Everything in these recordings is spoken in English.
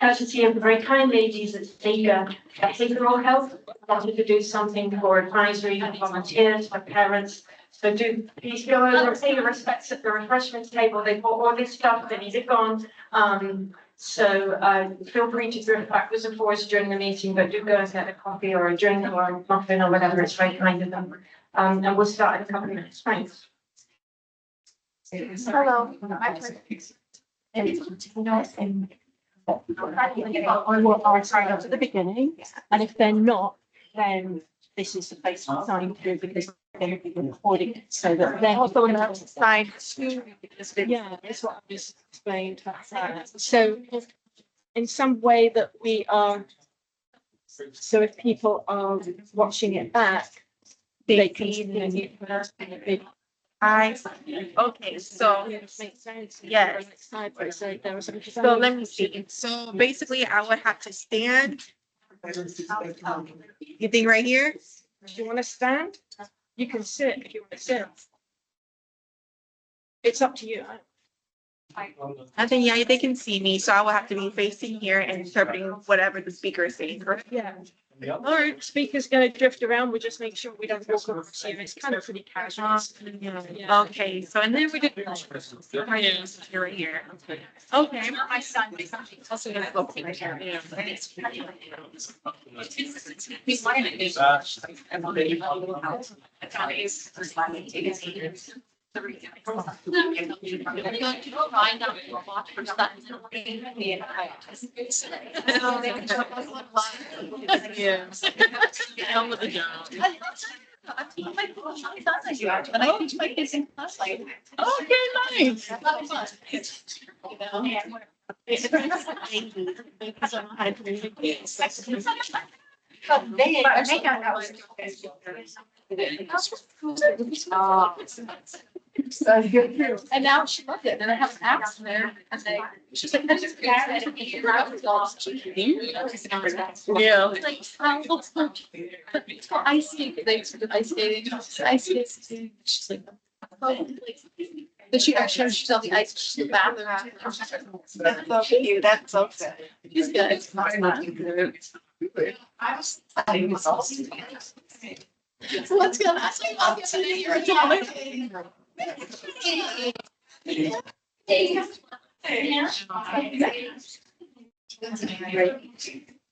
courtesy of the very kind ladies at Sega Behavioural Health, wanted to do something for advisory and volunteers, for parents. So do please go over and pay your respects at the refreshments table. They bought all this stuff, they need it gone. So feel free to drift backwards and forwards during the meeting, but do go and get a coffee or a drink or a muffin or whatever. It's very kind of them. And we'll start in a couple of minutes. Thanks. Hello. I'll sign up at the beginning, and if they're not, then this is the place to sign through because they're going to be recording it so that they're also going to have to sign too. Yeah, that's what I just explained. So in some way that we are, so if people are watching it back, they can see the okay, so makes sense. yes. So let me see. So basically I would have to stand. You think right here? Do you want to stand? You can sit if you want to sit. It's up to you. I think, yeah, they can see me, so I will have to be facing here and interpreting whatever the speaker is saying, correct? Yeah. Or speaker's going to drift around. We'll just make sure we don't walk over to you. It's kind of pretty casual. Yeah. Okay, so and then we did right here. Okay. My son also gonna go right here. Yeah. He's learning. Yeah. Hell with the job. But I teach my kids in class like. Okay, nice. And now she loved it. And I have apps in there and she's like, I just grabbed it. Yeah. Like, ice skate, they used to do ice skating, ice skating. She's like, oh, but she actually, she's on the ice, she's in the bathroom. That's so cute. That's so sad. She's good. So let's go. That's my mom today. You're a dog.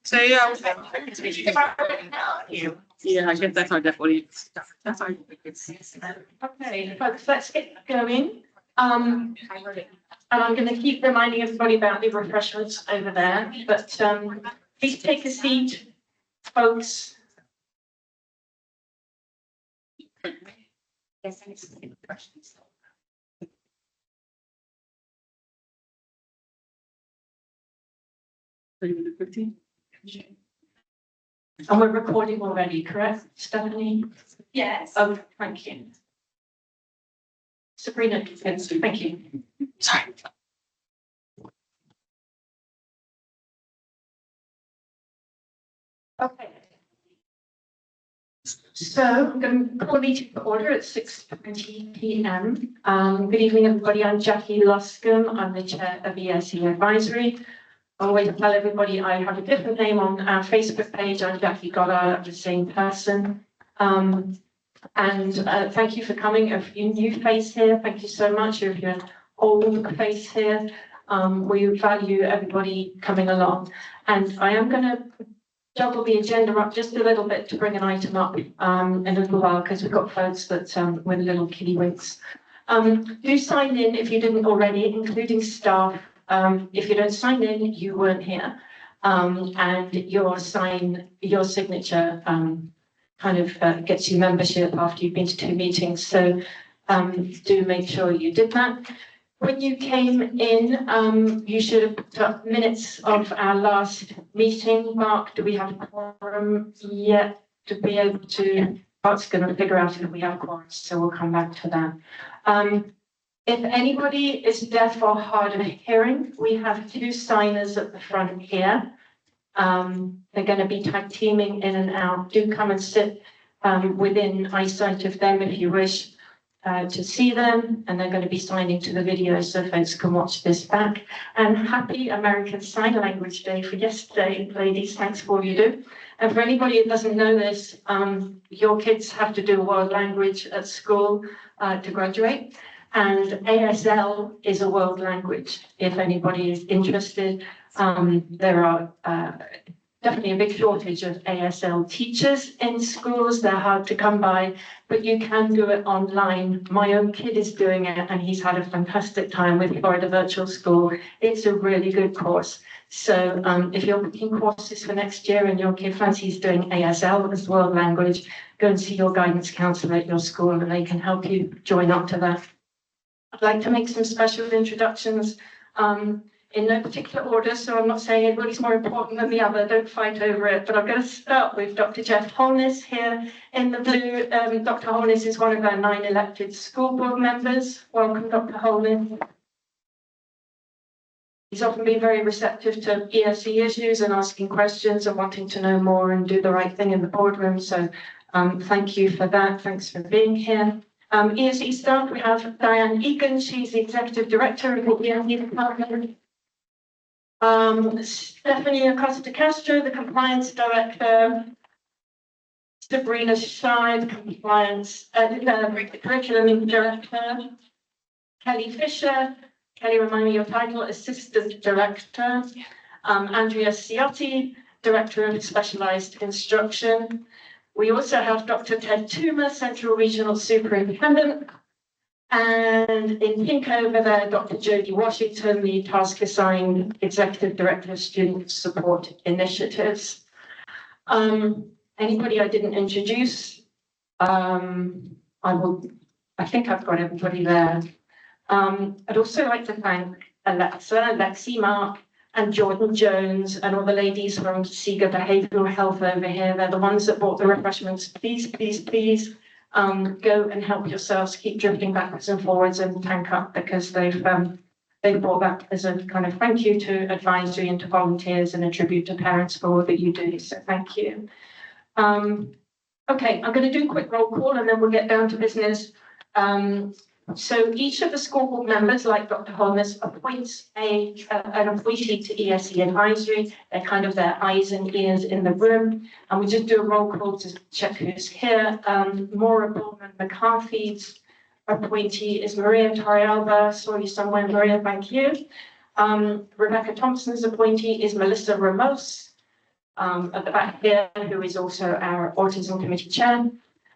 So yeah. Yeah, I guess that's our definitely. That's our. Okay, folks, let's get going. And I'm going to keep reminding everybody about the refreshments over there, but please take a seat, folks. And we're recording already, correct, Stephanie? Yes. Oh, thank you. Sabrina, yes, thank you. Sorry. Okay. So I'm going to call the meeting to order at 6:20 p.m. Good evening, everybody. I'm Jackie Loscombe. I'm the chair of ESE Advisory. I always tell everybody I have a different name on our Facebook page. I'm Jackie Goddard, I'm the same person. Thank you for coming. If you're a new face here, thank you so much. If you're an old face here, we value everybody coming along. And I am going to juggle the agenda up just a little bit to bring an item up in a little while because we've got folks that with little kiddie winks. Do sign in if you didn't already, including staff. If you don't sign in, you weren't here. And your signature kind of gets you membership after you've been to 2 meetings. So do make sure you did that. When you came in, you should have put up minutes of our last meeting. Mark, do we have a quorum yet to be able to? Mark's going to figure out if we have quorum, so we'll come back to that. If anybody is deaf or hard of hearing, we have 2 signers at the front here. They're going to be tag teaming in and out. Do come and sit within eyesight of them if you wish. to see them, and they're going to be signing to the video so folks can watch this back. And happy American Sign Language Day for yesterday, ladies. Thanks for all you do. And for anybody that doesn't know this, your kids have to do a world language at school to graduate. And ASL is a world language, if anybody is interested. There are definitely a big shortage of ASL teachers in schools. They're hard to come by, but you can do it online. My own kid is doing it, and he's had a fantastic time with Florida Virtual School. It's a really good course. So if you're booking courses for next year and your kid fancies doing ASL as world language, go and see your guidance counselor at your school, and they can help you join up to that. I'd like to make some special introductions. In no particular order, so I'm not saying anybody's more important than the other, don't fight over it, but I'm going to start with Dr. Jeff Holness here in the blue. Dr. Holness is one of our 9 elected school board members. Welcome, Dr. Holness. He's often been very receptive to ESE issues and asking questions and wanting to know more and do the right thing in the boardroom, so thank you for that. Thanks for being here. ESE staff, we have Diane Egan, she's the Executive Director of the ESE Department. Stephanie Acosta Castro, the Compliance Director. Sabrina Shai, the Compliance Curriculum Director. Kelly Fisher. Kelly, remind me your title, Assistant Director. Andrea Ciotti, Director of Specialized Instruction. We also have Dr. Ted Toomer, Central Regional Superintendent. And in pink over there, Dr. Jodie Washington, the task assigned Executive Director of Student Support Initiatives. Anybody I didn't introduce? I think I've got everybody there. I'd also like to thank Alexa, Lexi, Mark, and Jordan Jones, and all the ladies from SIGA Behavioural Health over here. They're the ones that bought the refreshments. Please, please, please. Go and help yourselves, keep drifting backwards and forwards and tank up, because they've brought that as a kind of thank you to advisory and to volunteers and a tribute to parents for all that you do. So thank you. Okay, I'm going to do a quick roll call and then we'll get down to business. So each of the school board members, like Dr. Holness, appoints an appointee to ESE advisory. They're kind of their eyes and ears in the room. And we just do a roll call to check who's here. Maura Bullman McCarthy's appointee is Maria Torrealba. Saw you somewhere, Maria, thank you. Rebecca Thompson's appointee is Melissa Ramos, at the back here, who is also our Autism Committee Chair.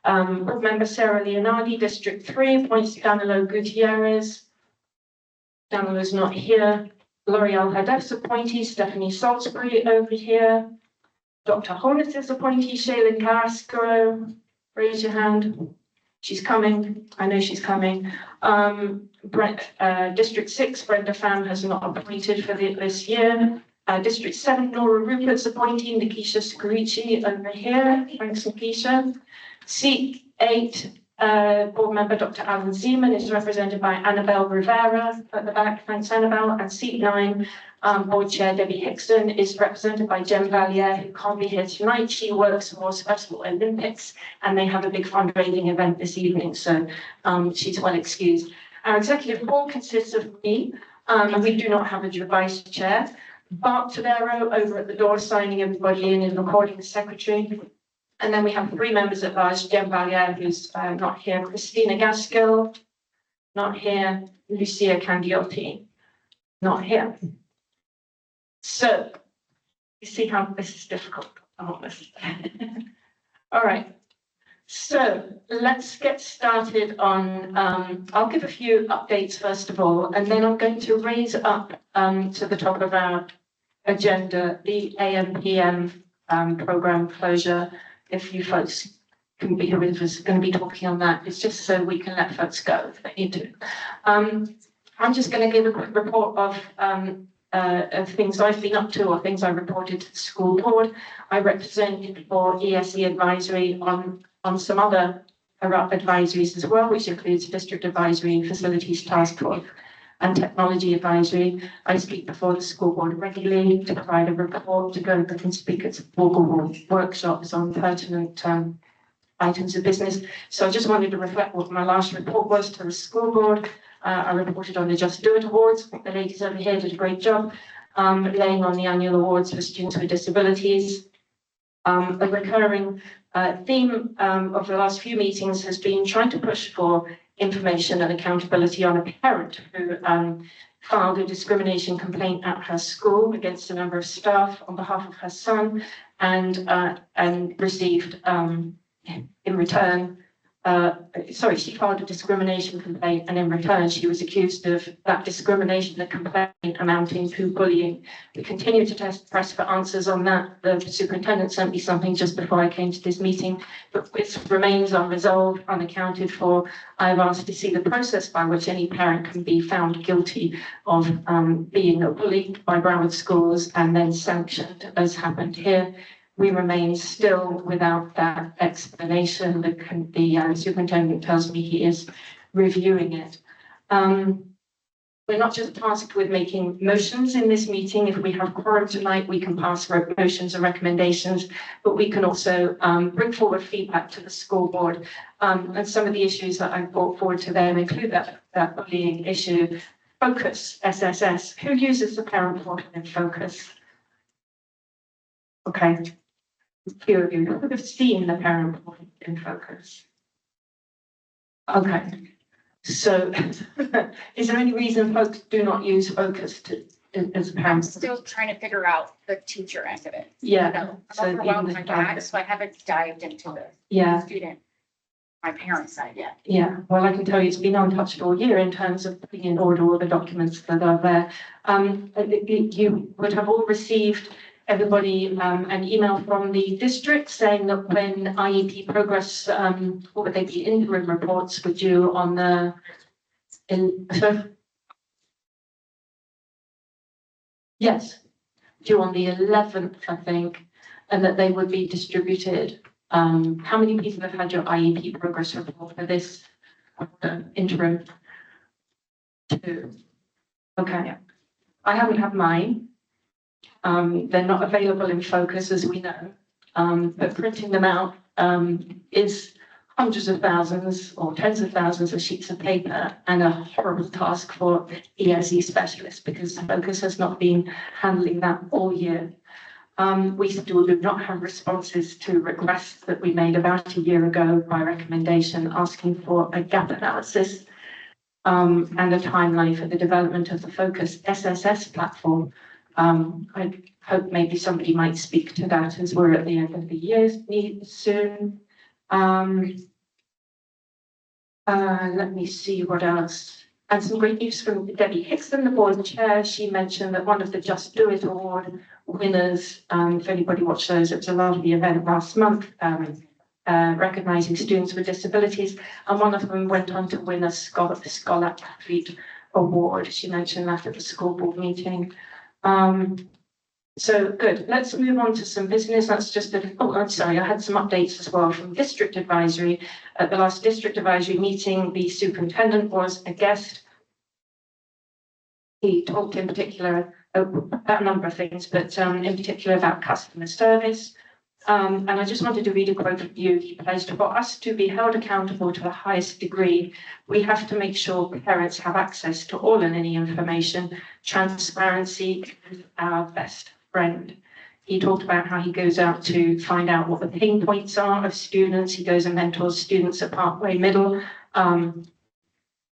Board member Sarah Leonardi, District 3, appoints Danilo Gutierrez. Danilo's not here. L'Oreal Hadef's appointee, Stephanie Salisbury over here. Dr. Holness's appointee, Shaylin Carrasco. Raise your hand. She's coming. I know she's coming. District 6, Brenda Pham has not appointed for this year. District 7, Nora Rupert's appointee, Nikisha Scarici over here. Thanks, Nikisha. Seat 8, board member Dr. Alan Zeman is represented by Annabelle Rivera at the back. Thanks, Annabelle. And seat 9, board chair Debbie Hickson is represented by Jem Valier, who can't be here tonight. She works for Special Olympics, and they have a big fundraising event this evening, so she's well excused. Our executive board consists of me, and we do not have a vice chair. Bart Tadero over at the door signing everybody in and recording the secretary. And then we have 3 members at large, Jem Valier, who's not here, Christina Gaskill, not here, Lucia Candiotti, not here. So, you see how this is difficult, I'm honest. All right, so let's get started on, I'll give a few updates first of all, and then I'm going to raise up to the top of our agenda the AM/PM program closure. If you folks can be with us, going to be talking on that. It's just so we can let folks go if they need to. I'm just going to give a quick report of things I've been up to or things I reported to the school board. I represented for ESE advisory on some other advisories as well, which includes district advisory, facilities task force, and technology advisory. I speak before the school board regularly to provide a report, to go and speak at workshops on pertinent items of business. So I just wanted to reflect what my last report was to the school board. I reported on the Just Do It Awards. I think the ladies over here did a great job laying on the annual awards for students with disabilities. A recurring theme of the last few meetings has been trying to push for information and accountability on a parent who filed a discrimination complaint at her school against a member of staff on behalf of her son, and received in return. She filed a discrimination complaint, and in return, she was accused of that discrimination, the complaint amounting to bullying. We continue to press for answers on that. The superintendent sent me something just before I came to this meeting, but it remains unresolved, unaccounted for. I've asked to see the process by which any parent can be found guilty of being a bully by Broward schools and then sanctioned, as happened here. We remain still without that explanation. The superintendent tells me he is reviewing it. We're not just tasked with making motions in this meeting. If we have quorum tonight, we can pass motions and recommendations, but we can also bring forward feedback to the school board. And some of the issues that I've brought forward to them include that bullying issue. Focus, SSS. Who uses the parent portal in Focus? Okay. A few of you who have seen the parent portal in Focus. Okay. So is there any reason folks do not use Focus as I'm parents? still trying to figure out the teacher end of it. Yeah. You know, So I'm overwhelmed even with the my dad, private- so I haven't dived into the Yeah. student, my parents' side yet. Yeah, well, I can tell you it's been untouched all year in terms of putting in order all the documents that are there. You would have all received, everybody, an email from the district saying that when IEP progress, what would they be, interim reports were due on the, yes, due on the 11th, I think, and that they would be distributed. How many people have had your IEP progress report for this interim? 2. Okay. I haven't had mine. They're not available in Focus, as we know, but printing them out is hundreds of thousands or tens of thousands of sheets of paper and a horrible task for ESE specialists because Focus has not been handling that all year. We still do not have responses to requests that we made about a year ago by recommendation asking for a gap analysis and a timeline for the development of the Focus SSS platform. I hope maybe somebody might speak to that as we're at the end of the year soon. Let me see what else. And some great news from Debbie Hickson, the board chair. She mentioned that one of the Just Do It Award winners, if anybody watched those, it was a lovely event last month, recognising students with disabilities, and one of them went on to win a Scholar Athlete Award. She mentioned that at the school board meeting. So good, let's move on to some business. That's just I'm sorry, I had some updates as well from district advisory. At the last district advisory meeting, the superintendent was a guest. He talked in particular about a number of things, but in particular about customer service. And I just wanted to read a quote from you. He pledged, for us to be held accountable to the highest degree, we have to make sure parents have access to all and any information. Transparency is our best friend. He talked about how he goes out to find out what the pain points are of students. He goes and mentors students at Parkway Middle.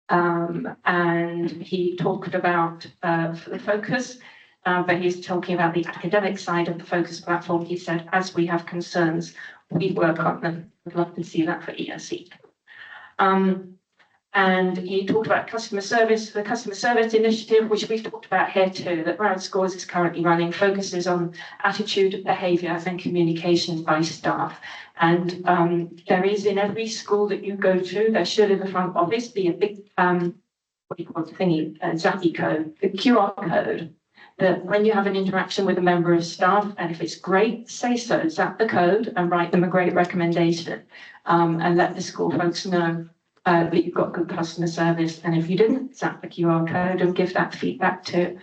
And he talked about for the Focus, but he's talking about the academic side of the Focus platform. He said, as we have concerns, we work on them. I'd love to see that for ESE. And he talked about customer service, the customer service initiative, which we've talked about here too, that Broward Schools is currently running, focuses on attitude, behaviour and communication by staff. And there is in every school that you go to, there should in the front office be a big, what do you call it, thingy, Zappy code, the QR code, that when you have an interaction with a member of staff, and if it's great, say so, zap the code and write them a great recommendation and let the school folks know that you've got good customer service. And if you didn't, zap the QR code and give that feedback too.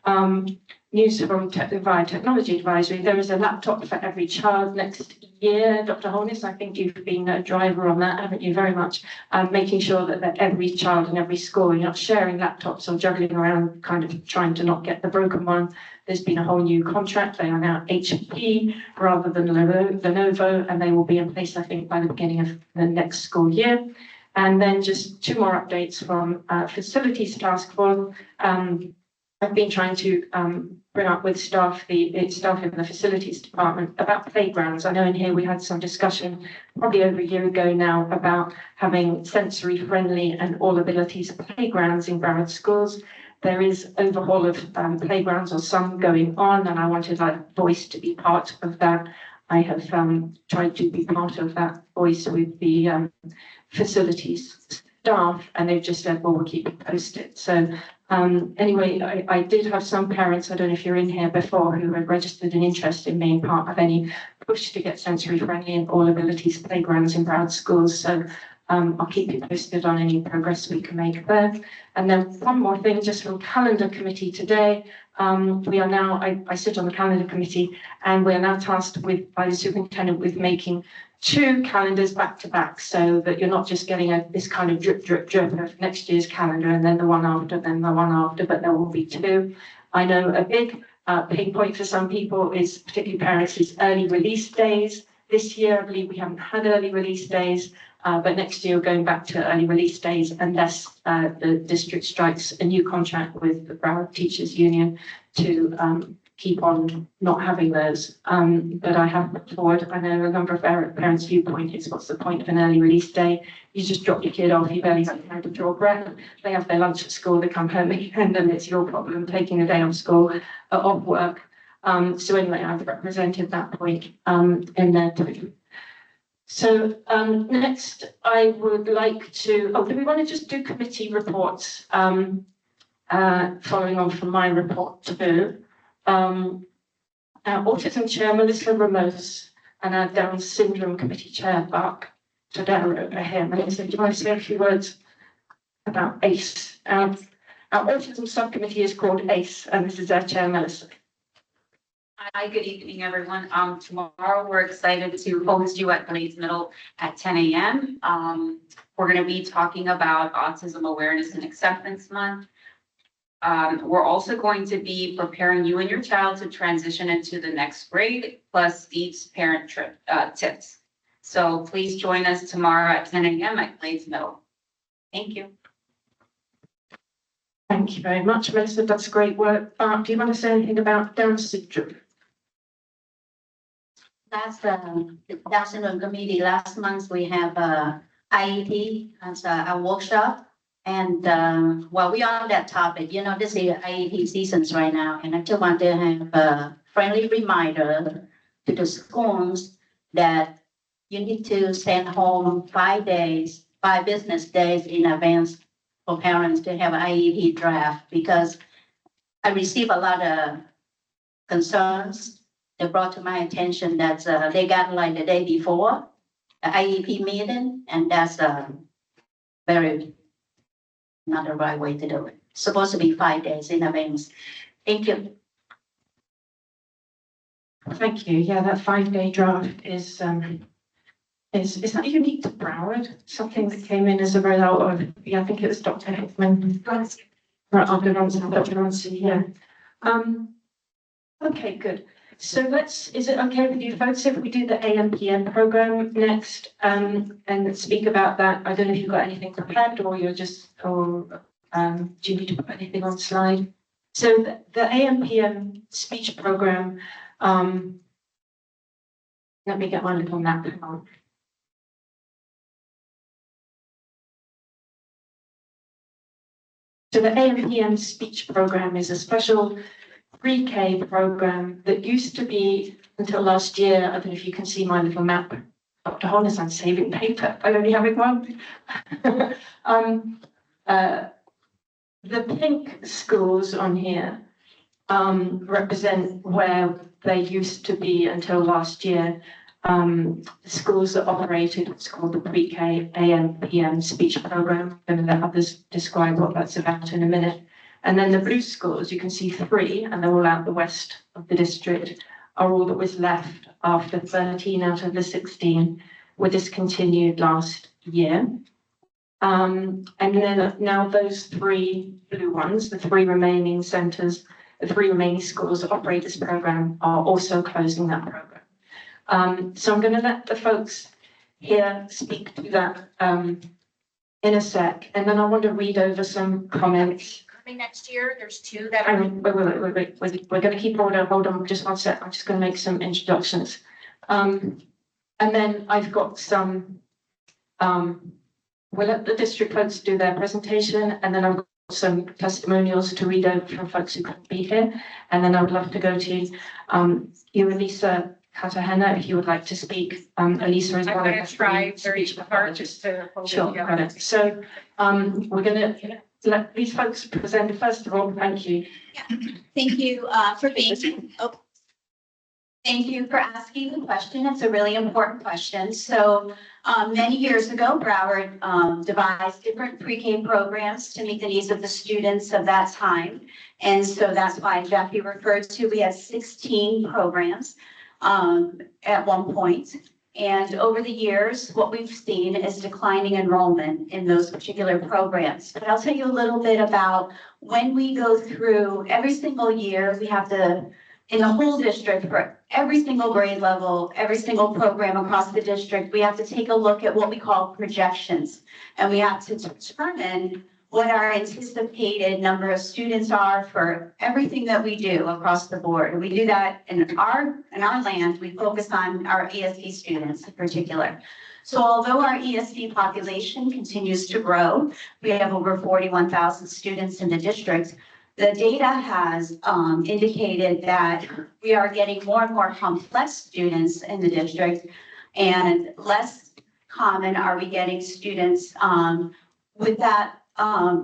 News from via Technology Advisory, there is a laptop for every child next year. Dr. Holness, I think you've been a driver on that, haven't you, very much? Making sure that every child in every school, you're not sharing laptops or juggling around, kind of trying to not get the broken one. There's been a whole new contract. They are now HP rather than Lenovo, and they will be in place, I think, by the beginning of the next school year. And then just 2 more updates from Facilities Task Force. I've been trying to bring up with staff, the staff in the facilities department about playgrounds. I know in here we had some discussion probably over a year ago now about having sensory friendly and all abilities playgrounds in Broward schools. There is overhaul of playgrounds or some going on, and I wanted like Voice to be part of that. I have tried to be part of that Voice with the facilities staff, and they've just said, well, we'll keep you posted. So anyway, I did have some parents, I don't know if you're in here before, who had registered an interest in being part of any push to get sensory friendly and all abilities playgrounds in Broward schools. So I'll keep you posted on any progress we can make there. And then one more thing, just from calendar committee today. We are now, I sit on the calendar committee, and we are now tasked with, by the superintendent, with making 2 calendars back to back, so that you're not just getting this kind of drip of next year's calendar and then the one after, then the one after, but there will be 2. I know a big pain point for some people is, particularly parents, is early release days. This year, I believe we haven't had early release days, but next year we're going back to early release days unless the district strikes a new contract with the Broward Teachers Union to keep on not having those. But I have put forward, I know a number of parents' viewpoint is, what's the point of an early release day? You just drop your kid off, you barely have time to draw breath. They have their lunch at school, they come home again, and it's your problem taking a day off school, off work. So anyway, I've represented that point in there too. So next, I would like to, do we want to just do committee reports following on from my report too? Our Autism Chair, Melissa Ramos, and our Down Syndrome Committee Chair, Mark Tadaro, are here. Melissa, do you want to say a few words about ACE? Our Autism Subcommittee is called ACE, and this is our Chair, Melissa. Hi, good evening, everyone. Tomorrow we're excited to host you at Glades Middle at 10 a.m. We're going to be talking about Autism Awareness and Acceptance Month. We're also going to be preparing you and your child to transition into the next grade, plus Steve's parent trip tips. So please join us tomorrow at 10 a.m. at Glades Middle. Thank you. Thank you very much, Melissa. That's great work. Do you want to say anything about Down syndrome? That's the Down Syndrome Committee. Last month, we have IEP as a workshop. And while we're on that topic, you know, this is IEP seasons right now. And I just want to have a friendly reminder to the schools that you need to send home 5 business days in advance for parents to have an IEP draft, because I receive a lot of concerns that brought to my attention that they got like the day before the IEP meeting, and that's very not the right way to do it. Supposed to be 5 days in advance. Thank you. Thank you. Yeah, that 5-day draft is that unique to Broward? Something that came in as a result of, yeah, I think it was Dr. Hickman. Right, Dr. Ronson, yeah. Okay, good. So is it okay with you folks if we do the AMPM program next and speak about that? I don't know if you've got anything prepared or you're just, do you need to put anything on slide? So the AMPM speech program, let me get my little map on. So the AMPM speech program is a special pre-K program that used to be, until last year, I don't know if you can see my little map. Dr. Holness, I'm saving paper, I only have it one. The pink schools on here represent where they used to be until last year. The schools that operated what's called the pre-K AMPM speech program. I'm going to let others describe what that's about in a minute. And then the blue schools, you can see 3, and they're all out the west of the district, are all that was left after 13 out of the 16 were discontinued last year. And then now those 3 blue ones, the 3 remaining centres, the 3 remaining schools that operate this programme are also closing that programme. So I'm going to let the folks here speak to that in a sec, and then I want to read over some comments. Coming next year, there's 2 that I are. mean, wait, we're going to keep order. Hold on, just one sec. I'm just going to make some introductions. And then I've got some, we'll let the district folks do their presentation, and then I've got some testimonials to read over from folks who couldn't be here. And then I would love to go to you, Elisa Cartagena, if you would like to speak. Elisa is I'm one of gonna the try 3 very speech hard just pathologists. to hold it Sure, together. got it. So, we're going to let these folks present. First of all, thank you. Thank you for being, thank you for asking the question. It's a really important question. So many years ago, Broward devised different pre-K programs to meet the needs of the students of that time. And so that's why Jackie referred to, we had 16 programs at one point. And over the years, what we've seen is declining enrollment in those particular programs. But I'll tell you a little bit about when we go through every single year, we have to, in the whole district, for every single grade level, every single program across the district, we have to take a look at what we call projections. And we have to determine what our anticipated number of students are for everything that we do across the board. We do that in our land, we focus on our ESD students in particular. So although our ESD population continues to grow, we have over 41,000 students in the district. The data has indicated that we are getting more and more complex students in the district, and less common are we getting students with that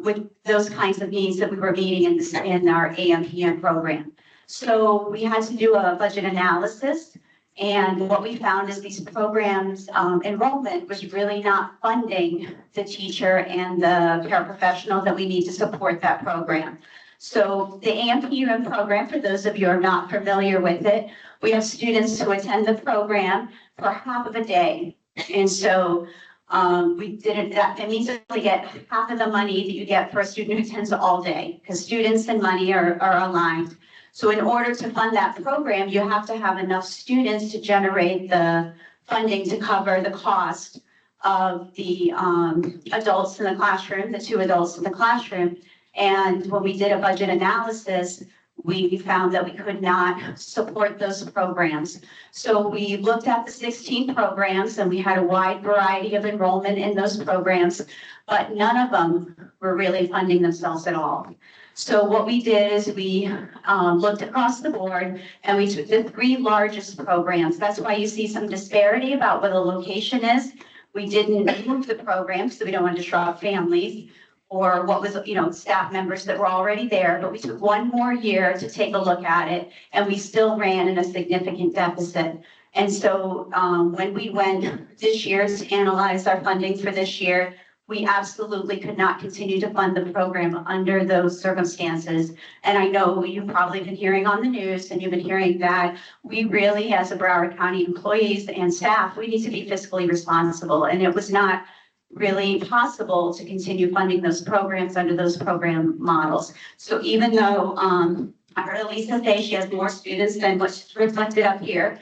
with those kinds of needs that we were meeting in our AMPM program. So we had to do a budget analysis, and what we found is these programs enrollment was really not funding the teacher and the paraprofessional that we need to support that program. So the AMPUM program, for those of you who are not familiar with it, we have students who attend the program for half of a day. And so we did it, that means that we get half of the money that you get for a student who attends all day, because students and money are aligned. So in order to fund that program, you have to have enough students to generate the funding to cover the cost of the adults in the classroom, the 2 adults in the classroom. And when we did a budget analysis, we found that we could not support those programs. So we looked at the 16 programs, and we had a wide variety of enrollment in those programs, but none of them were really funding themselves at all. So what we did is we looked across the board, and we took the 3 largest programs. That's why you see some disparity about where the location is. We didn't move the programs, so we don't want to disrupt families, or what was, staff members that were already there, but we took 1 more year to take a look at it, and we still ran in a significant deficit. And so when we went this year to analyze our funding for this year, we absolutely could not continue to fund the program under those circumstances. And I know you've probably been hearing on the news, and you've been hearing that we really, as a Broward County employees and staff, we need to be fiscally responsible. And it was not really possible to continue funding those programs under those program models. So even though I heard Elisa say she has more students than what's reflected up here,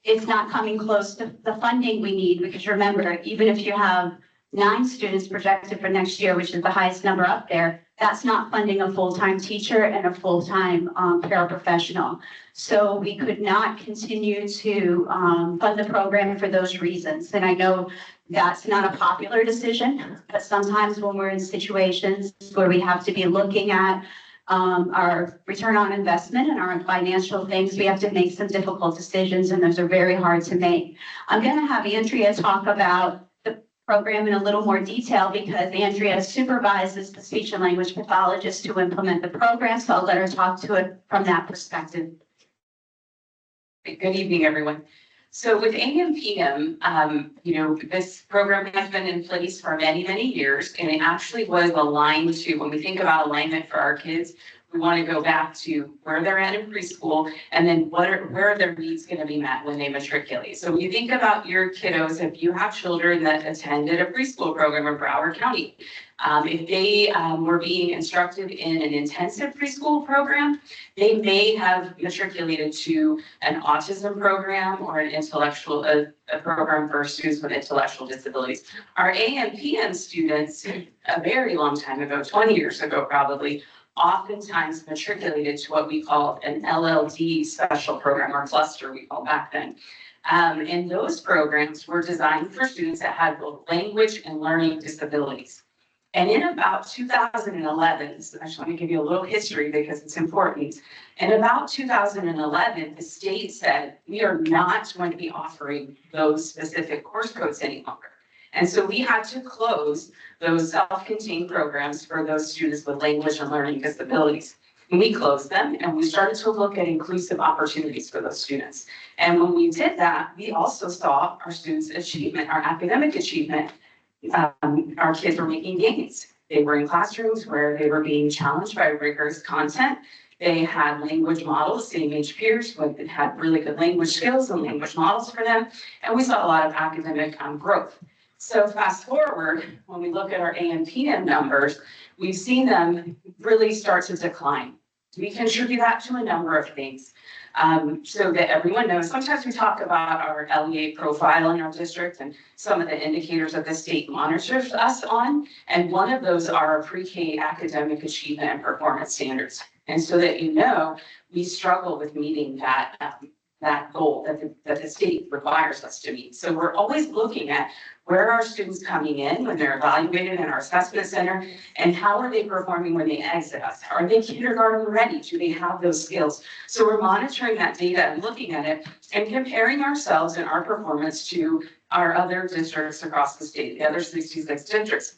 it's not coming close to the funding we need, because remember, even if you have 9 students projected for next year, which is the highest number up there, that's not funding a full-time teacher and a full-time paraprofessional. So we could not continue to fund the program for those reasons. And I know that's not a popular decision, but sometimes when we're in situations where we have to be looking at our return on investment and our financial things, we have to make some difficult decisions, and those are very hard to make. I'm going to have Andrea talk about the program in a little more detail, because Andrea supervises the speech and language pathologist to implement the program, so I'll let her talk to it from that perspective. Good evening, everyone. So with AM PM, this program has been in place for many, many years, and it actually was aligned to, when we think about alignment for our kids, we want to go back to where they're at in preschool, and then where are their needs going to be met when they matriculate. So when you think about your kiddos, if you have children that attended a preschool program in Broward County, if they were being instructed in an intensive preschool program, they may have matriculated to an autism program or an intellectual, a program for students with intellectual disabilities. Our AM/PM students, a very long time ago, 20 years ago probably, oftentimes matriculated to what we call an LLD special program or cluster we call back then. And those programs were designed for students that had both language and learning disabilities. And in about 2011, so I just want to give you a little history because it's important. In about 2011, the state said, we are not going to be offering those specific course codes any longer. And so we had to close those self-contained programs for those students with language and learning disabilities. And we closed them and we started to look at inclusive opportunities for those students. And when we did that, we also saw our students' achievement, our academic achievement. Our kids were making gains. They were in classrooms where they were being challenged by rigorous content. They had language models, same age peers, but it had really good language skills and language models for them. And we saw a lot of academic growth. So fast forward, when we look at our AM/PM numbers, we've seen them really start to decline. We contribute that to a number of things. So that everyone knows, sometimes we talk about our LEA profile in our district and some of the indicators that the state monitors us on. And one of those are our pre-K academic achievement and performance standards. And so that we struggle with meeting that goal that the state requires us to meet. So we're always looking at where are students coming in when they're evaluated in our assessment center, and how are they performing when they exit us? Are they kindergarten ready? Do they have those skills? So we're monitoring that data and looking at it and comparing ourselves and our performance to our other districts across the state, the other 66 districts.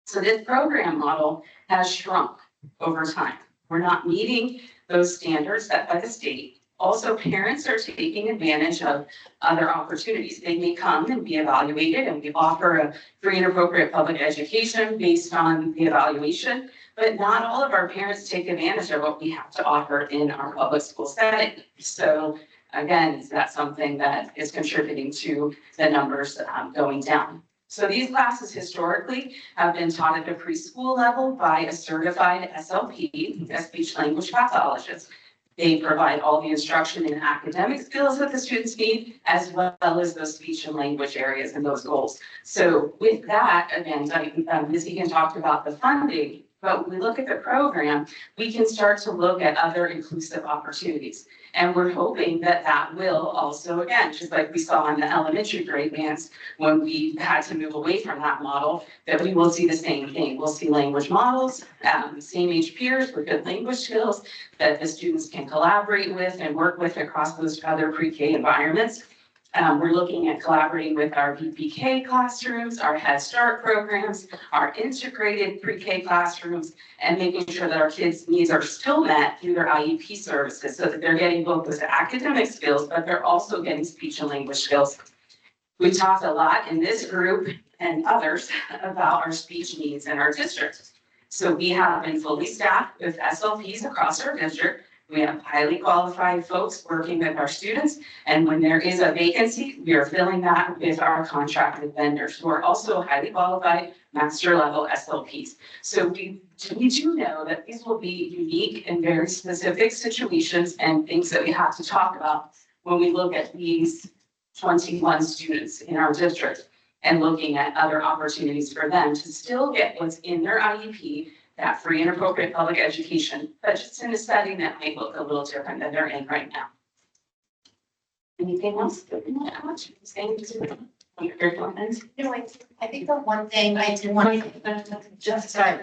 So this program model has shrunk over time. We're not meeting those standards set by the state. Also, parents are taking advantage of other opportunities. They may come and be evaluated, and we offer a free and appropriate public education based on the evaluation, but not all of our parents take advantage of what we have to offer in our public school setting. So again, that's something that is contributing to the numbers going down. So these classes historically have been taught at the preschool level by a certified SLP, a speech language pathologist. They provide all the instruction and academic skills that the students need, as well as those speech and language areas and those goals. So with that, again, Ms. Egan talked about the funding, but when we look at the program, we can start to look at other inclusive opportunities. And we're hoping that that will also, again, just like we saw in the elementary grade bands, when we had to move away from that model, that we will see the same thing. We'll see language models, same age peers with good language skills that the students can collaborate with and work with across those other pre-K environments. We're looking at collaborating with our VPK classrooms, our Head Start programs, our integrated pre-K classrooms, and making sure that our kids' needs are still met through their IEP services so that they're getting both those academic skills, but they're also getting speech and language skills. We talked a lot in this group and others about our speech needs in our district. So we have been fully staffed with SLPs across our district. We have highly qualified folks working with our students, and when there is a vacancy, we are filling that with our contracted vendors who are also highly qualified master level SLPs. So we do know that these will be unique and very specific situations and things that we have to talk about when we look at these 21 students in our district and looking at other opportunities for them to still get what's in their IEP, that free and appropriate public education, but just in a setting that may look a little different than they're in right now. Anything else that you want to add? Saying your comments? No, I think the one thing I did want to, Just sorry.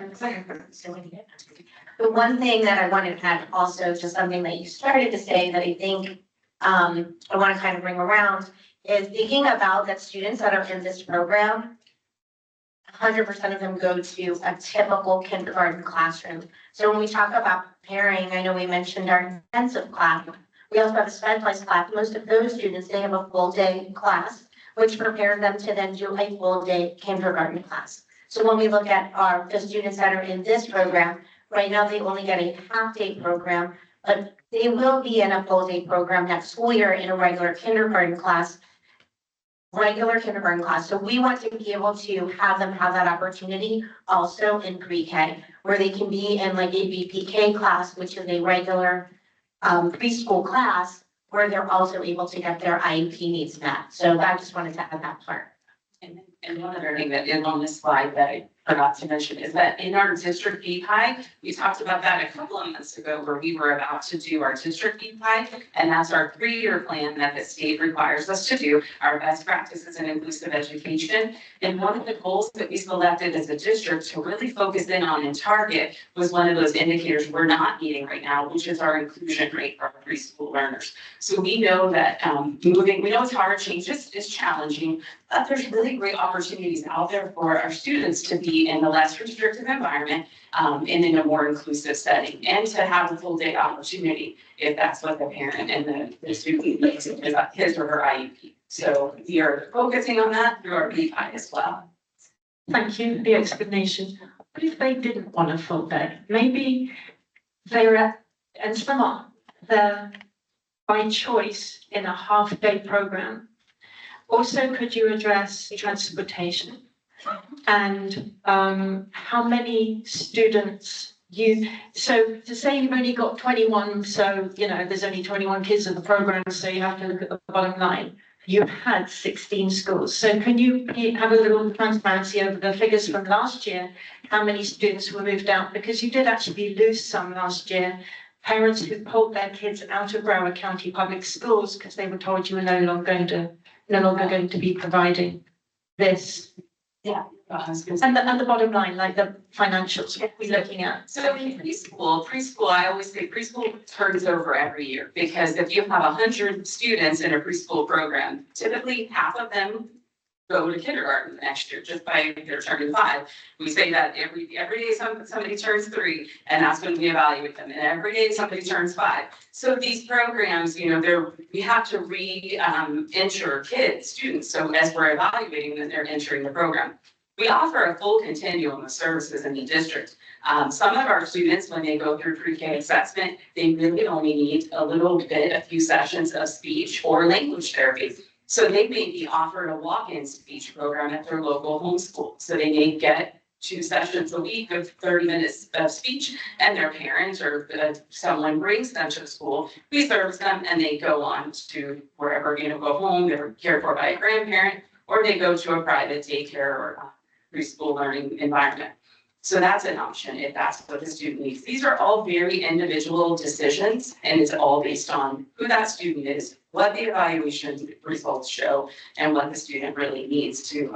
The one thing that I wanted to add also, just something that you started to say that I think I want to kind of bring around is thinking about that students that are in this program, 100% of them go to a typical kindergarten classroom. So when we talk about preparing, I know we mentioned our intensive class, We also have a specialized class. Most of those students, they have a full day class, which prepares them to then do a full day kindergarten class. So when we look at the students that are in this program, right now they only get a half day program, but they will be in a full day program next school year in a regular kindergarten class. So we want to be able to have them have that opportunity also in pre-K, where they can be in like a BPK class, which is a regular preschool class, where they're also able to get their IEP needs met. So I just wanted to add that part. And one other thing that is on this slide that I forgot to mention is that in our district BPI, we talked about that a couple of months ago where we were about to do our district BPI. And that's our 3-year plan that the state requires us to do, our best practices in inclusive education. And one of the goals that we selected as a district to really focus in on and target was one of those indicators we're not meeting right now, which is our inclusion rate for our preschool learners. So we know that we know it's hard, change is challenging, but there's really great opportunities out there for our students to be in a less restrictive environment and in a more inclusive setting, and to have a full day opportunity if that's what the parent and the student needs his or her IEP. So we are focusing on that through our BPI as well. Thank you for the explanation. What if they didn't want a full day? Maybe they're, and some are, they're by choice in a half day program. Also, could you address transportation and how many students so to say you've only got 21, so, there's only 21 kids in the program, so you have to look at the bottom line. You've had 16 schools. So can you have a little transparency over the figures from last year? How many students were moved out? Because you did actually lose some last year. Parents who pulled their kids out of Broward County Public Schools because they were told you were no longer going to be providing this. Yeah. And the bottom line, like the financials, what we're looking at. So in preschool, I always say preschool turns over every year, because if you have 100 students in a preschool program, typically half of them go to kindergarten next year, just by their turning 5. We say that every day somebody turns 3, and that's when we evaluate them, and every day somebody turns 5. So these programs, we have to enter students. So as we're evaluating them, they're entering the program. We offer a full continuum of services in the district. Some of our students, when they go through pre-K assessment, they really only need a few sessions of speech or language therapy. So they may be offered a walk-in speech program at their local homeschool. So they may get 2 sessions a week of 30 minutes of speech, and their parents or someone brings them to the school, reserves them, and they go on to wherever, go home, they're cared for by a grandparent, or they go to a private daycare or preschool learning environment. So that's an option if that's what the student needs. These are all very individual decisions, and it's all based on who that student is, what the evaluation results show, and what the student really needs to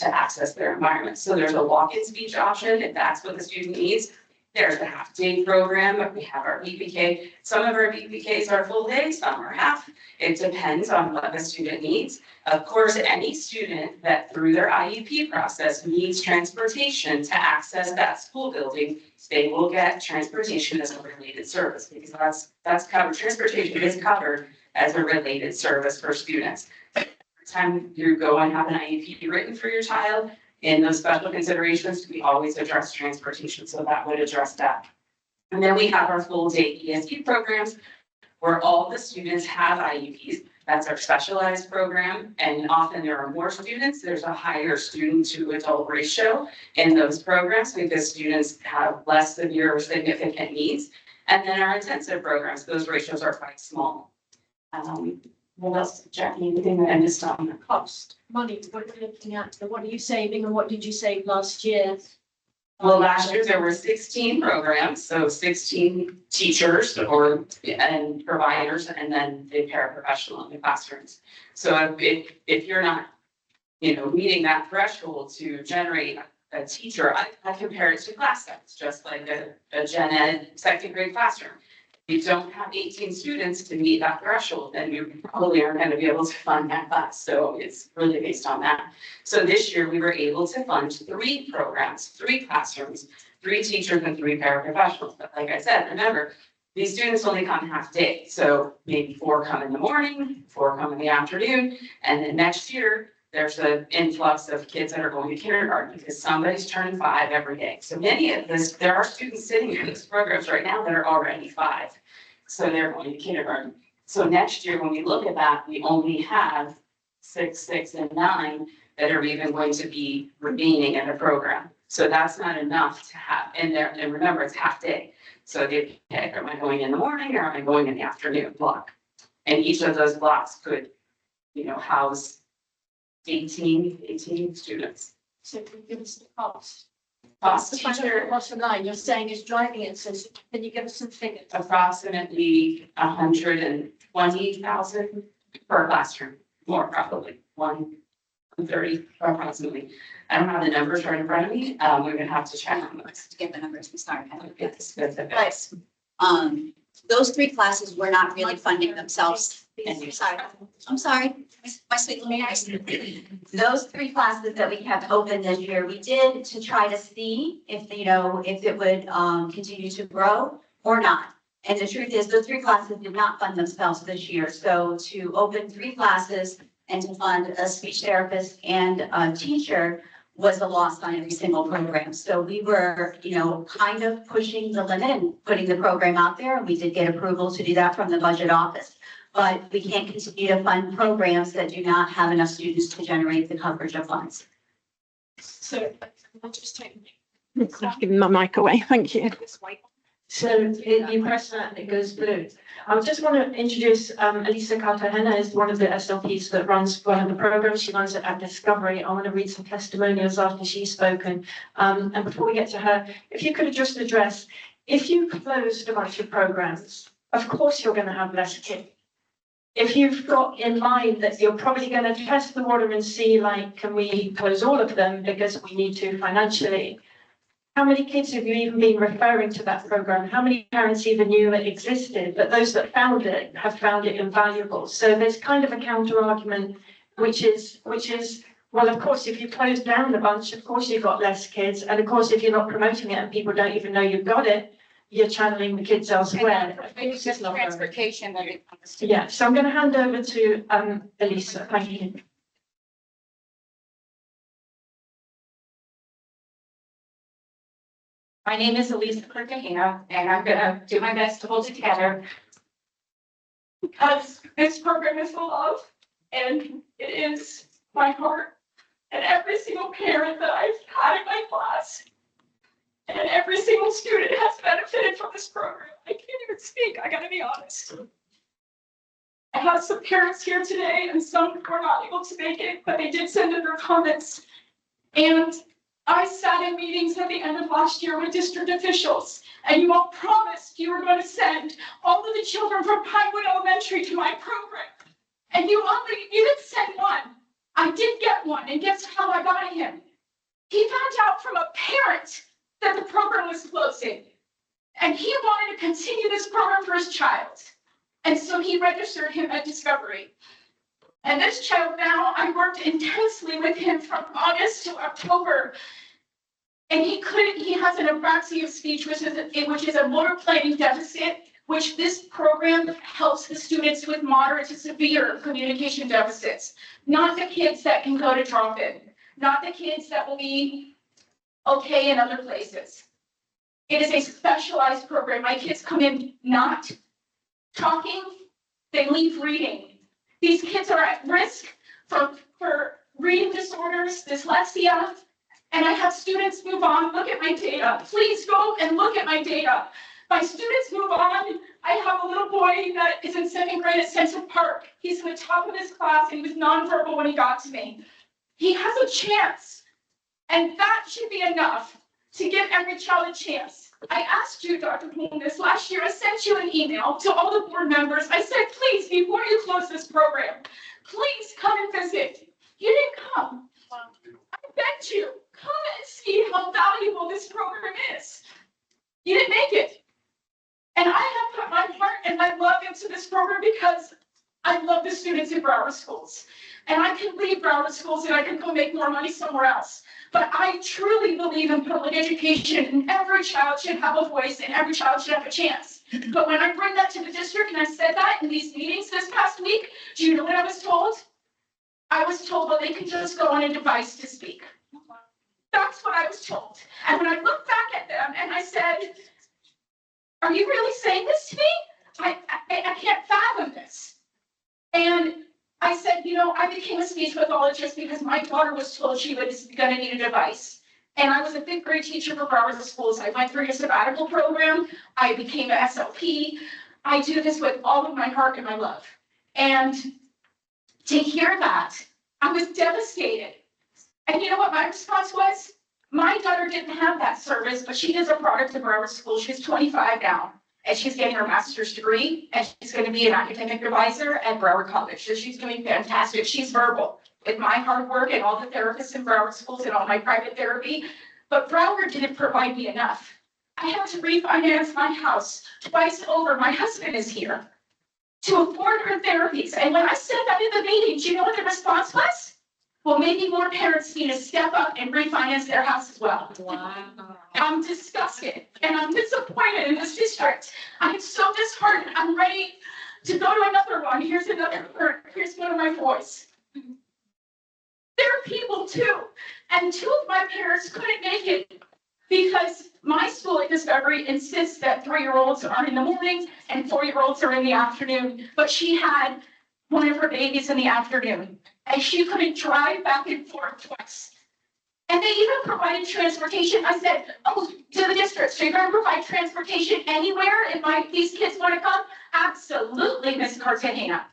access their environment. So there's a walk-in speech option if that's what the student needs. There's a half-day program. We have our BPK. Some of our BPKs are full day, some are half. It depends on what the student needs. Of course, any student that through their IEP process needs transportation to access that school building, they will get transportation as a related service, because that's covered. Transportation is covered as a related service for students. Every time you go and have an IEP written for your child, in those special considerations, we always address transportation, so that would address that. And then we have our full day ESE programs, where all the students have IEPs. That's our specialized program, and often there are more students. There's a higher student to adult ratio in those programs because students have less severe or significant needs. And then our intensive programs, those ratios are quite small. What else, Jackie, anything that I missed on the Cost, money, what are you looking at? What are you saving and what did you save last year? Well, last year there were 16 programs, so 16 teachers and providers, and then the paraprofessional in the classrooms. So if you're not, meeting that threshold to generate a teacher, I compare it to class size, just like a gen ed 2nd grade classroom. If you don't have 18 students to meet that threshold, then you probably aren't going to be able to fund that class. So it's really based on that. So this year we were able to fund 3 programs, 3 classrooms, 3 teachers, and 3 paraprofessionals. But like I said, remember, these students only come half day, so maybe 4 come in the morning, 4 come in the afternoon, and then next year, there's an influx of kids that are going to kindergarten because somebody's turning 5 every day. So many of this, there are students sitting in these programs right now that are already 5, so they're going to kindergarten. So next year, when we look at that, we only have 6, and 9 that are even going to be remaining in the program. So that's not enough to have in there, and remember, it's half day. So they pick, am I going in the morning or am I going in the afternoon block? And each of those blocks could, house 18 students. So can you give us the cost? Cost The financial teacher, bottom line, you're saying is driving it, so can you give us some figures? approximately 120,000 per classroom, more probably, 130 approximately. I don't have the numbers right in front of me, we're gonna have to check on those. To get the numbers, I'm sorry. It's specific. But, those 3 classes were not really funding themselves. I'm sorry, my sweet little niece. Those 3 classes that we have open this year, we did to try to see if, if it would continue to grow or not. And the truth is, those 3 classes did not fund themselves this year. So to open 3 classes and to fund a speech therapist and a teacher was a loss on every single program. So we were, kind of pushing the limit and putting the program out there. And we did get approval to do that from the budget office. But we can't continue to fund programs that do not have enough students to generate the coverage of funds. So I'll just take. I've given my mic away, thank you. So you press that and it goes blue. I just want to introduce Elisa Cartagena is one of the SLPs that runs one of the programs. She runs it at Discovery. I want to read some testimonials after she's spoken. And before we get to her, if you could just address, if you closed a bunch of programs, of course you're going to have less kids. If you've got in mind that you're probably going to test the water and see, like, can we close all of them because we need to financially? How many kids have you even been referring to that program? How many parents even knew it existed? But those that found it have found it invaluable. So there's kind of a counter argument, which is, well, of course, if you close down a bunch, of course you've got less kids. And of course, if you're not promoting it and people don't even know you've got it, you're channeling the kids elsewhere. It's just transportation that it comes to. Yeah, so I'm going to hand over to Elisa. Thank you. My name is Elisa Cartagena, and I'm gonna do my best to hold it together. Because this program is full of, and it is my heart, and every single parent that I've had in my class, and every single student has benefited from this program. I can't even speak, I gotta be honest. I have some parents here today, and some were not able to make it, but they did send in their comments. And I sat in meetings at the end of last year with district officials, and you all promised you were going to send all of the children from Pinewood Elementary to my program. And you didn't send one. I did get one, and guess how I got him? He found out from a parent that the program was closing, and he wanted to continue this program for his child. And so he registered him at Discovery. And this child now, I worked intensely with him from August to October. And he has an apraxia of speech, which is a motor planning deficit, which this program helps the students with moderate to severe communication deficits. Not the kids that can go to drop-in, not the kids that will be okay in other places. It is a specialized program. My kids come in not talking, they leave reading. These kids are at risk for reading disorders, dyslexia, and I have students move on. Look at my data. Please go and look at my data. My students move on. I have a little boy that is in 2nd grade at Central Park. He's in the top of his class. He was nonverbal when he got to me. He has a chance, and that should be enough to give every child a chance. I asked you, Dr. Bloom, this last year. I sent you an email to all the board members. I said, please, before you close this program, please come and visit. You didn't come. I begged you, come and see how valuable this program is. You didn't make it. And I have put my heart and my love into this program because I love the students in Broward schools. And I can leave Broward schools and I can go make more money somewhere else. But I truly believe in public education, and every child should have a voice and every child should have a chance. But when I bring that to the district and I said that in these meetings this past week, do you know what I was told? I was told, well, they can just go on a device to speak. That's what I was told. And when I looked back at them and I said, are you really saying this to me? I can't fathom this. And I said, you know, I became a speech pathologist because my daughter was told she was gonna need a device. And I was a fifth grade teacher for Broward Schools. I went through a sabbatical program. I became an SLP. I do this with all of my heart and my love. And to hear that, I was devastated. And you know what my response was? My daughter didn't have that service, but she is a product of Broward Schools. She's 25 now, and she's getting her master's degree, and she's going to be an academic advisor at Broward College. So she's doing fantastic. She's verbal with my hard work and all the therapists in Broward Schools and all my private therapy. But Broward didn't provide me enough. I had to refinance my house twice over. My husband is here to afford her therapies. And when I said that in the meeting, do you know what the response was? Well, maybe more parents need to step up and refinance their house as well. Wow. I'm disgusted and I'm disappointed in this district. I'm so disheartened. I'm ready to go to another one. Here's one of my boys. There are people too. And two of my parents couldn't make it because my school at Discovery insists that 3-year-olds are in the morning and 4-year-olds are in the afternoon. But she had one of her babies in the afternoon and she couldn't drive back and forth twice. And they even provided transportation. I said, oh, to the district, so you're going to provide transportation anywhere if these kids want to come? Absolutely, Ms. Cartagena.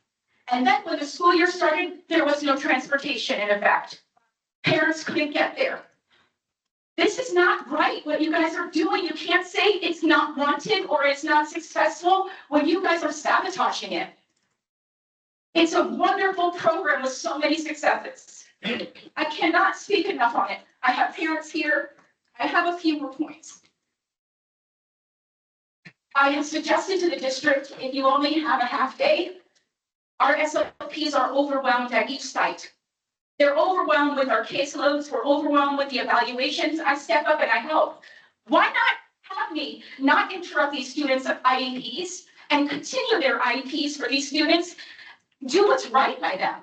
And then when the school year started, there was no transportation in effect. Parents couldn't get there. This is not right, what you guys are doing. You can't say it's not wanted or it's not successful when you guys are sabotaging it. It's a wonderful program with so many successes. I cannot speak enough on it. I have parents here. I have a few more points. I have suggested to the district, if you only have a half day, our SLPs are overwhelmed at each site. They're overwhelmed with our caseloads. We're overwhelmed with the evaluations. I step up and I help. Why not have me not interrupt these students' IEPs and continue their IEPs for these students? Do what's right by them.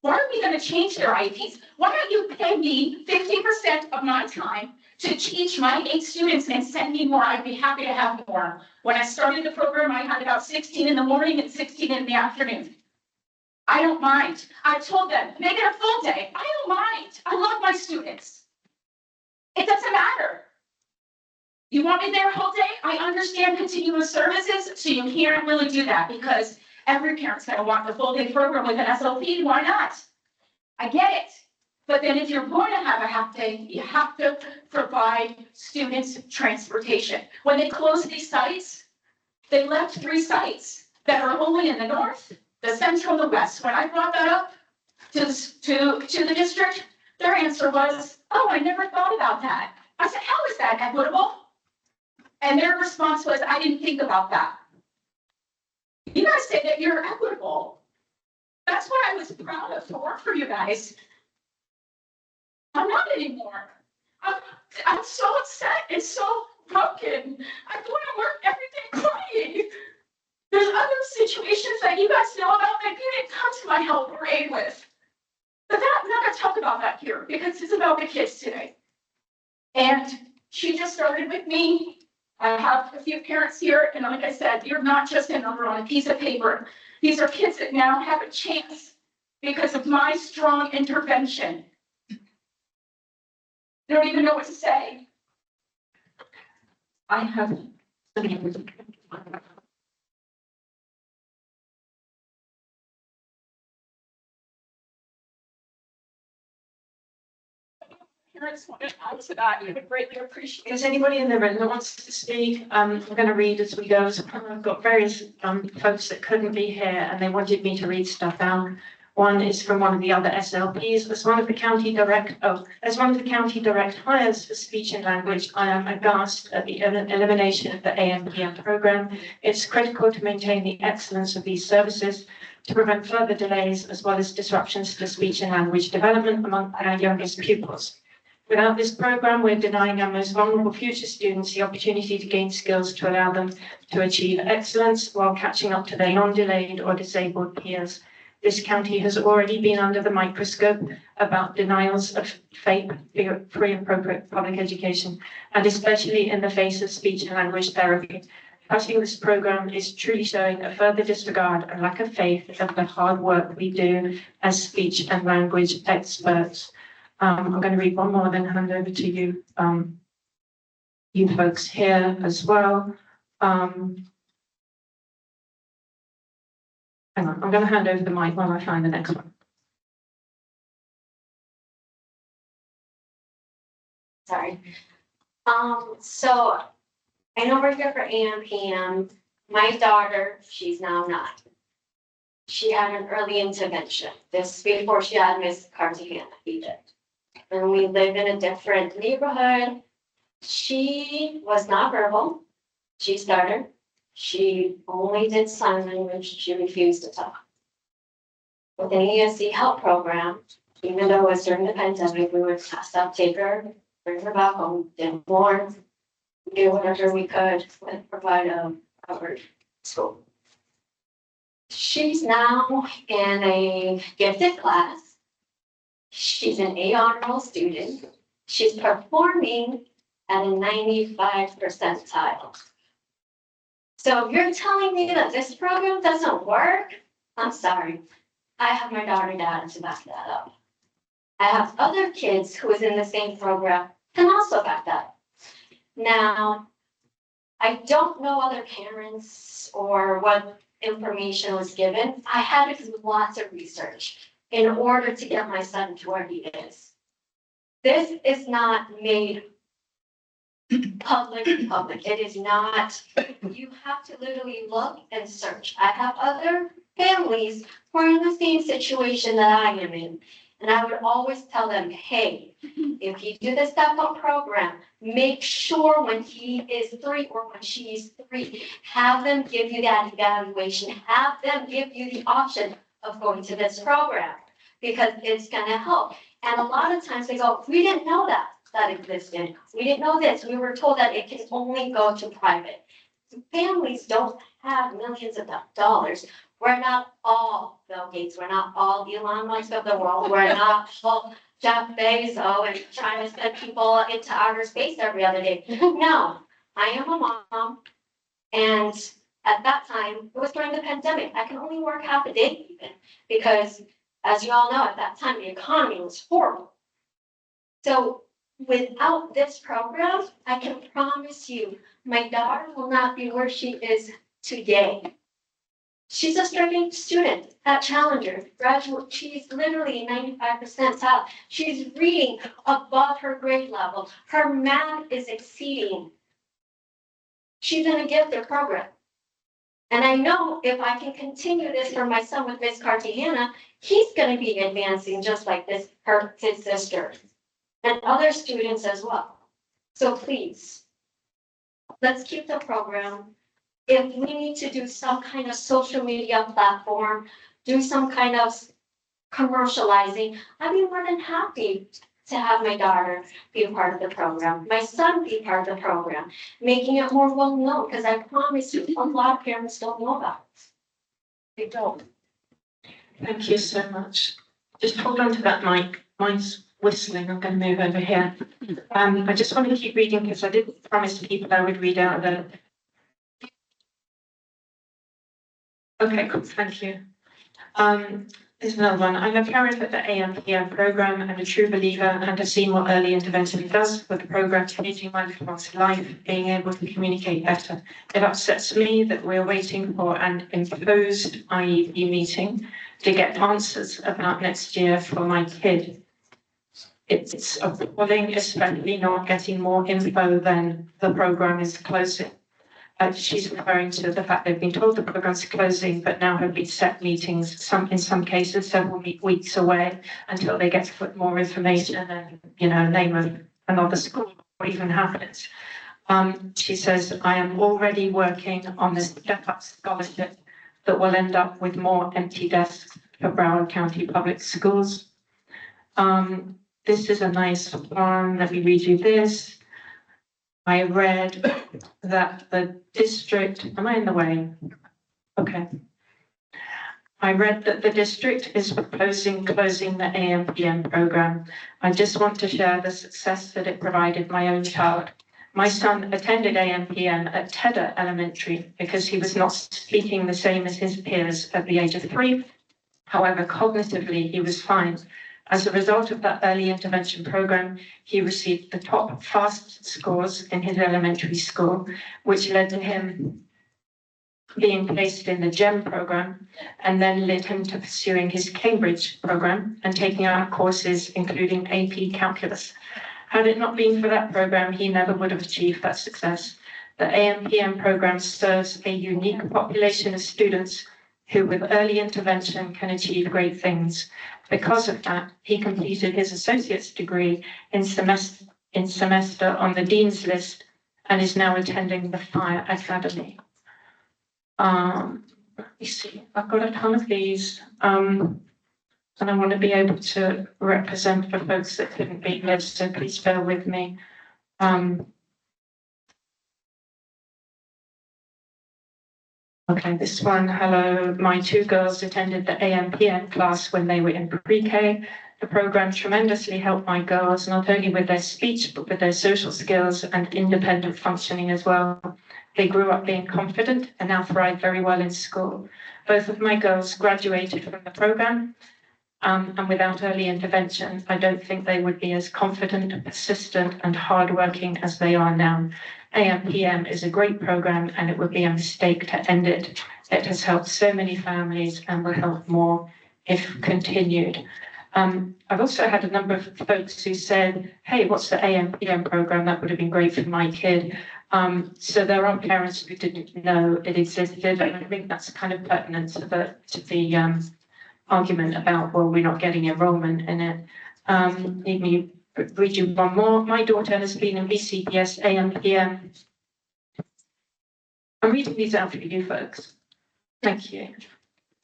Why are we going to change their IEPs? Why don't you pay me 50% of my time to teach my 8 students and send me more? I'd be happy to have more. When I started the program, I had about 16 in the morning and 16 in the afternoon. I don't mind. I told them, make it a full day. I don't mind. I love my students. It doesn't matter. You want me there a whole day? I understand continuous services, so you can't really do that because every parent's gonna want the full day program with an SLP. Why not? I get it. But then if you're going to have a half day, you have to provide students transportation. When they closed these sites, they left 3 sites that are only in the north, the central, and the west. When I brought that up to the district, their answer was, oh, I never thought about that. I said, how is that equitable? And their response was, I didn't think about that. You guys say that you're equitable. That's what I was proud of to work for you guys. I'm not anymore. I'm so upset and so broken. I go to work every day crying. There's other situations that you guys know about that you didn't come to my help or aid with. But I'm not gonna talk about that here because it's about the kids today. And she just started with me. I have a few parents here, and like I said, you're not just a number on a piece of paper. These are kids that now have a chance because of my strong intervention. They don't even know what to say. I have. Parents wanted to add to that, you would greatly appreciate Is it. anybody in the room that wants to speak? I'm going to read as we go. So I've got various folks that couldn't be here and they wanted me to read stuff down. One is from one of the other SLPs. As one of the county direct hires for speech and language, I am aghast at the elimination of the AMPM program. It's critical to maintain the excellence of these services to prevent further delays as well as disruptions to speech and language development among our youngest pupils. Without this program, we're denying our most vulnerable future students the opportunity to gain skills to allow them to achieve excellence while catching up to their non-delayed or disabled peers. This county has already been under the microscope about denials of FAPE, free appropriate public education, and especially in the face of speech and language therapy. Cutting this program is truly showing a further disregard and lack of faith of the hard work we do as speech and language experts. I'm going to read one more, then hand over to you, you folks here as well. Hang on, I'm going to hand over the mic while I find the next one. Sorry. So I know we're here for AM, PM. My daughter, she's now 9. She had an early intervention. This before she had Miss Cartagena, he did. And we live in a different neighborhood. She was not verbal. She stuttered. She only did sign language. She refused to talk. With an ESC help program, even though it was during the pandemic, we would stop, take her, bring her back home, did more, do whatever we could, and provide a covered school. She's now in a gifted class. She's an A honor roll student. She's performing at a 95 percentile. So if you're telling me that this program doesn't work, I'm sorry. I have my daughter data to back that up. I have other kids who is in the same program can also back that up. Now, I don't know other parents or what information was given. I had to do lots of research in order to get my son to where he is. This is not made public. It is not. You have to literally look and search. I have other families who are in the same situation that I am in. And I would always tell them, hey, if you do the step up program, make sure when he is 3 or when she is 3, have them give you that evaluation, have them give you the option of going to this program because it's gonna help. And a lot of times they go, we didn't know that existed. We didn't know this. We were told that it can only go to private. Families don't have millions of dollars. We're not all Bill Gates. We're not all Elon Musk of the world. We're not all Jeff Bezos and trying to send people into outer space every other day. No, I am a mom. And at that time, it was during the pandemic. I can only work half a day even because, as you all know, at that time, the economy was horrible. So without this program, I can promise you, my daughter will not be where she is today. She's a struggling student at Challenger, graduate. She's literally 95 percentile. She's reading above her grade level. Her math is exceeding. She's in a gifted program. And I know if I can continue this for my son with Miss Cartagena, he's going to be advancing just like this, his sister, and other students as well. So please, let's keep the program. If we need to do some kind of social media platform, do some kind of commercializing, I'd be more than happy to have my daughter be a part of the program, my son be part of the program, making it more well known, because I promise you, a lot of parents don't know about it. They don't. Thank you so much. Just hold on to that mic. Mine's whistling. I'm going to move over here. I just want to keep reading because I did promise people I would read out the. Okay, cool. Thank you. There's another one. I'm a parent at the AMPM program and a true believer and have seen what early intervention does for the program changing my little one's life, being able to communicate better. It upsets me that we're waiting for an imposed IEP meeting to get answers about next year for my kid. It's appalling, especially not getting more info than the program is closing. She's referring to the fact they've been told the program's closing, but now have been set meetings, in some cases, several weeks away until they get to put more information and, name of another school, what even happens. She says, I am already working on this step-up scholarship that will end up with more empty desks for Broward County Public Schools. this is a nice one. Let me read you this. I read that the district, am I in the way? Okay. I read that the district is proposing closing the AM/PM program. I just want to share the success that it provided my own child. My son attended AM/PM at Tedder Elementary because he was not speaking the same as his peers at the age of 3. However, cognitively, he was fine. As a result of that early intervention program, he received the top FAST scores in his elementary school, which led to him being placed in the GEM program, and then led him to pursuing his Cambridge program and taking out courses including AP Calculus. Had it not been for that program, he never would have achieved that success. The AM/PM program serves a unique population of students who with early intervention can achieve great things. Because of that, he completed his associate's degree in semester on the Dean's List and is now attending the Fire Academy. Let me see, I've got a ton of these, and I want to be able to represent for folks that couldn't be here, so please bear with me. Okay, this one, hello. My 2 girls attended the AM/PM class when they were in pre-K. The program tremendously helped my girls, not only with their speech, but with their social skills and independent functioning as well. They grew up being confident and now thrive very well in school. Both of my girls graduated from the program, and without early intervention, I don't think they would be as confident, persistent, and hardworking as they are now. AM/PM is a great program, and it would be a mistake to end it. It has helped so many families and will help more if continued. I've also had a number of folks who said, hey, what's the AM/PM program? That would have been great for my kid. So there are parents who didn't know it existed, and I think that's kind of pertinent to the argument about, well, we're not getting enrollment in it. Let me read you one more. My daughter has been in BCPS AM/PM. I'm reading these out for you folks. Thank you.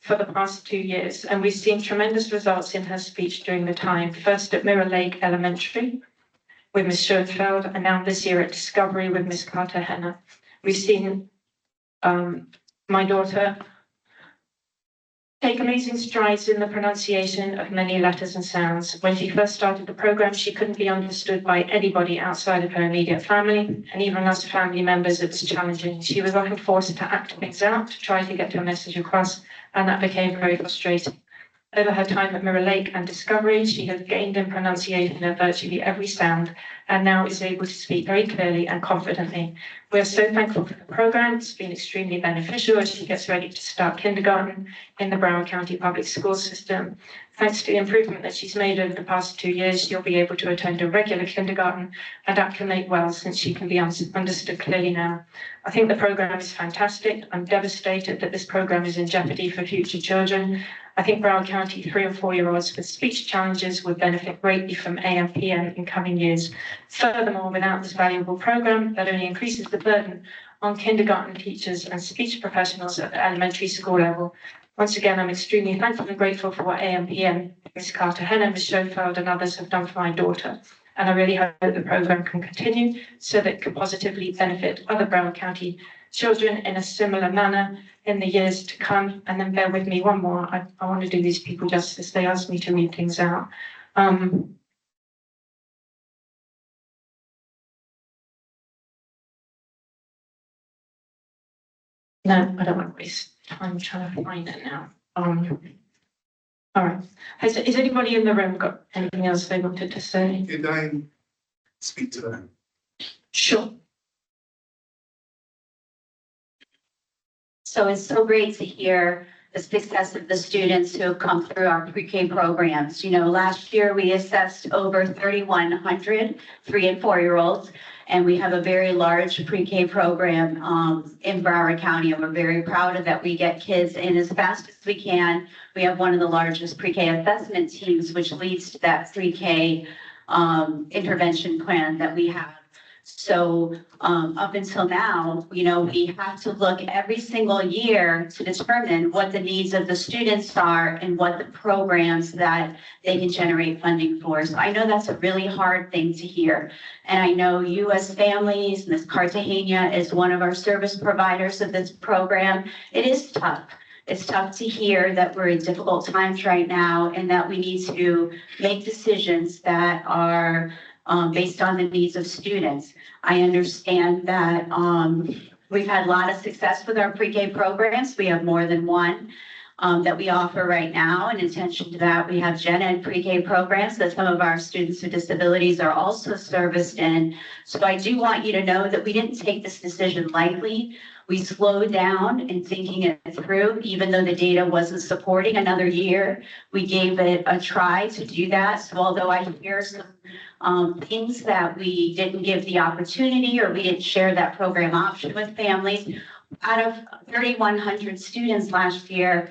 For the past 2 years, and we've seen tremendous results in her speech during the time, first at Mirror Lake Elementary with Ms. Schoenfeld, and now this year at Discovery with Ms. Carter-Henner. We've seen my daughter take amazing strides in the pronunciation of many letters and sounds. When she first started the program, she couldn't be understood by anybody outside of her immediate family, and even as family members, it was challenging. She was often forced to act things out to try to get her message across, and that became very frustrating. Over her time at Mirror Lake and Discovery, she has gained in pronunciation of virtually every sound and now is able to speak very clearly and confidently. We are so thankful for the program. It's been extremely beneficial as she gets ready to start kindergarten in the Broward County Public School System. Thanks to the improvement that she's made over the past 2 years, she'll be able to attend a regular kindergarten and acclimate well since she can be understood clearly now. I think the program is fantastic. I'm devastated that this program is in jeopardy for future children. I think Broward County 3 and 4-year-olds with speech challenges would benefit greatly from AM/PM in coming years. Furthermore, without this valuable program, that only increases the burden on kindergarten teachers and speech professionals at the elementary school level. Once again, I'm extremely thankful and grateful for what AM/PM, Ms. Carter-Henner, Ms. Schoenfeld, and others have done for my daughter. And I really hope the program can continue so that it can positively benefit other Broward County children in a similar manner in the years to come. And then bear with me one more. I want to do these people justice. They asked me to read things out. No, I don't want to waste time trying to find it now. All right. Has anybody in the room got anything else they wanted to say? Can I speak to them? Sure. So it's so great to hear the success of the students who have come through our pre-K programs. You know, last year we assessed over 3,100 3 and 4-year-olds, and we have a very large pre-K program in Broward County, and we're very proud of that. We get kids in as fast as we can. We have one of the largest pre-K assessment teams, which leads to that pre-K intervention plan that we have. So up until now, we have to look every single year to determine what the needs of the students are and what the programs that they can generate funding for. So I know that's a really hard thing to hear. And I know you as families, Ms. Cartagena is one of our service providers of this program. It is tough. It's tough to hear that we're in difficult times right now and that we need to make decisions that are based on the needs of students. I understand that we've had a lot of success with our pre-K programs. We have more than one that we offer right now. In addition to that, we have gen ed pre-K programs that some of our students with disabilities are also serviced in. So I do want you to know that we didn't take this decision lightly. We slowed down in thinking it through, even though the data wasn't supporting another year. We gave it a try to do that. So although I hear some things that we didn't give the opportunity or we didn't share that program option with families, out of 3,100 students last year,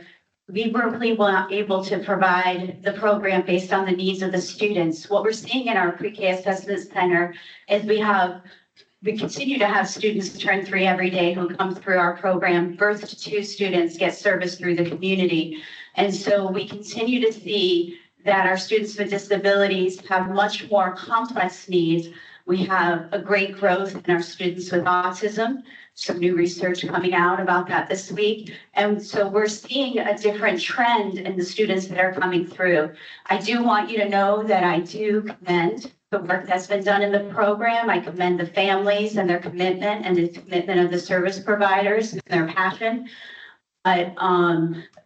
we were really able to provide the program based on the needs of the students. What we're seeing in our pre-K assessment center is we continue to have students turn 3 every day who come through our program. Birth to 2 students get service through the community. And so we continue to see that our students with disabilities have much more complex needs. We have a great growth in our students with autism. Some new research coming out about that this week. And so we're seeing a different trend in the students that are coming through. I do want you to know that I do commend the work that's been done in the program. I commend the families and their commitment and the commitment of the service providers and their passion. But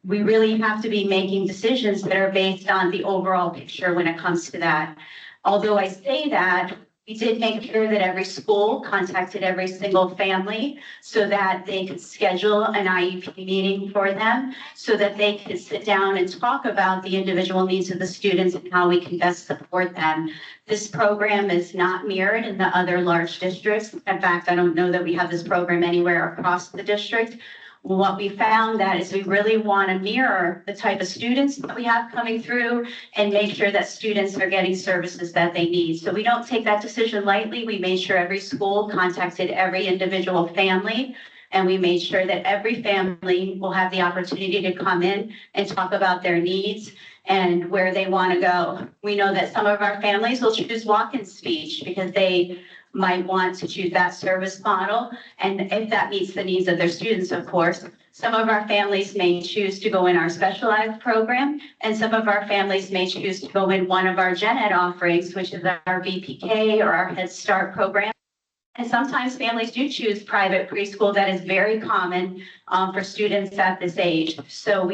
we really have to be making decisions that are based on the overall picture when it comes to that. Although I say that, we did make sure that every school contacted every single family so that they could schedule an IEP meeting for them so that they could sit down and talk about the individual needs of the students and how we can best support them. This program is not mirrored in the other large districts. In fact, I don't know that we have this program anywhere across the district. What we found that is we really want to mirror the type of students that we have coming through and make sure that students are getting services that they need. So we don't take that decision lightly. We made sure every school contacted every individual family, and we made sure that every family will have the opportunity to come in and talk about their needs and where they want to go. We know that some of our families will choose walk-in speech because they might want to choose that service model. And if that meets the needs of their students, of course, some of our families may choose to go in our specialized program, and some of our families may choose to go in one of our gen ed offerings, which is our VPK or our Head Start program. And sometimes families do choose private preschool. That is very common for students at this age. So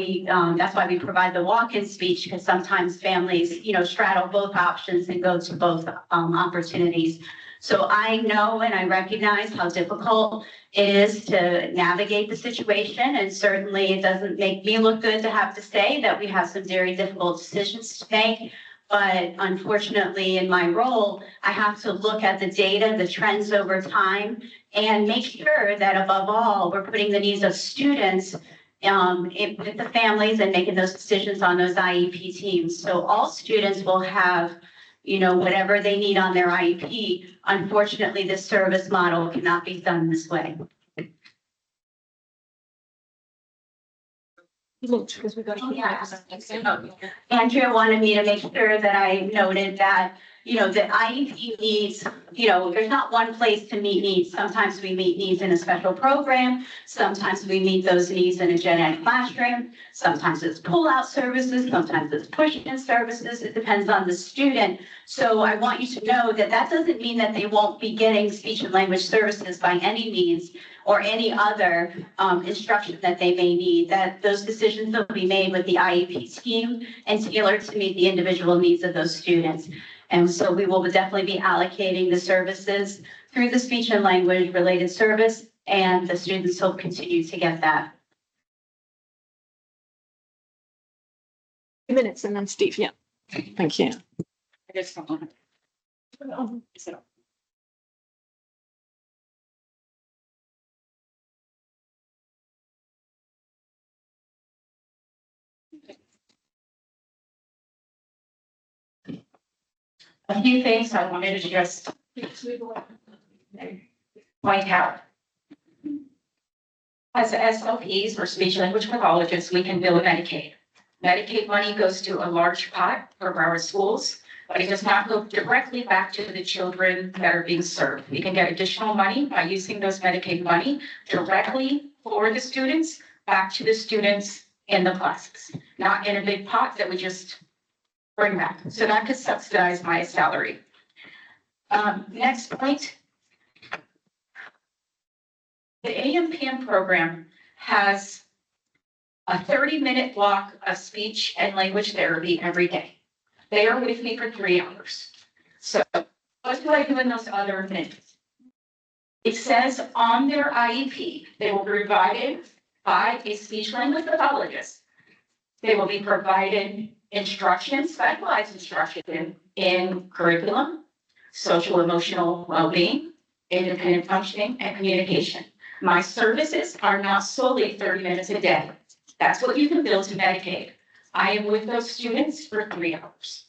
that's why we provide the walk-in speech, because sometimes families, straddle both options and go to both opportunities. So I know and I recognize how difficult it is to navigate the situation. And certainly it doesn't make me look good to have to say that we have some very difficult decisions to make. But unfortunately, in my role, I have to look at the data, the trends over time, and make sure that above all, we're putting the needs of students with the families and making those decisions on those IEP teams. So all students will have whatever they need on their IEP. Unfortunately, this service model cannot be done this way. Because we've got to keep Andrea wanted me to make sure that I noted that, the IEP needs, there's not one place to meet needs. Sometimes we meet needs in a special program. Sometimes we meet those needs in a gen ed classroom. Sometimes it's pull-out services. Sometimes it's push-in services. It depends on the student. So I want you to know that that doesn't mean that they won't be getting speech and language services by any means or any other instruction that they may need, that those decisions will be made with the IEP team and tailored to meet the individual needs of those students. And so we will definitely be allocating the services through the speech and language related service, and the students will continue to get that. minutes and then Steve, yeah. Thank you. A few things I wanted to just point out. As SLPs or speech language pathologists, we can bill Medicaid. Medicaid money goes to a large pot for our schools, but it does not go directly back to the children that are being served. We can get additional money by using those Medicaid money directly for the students, back to the students in the classes, not in a big pot that we just bring back. So that could subsidize my salary. Next point. The AMPM program has a 30-minute block of speech and language therapy every day. They are with me for 3 hours. So what do I do in those other minutes? It says on their IEP, they will be provided by a speech language pathologist. They will be provided instruction, specialized instruction in curriculum, social emotional well-being, independent functioning, and communication. My services are not solely 30 minutes a day. That's what you can bill to Medicaid. I am with those students for 3 hours.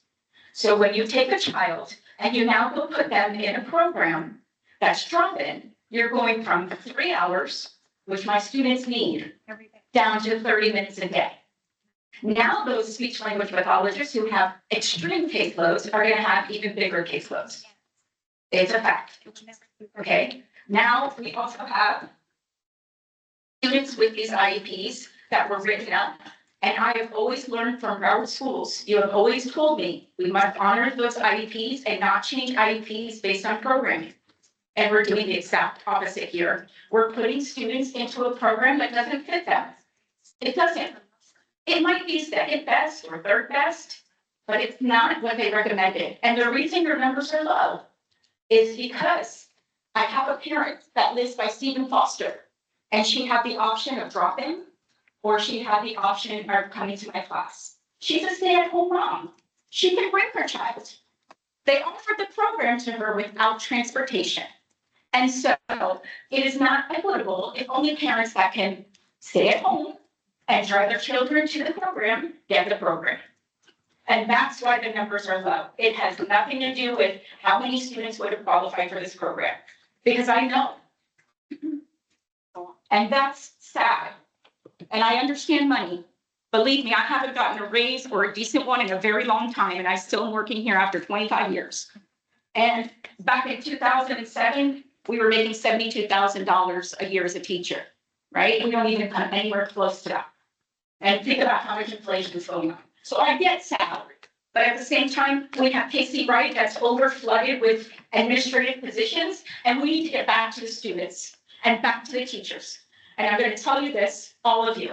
So when you take a child and you now go put them in a program that's drop-in, you're going from 3 hours, which my students need, down to 30 minutes a day. Now those speech language pathologists who have extreme caseloads are going to have even bigger caseloads. It's a fact. Okay. Now we also have students with these IEPs that were written up. And I have always learned from Broward schools, you have always told me, we must honor those IEPs and not change IEPs based on programming. And we're doing the exact opposite here. We're putting students into a program that doesn't fit them. It doesn't. It might be second best or third best, but it's not what they recommended. And the reason your numbers are low is because I have a parent that lives by Stephen Foster, and she had the option of drop-in, or she had the option of coming to my class. She's a stay-at-home mom. She can bring her child. They offered the program to her without transportation. And so it is not equitable if only parents that can stay at home and drive their children to the program get the program. And that's why the numbers are low. It has nothing to do with how many students would have qualified for this program, because I know. And that's sad. And I understand money. Believe me, I haven't gotten a raise or a decent one in a very long time, and I still am working here after 25 years. And back in 2007, we were making $72,000 a year as a teacher, right? We don't even come anywhere close to that. And think about how much inflation is going on. So I get salary, but at the same time, we have Casey Wright that's over flooded with administrative positions, and we need to get back to the students and back to the teachers. And I'm going to tell you this, all of you.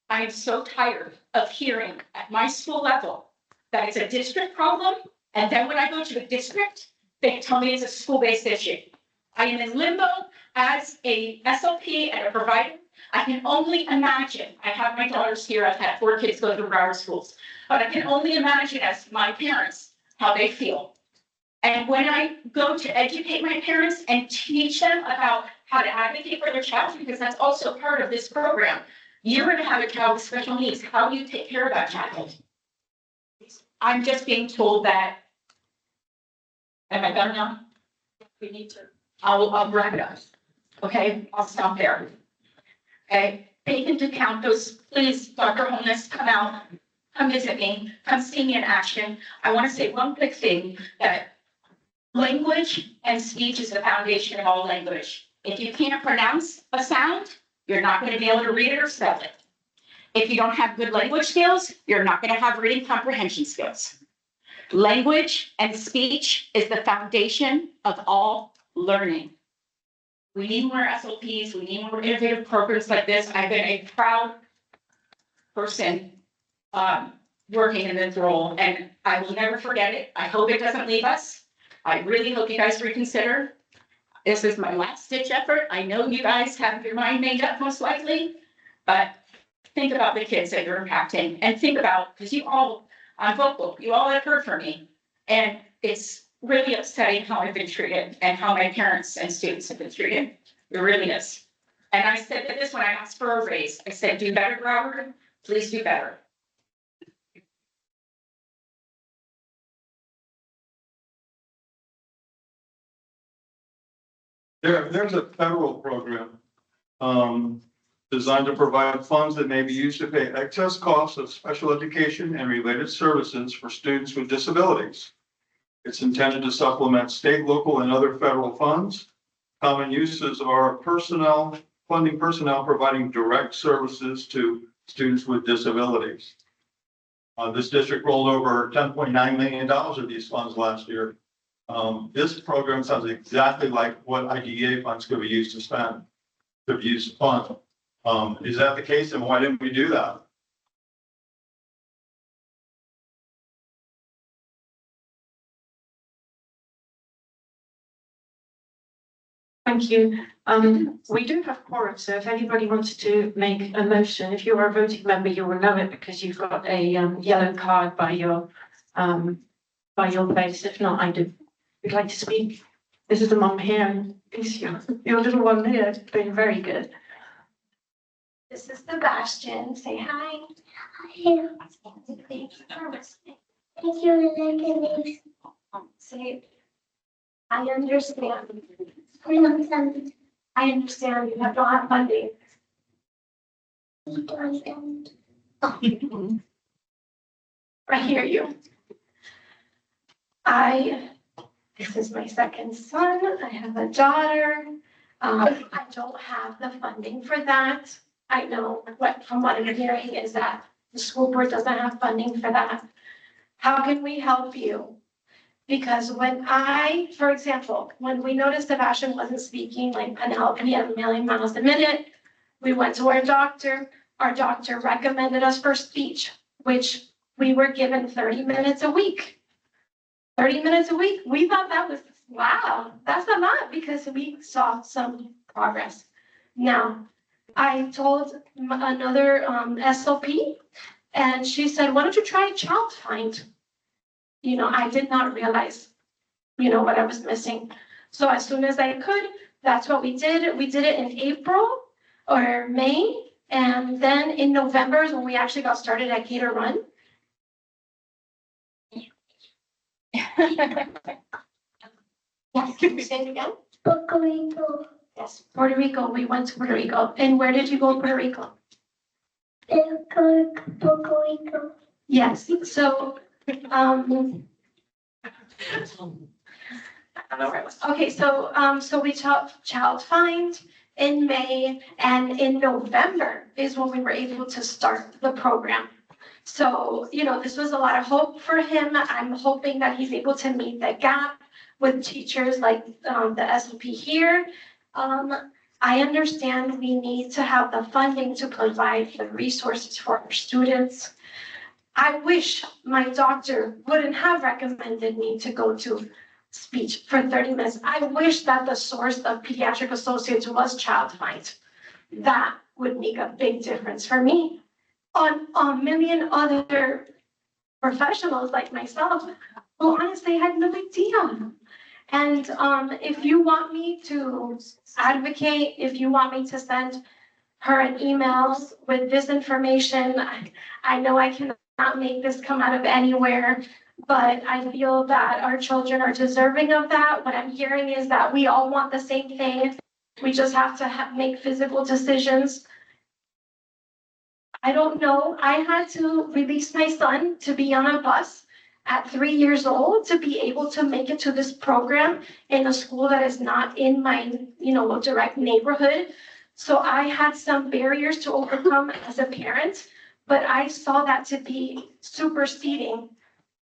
I am so tired of hearing at my school level that it's a district problem, and then when I go to the district, they tell me it's a school-based issue. I am in limbo as a SLP and a provider. I can only imagine, I have my daughters here, I've had 4 kids go to Broward schools, but I can only imagine as my parents, how they feel. And when I go to educate my parents and teach them about how to advocate for their child, because that's also part of this program, you're going to have a child with special needs. How do you take care of that child? I'm just being told that. Am I better now? We need to. I'll wrap it up. Okay, I'll stop there. Okay, take into account those, please, Dr. Holness, come out, come visit me, come see me in action. I want to say one quick thing, that language and speech is the foundation of all language. If you can't pronounce a sound, you're not going to be able to read it or spell it. If you don't have good language skills, you're not going to have reading comprehension skills. Language and speech is the foundation of all learning. We need more SLPs. We need more innovative programs like this. I've been a proud person working in this role, and I will never forget it. I hope it doesn't leave us. I really hope you guys reconsider. This is my last ditch effort. I know you guys have your mind made up most likely, but think about the kids that you're impacting, and think about, because you all, I'm vocal, you all have heard from me, and it's really upsetting how I've been treated and how my parents and students have been treated. It really is. And I said this when I asked for a raise. I said, do better, Broward. Please do better. There's a federal program designed to provide funds that may be used to pay excess costs of special education and related services for students with disabilities. It's intended to supplement state, local, and other federal funds. Common uses are funding personnel providing direct services to students with disabilities. This district rolled over $10.9 million of these funds last year. This program sounds exactly like what IDEA funds could be used to spend, could be used to fund. Is that the case, and why didn't we do that? Thank you. We do have quorum, so if anybody wanted to make a motion, if you are a voting member, you will know it because you've got a yellow card by your face. If not, I do. Would like to speak? This is the mum here, and is your little one here doing very good. This is Sebastian. Say hi. Hi. Thank you for listening. Thank you. Say, I understand. I understand. I understand you don't have funding. I hear you. This is my second son. I have a daughter. I don't have the funding for that. I know from what I'm hearing is that the school board doesn't have funding for that. How can we help you? Because for example, when we noticed Sebastian wasn't speaking like Penelope at a million miles a minute, we went to our doctor. Our doctor recommended us for speech, which we were given 30 minutes a week. 30 minutes a week. We thought that was, wow, that's a lot because we saw some progress. Now, I told another SLP and she said, why don't you try Child Find? I did not realize, what I was missing. So as soon as I could, that's what we did. We did it in April or May. And then in November is when we actually got started at Gator Run. Yes, can you say it again? Puerto Rico. Yes, Puerto Rico. We went to Puerto Rico. And where did you go to Puerto Rico? Puerto Rico. Yes, so okay, so we taught Child Find in May, and in November is when we were able to start the program. So, this was a lot of hope for him. I'm hoping that he's able to meet the gap with teachers like the SLP here. I understand we need to have the funding to provide the resources for our students. I wish my doctor wouldn't have recommended me to go to speech for 30 minutes. I wish that the source of Pediatric Associates was Child Find. That would make a big difference for me. On a million other professionals like myself who honestly had no idea. And if you want me to advocate, if you want me to send her an email with this information, I know I cannot make this come out of anywhere, but I feel that our children are deserving of that. What I'm hearing is that we all want the same thing. We just have to make physical decisions. I don't know. I had to release my son to be on a bus at 3 years old to be able to make it to this program in a school that is not in my, direct neighborhood. So I had some barriers to overcome as a parent, but I saw that to be superseding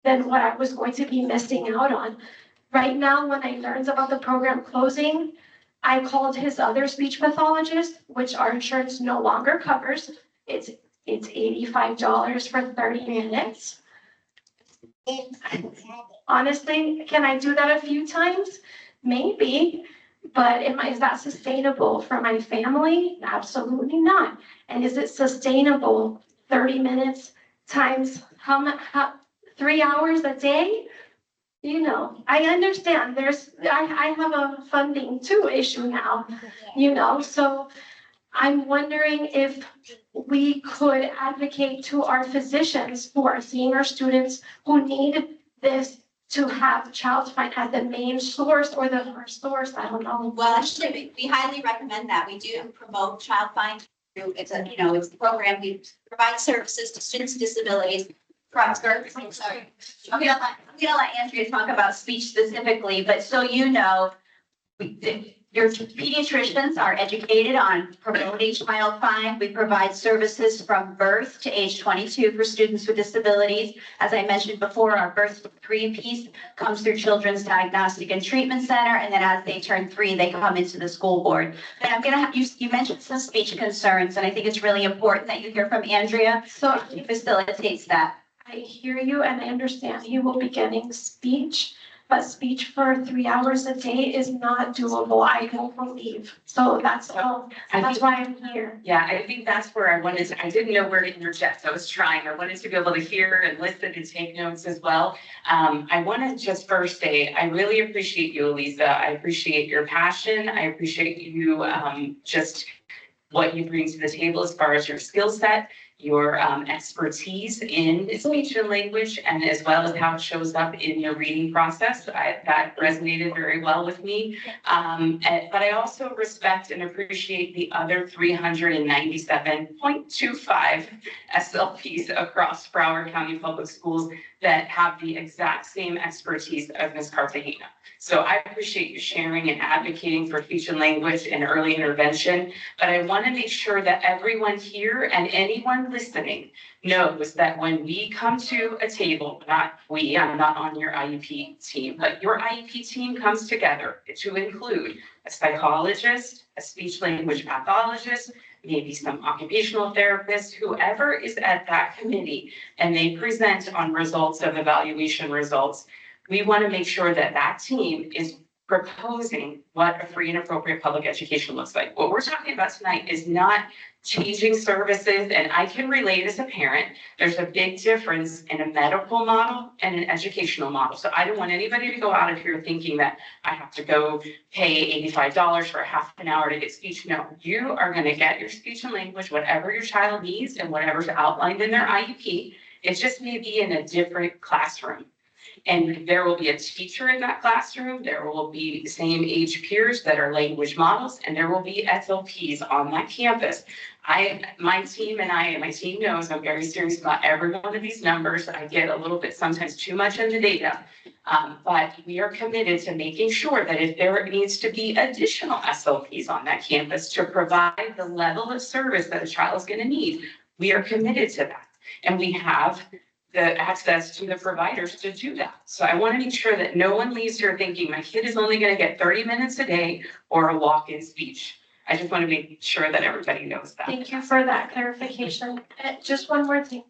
than what I was going to be missing out on. Right now, when I learned about the program closing, I called his other speech pathologist, which our insurance no longer covers. It's $85 for 30 minutes. Honestly, can I do that a few times? Maybe, but is that sustainable for my family? Absolutely not. And is it sustainable 30 minutes times how 3 hours a day? I understand I have a funding too issue now, so I'm wondering if we could advocate to our physicians who are seeing our students who need this to have Child Find as the main source or the first source, I don't know. Well, actually, we highly recommend that. We do promote Child Find. It's a, you know, it's the program. We provide services to students with disabilities. I'm sorry. I'm gonna let Andrea talk about speech specifically, but so you know, your pediatricians are educated on promoting Child Find. We provide services from birth to age 22 for students with disabilities. As I mentioned before, our birth 3 piece comes through Children's Diagnostic and Treatment Center, and then as they turn 3, they come into the school board. But I'm gonna have, you mentioned some speech concerns, and I think it's really important that you hear from Andrea, so she facilitates that. I hear you and I understand he will be getting speech, but speech for 3 hours a day is not doable, I don't believe. So that's all, that's why I'm here. Yeah, I think that's where I wanted to, I didn't know where to interject. I was trying, I wanted to be able to hear and listen and take notes as well. I want to just first say, I really appreciate you, Elisa. I appreciate your passion. I appreciate you, just what you bring to the table as far as your skill set, your expertise in speech and language, and as well as how it shows up in your reading process. That resonated very well with me. But I also respect and appreciate the other 397.25 SLPs across Broward County Public Schools that have the exact same expertise of Ms. Cartagena. So I appreciate you sharing and advocating for speech and language and early intervention, but I want to make sure that everyone here and anyone listening knows that when we come to a table, not we, I'm not on your IEP team, but your IEP team comes together to include a psychologist, a speech language pathologist, maybe some occupational therapists, whoever is at that committee, and they present on results of evaluation results. We want to make sure that that team is proposing what a free and appropriate public education looks like. What we're talking about tonight is not changing services, and I can relate as a parent, there's a big difference in a medical model and an educational model. So I don't want anybody to go out of here thinking that I have to go pay $85 for a half an hour to get speech. No, you are going to get your speech and language, whatever your child needs and whatever's outlined in their IEP. It just may be in a different classroom. And there will be a teacher in that classroom. There will be same age peers that are language models, and there will be SLPs on that campus. My team knows I'm very serious about every one of these numbers. I get a little bit sometimes too much in the data. But we are committed to making sure that if there needs to be additional SLPs on that campus to provide the level of service that a child is going to need, we are committed to that. And we have the access to the providers to do that. So I want to make sure that no one leaves here thinking my kid is only going to get 30 minutes a day or a walk-in speech. I just want to make sure that everybody knows that. Thank you for that clarification. Just one more thing.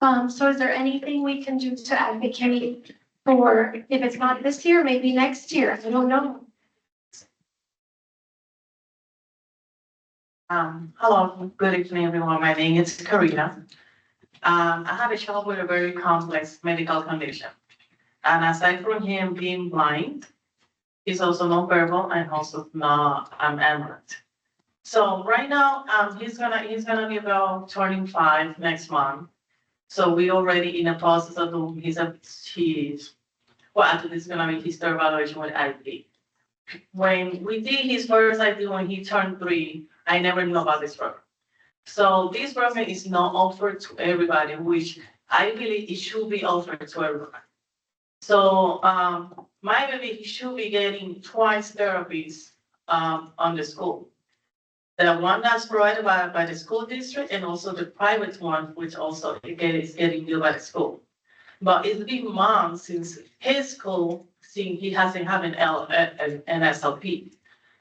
So is there anything we can do to advocate for, if it's not this year, maybe next year? I don't know. Hello, good evening, everyone. My name is Karina. I have a child with a very complex medical condition. And aside from him being blind, he's also nonverbal and also not aberrant. So right now, he's gonna be about turning 5 next month. So we already in the process of doing after this is gonna be his third evaluation with IEP. When we did his first IEP when he turned 3, I never knew about this program. So this program is not offered to everybody, which I believe it should be offered to everyone. So my baby, he should be getting twice therapies on the school. The one that's provided by the school district and also the private one, which also is getting billed by the school. But it's been months since his school, since he hasn't had an SLP.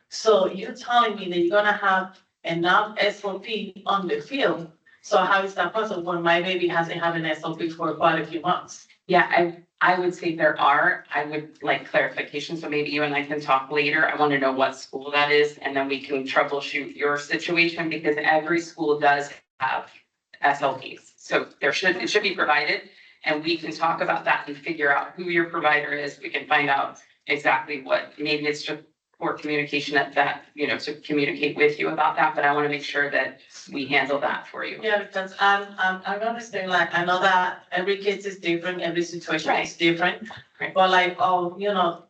So you're telling me that you're gonna have enough SLP on the field. So how is that possible when my baby hasn't had an SLP for quite a few months? Yeah, I would say there are. I would like clarification, so maybe you and I can talk later. I want to know what school that is, and then we can troubleshoot your situation because every school does have SLPs. So it should be provided, and we can talk about that and figure out who your provider is. We can find out exactly what, maybe it's just more communication at that, to communicate with you about that, but I want to make sure that we handle that for you. Yeah, because I'm understanding, like, I know that every case is different, every situation is different. Right. But like,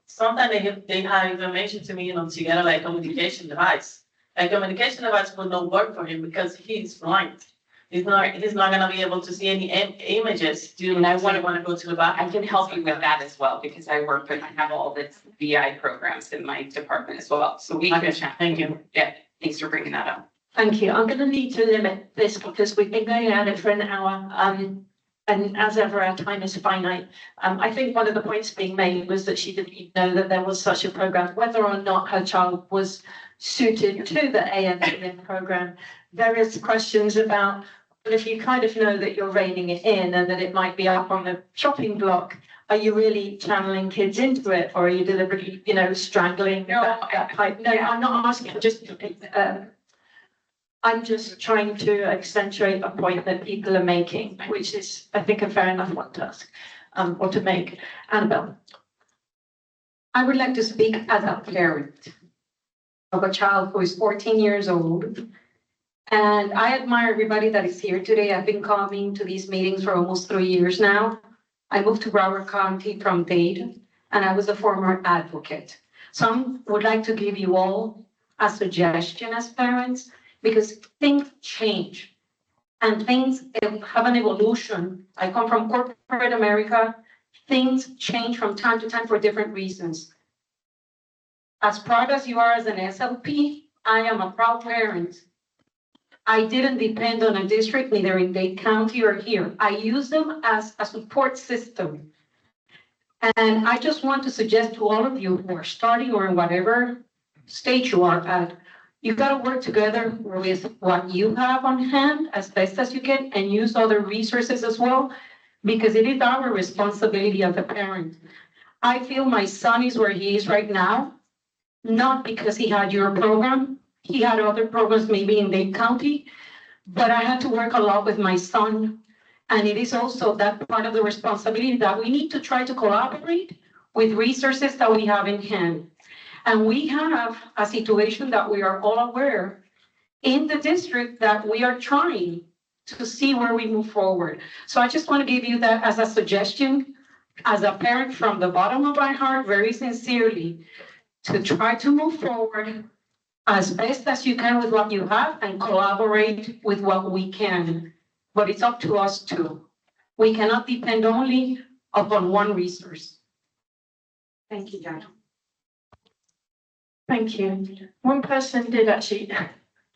sometimes they have information to me, to get a like communication device. A communication device will not work for him because he's blind. He's not gonna be able to see any images. And I wanna go to the I bathroom. can help you with that as well, because I have all the VI programs in my department as well, so we can Okay, chat. thank you. Yeah, thanks for bringing that up. Thank you. I'm going to need to limit this because we've been going at it for an hour. And as ever, our time is finite. I think one of the points being made was that she didn't even know that there was such a program, whether or not her child was suited to the AMCM program. Various questions about, well, if you kind of know that you're reining it in and that it might be up on the chopping block, are you really channeling kids into it, or are you deliberately, strangling that pipe? No, I'm not asking, I'm just trying to accentuate a point that people are making, which is, I think, a fair enough one to ask, or to make. Annabelle. I would like to speak as a parent of a child who is 14 years old. And I admire everybody that is here today. I've been coming to these meetings for almost 3 years now. I moved to Broward County from Dade, and I was a former advocate. So I would like to give you all a suggestion as parents, because things change and things have an evolution. I come from corporate America. Things change from time to time for different reasons. As proud as you are as an SLP, I am a proud parent. I didn't depend on a district, neither in Dade County or here. I use them as a support system. And I just want to suggest to all of you who are starting or in whatever stage you are at, you got to work together with what you have on hand as best as you can and use other resources as well, because it is our responsibility as a parent. I feel my son is where he is right now, not because he had your program. He had other programs maybe in Dade County, but I had to work a lot with my son. And it is also that part of the responsibility that we need to try to collaborate with resources that we have in hand. And we have a situation that we are all aware in the district that we are trying to see where we move forward. So I just want to give you that as a suggestion, as a parent from the bottom of my heart, very sincerely, to try to move forward as best as you can with what you have and collaborate with what we can. But it's up to us too. We cannot depend only upon one resource. Thank you, Jack. Thank you. One person did actually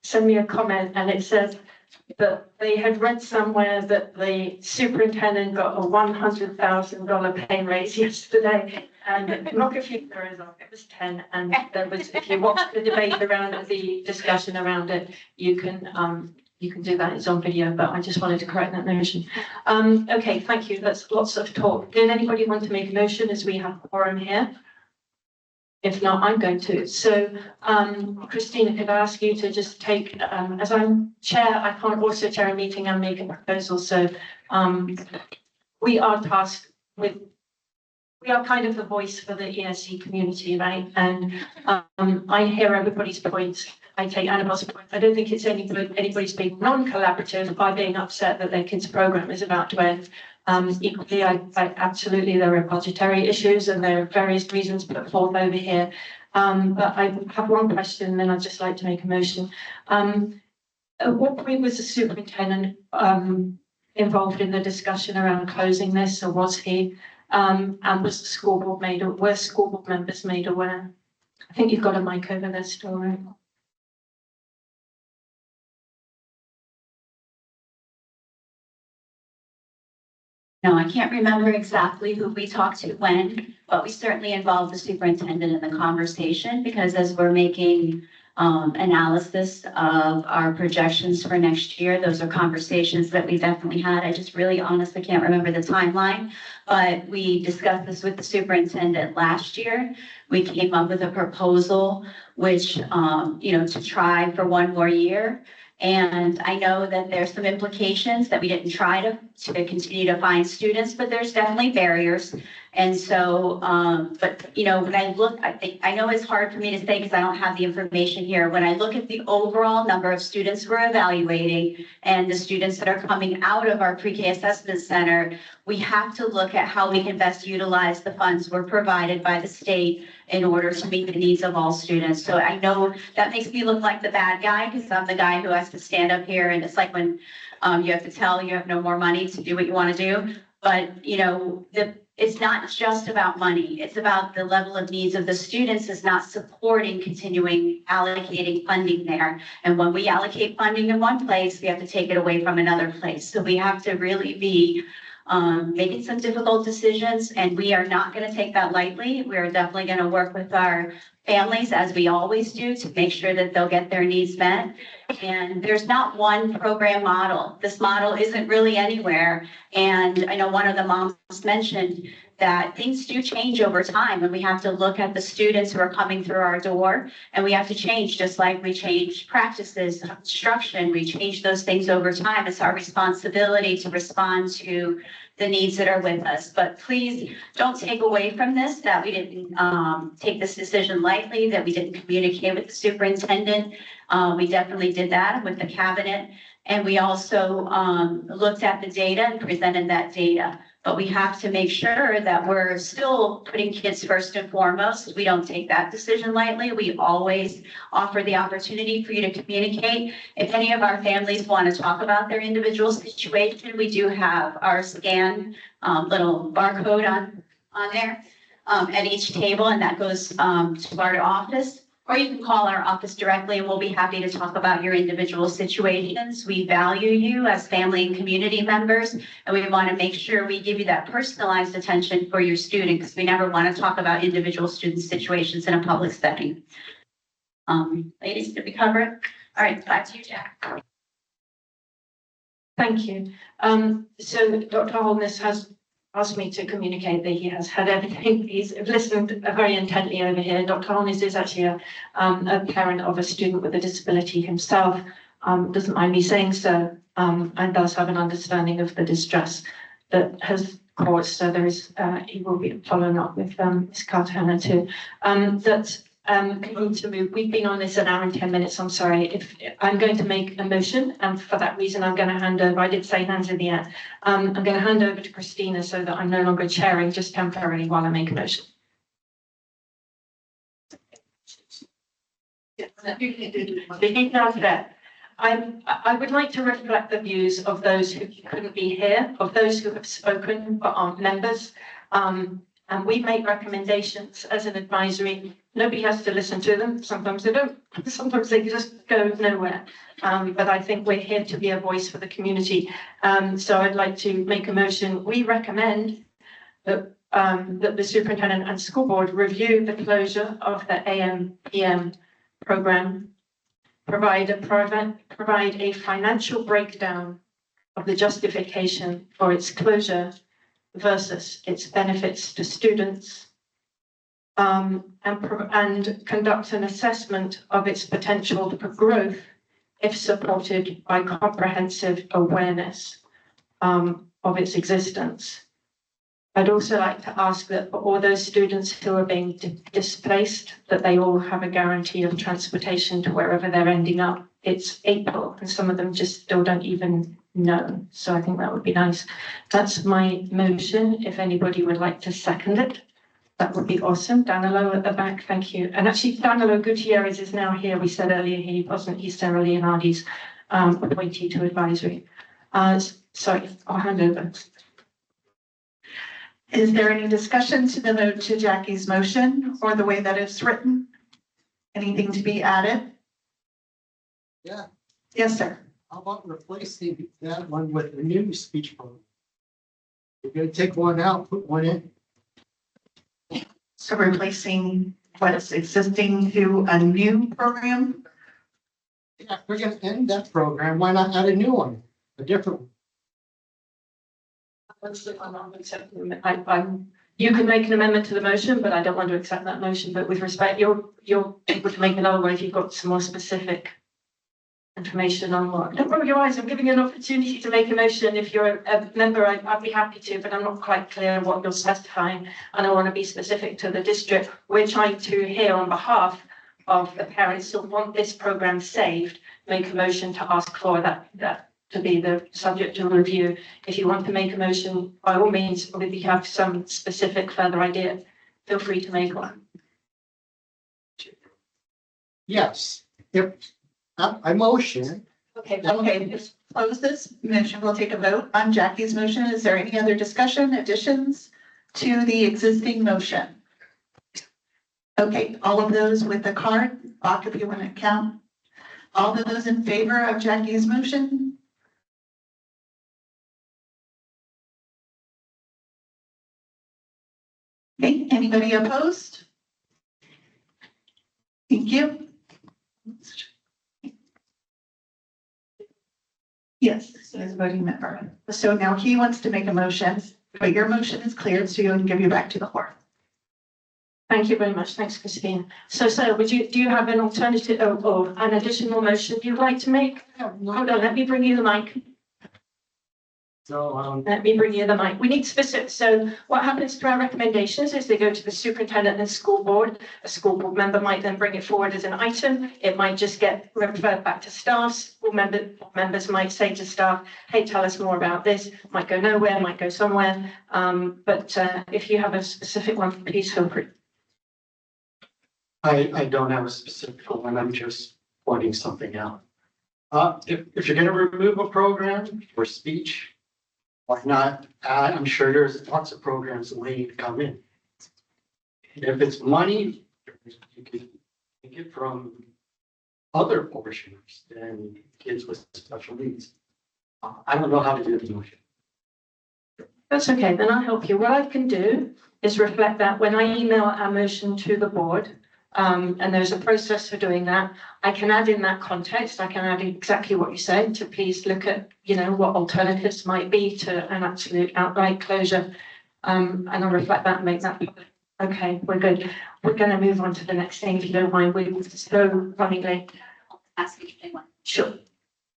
send me a comment, and it says that they had read somewhere that the superintendent got a $100,000 pay raise yesterday. And knock a few zeros off, it was 10. And there was, if you watch the debate around it, the discussion around it, you can do that. It's on video, but I just wanted to correct that notion. Okay, thank you. That's lots of talk. Did anybody want to make a motion, as we have quorum here? If not, I'm going to. So, Christina, could I ask you to just take, as I'm chair, I can't also chair a meeting and make a proposal. So, we are tasked with, we are kind of the voice for the ESC community, right? And I hear everybody's points. I take Annabelle's point. I don't think it's anybody's being non-collaborative by being upset that their kids' program is about to end. Equally, I absolutely, there are budgetary issues and there are various reasons put forth over here. But I have one question, and then I'd just like to make a motion. At what point was the superintendent involved in the discussion around closing this, or was he? And was the school board were school board members made aware? I think you've got a mic over there still, right? No, I can't remember exactly who we talked to when, but we certainly involved the superintendent in the conversation, because as we're making analysis of our projections for next year, those are conversations that we definitely had. I just really honestly can't remember the timeline, but we discussed this with the superintendent last year. We came up with a proposal, which, to try for one more year. And I know that there's some implications that we didn't try to continue to find students, but there's definitely barriers. And so, but you know, when I look, I know it's hard for me to say because I don't have the information here. When I look at the overall number of students we're evaluating and the students that are coming out of our pre-K assessment center, we have to look at how we can best utilize the funds we're provided by the state in order to meet the needs of all students. So I know that makes me look like the bad guy because I'm the guy who has to stand up here and it's like when you have to tell you have no more money to do what you want to do. But, you know, it's not just about money. It's about the level of needs of the students is not supporting continuing allocating funding there. And when we allocate funding in one place, we have to take it away from another place. So we have to really be making some difficult decisions, and we are not going to take that lightly. We're definitely going to work with our families, as we always do, to make sure that they'll get their needs met. And there's not one program model. This model isn't really anywhere. And I know one of the moms mentioned that things do change over time, and we have to look at the students who are coming through our door, and we have to change, just like we change practices, instruction, we change those things over time. It's our responsibility to respond to the needs that are with us. But please don't take away from this that we didn't take this decision lightly, that we didn't communicate with the superintendent. We definitely did that with the cabinet. And we also looked at the data and presented that data. But we have to make sure that we're still putting kids first and foremost. We don't take that decision lightly. We always offer the opportunity for you to communicate. If any of our families want to talk about their individual situation, we do have our scan little barcode on there at each table, and that goes to our office. Or you can call our office directly and we'll be happy to talk about your individual situations. We value you as family and community members, and we want to make sure we give you that personalized attention for your student, because we never want to talk about individual student situations in a public setting. Ladies, did we cover it? All right, back to you, Jack. Thank you. So Dr. Holness has asked me to communicate that he has had everything. He's listened very intently over here. Dr. Holness is actually a parent of a student with a disability himself, doesn't mind me saying so, and does have an understanding of the distress that has caused. So there is, he will be following up with Ms. Cartagena too. Going to move. We've been on this an hour and 10 minutes. I'm sorry. If I'm going to make a motion, and for that reason, I'm going to hand over. I did say hands in the air. I'm going to hand over to Christina so that I'm no longer chairing, just temporarily while I make a motion. I would like to reflect the views of those who couldn't be here, of those who have spoken but aren't members. And we make recommendations as an advisory. Nobody has to listen to them. Sometimes they don't. Sometimes they just go nowhere. But I think we're here to be a voice for the community. So I'd like to make a motion. We recommend that the superintendent and school board review the closure of the AM/PM program, provide a financial breakdown of the justification for its closure versus its benefits to students, and conduct an assessment of its potential for growth if supported by comprehensive awareness of its existence. I'd also like to ask that for all those students who are being displaced, that they all have a guarantee of transportation to wherever they're ending up. It's April and some of them just still don't even know. So I think that would be nice. That's my motion. If anybody would like to second it, that would be awesome. Danilo at the back, thank you. And actually Danilo Gutierrez is now here. We said earlier he wasn't. He's Sarah Leonardi's appointee to advisory. Sorry, I'll hand over. Is there any discussion to the vote to Jackie's motion or the way that it's written? Anything to be added? Yeah. Yes, sir. How about replacing that one with a new speech program? We're gonna take one out, put one in. So replacing what is existing to a new program? Yeah, if we're gonna end that program, why not add a new one, a different one? You can make an amendment to the motion, but I don't want to accept that motion. But with respect, you're able to make another one if you've got some more specific. information on what. Don't roll your eyes, I'm giving you an opportunity to make a motion. If you're a member, I'd be happy to, but I'm not quite clear on what you're specifying. And I want to be specific to the district. We're trying to hear on behalf of the parents who want this program saved, make a motion to ask for that to be the subject to review. If you want to make a motion, by all means, or if you have some specific further idea, feel free to make one. Yes, if, I motion. Okay. let's close this motion. We'll take a vote on Jackie's motion. Is there any other discussion, additions to the existing motion? Okay, all of those with the card, Bach, if you want to count. All of those in favor of Jackie's motion? Okay, anybody opposed? Thank you. Yes, as a voting member. So now he wants to make a motion, but your motion is cleared, so you'll give you back to the floor. Thank you very much. Thanks, Christine. So, do you have an alternative or an additional motion you'd like to make? Hold on, let me bring you the mic. So, Let me bring you the mic. We need specific. So what happens to our recommendations is they go to the superintendent and school board. A school board member might then bring it forward as an item. It might just get referred back to staff. School members might say to staff, hey, tell us more about this. Might go nowhere, might go somewhere. But if you have a specific one, please feel free. I don't have a specific one, I'm just pointing something out. If you're gonna remove a program for speech, why not add, I'm sure there's lots of programs waiting to come in. If it's money, you can take it from other portions than kids with special needs. I don't know how to do the motion. That's okay, then I'll help you. What I can do is reflect that when I email our motion to the board, and there's a process for doing that. I can add in that context. I can add exactly what you said to please look at, what alternatives might be to an absolute outright closure. And I'll reflect that and make that public. Okay, we're good. We're going to move on to the next thing, if you don't mind. We're slow running late. Ask each one. Sure.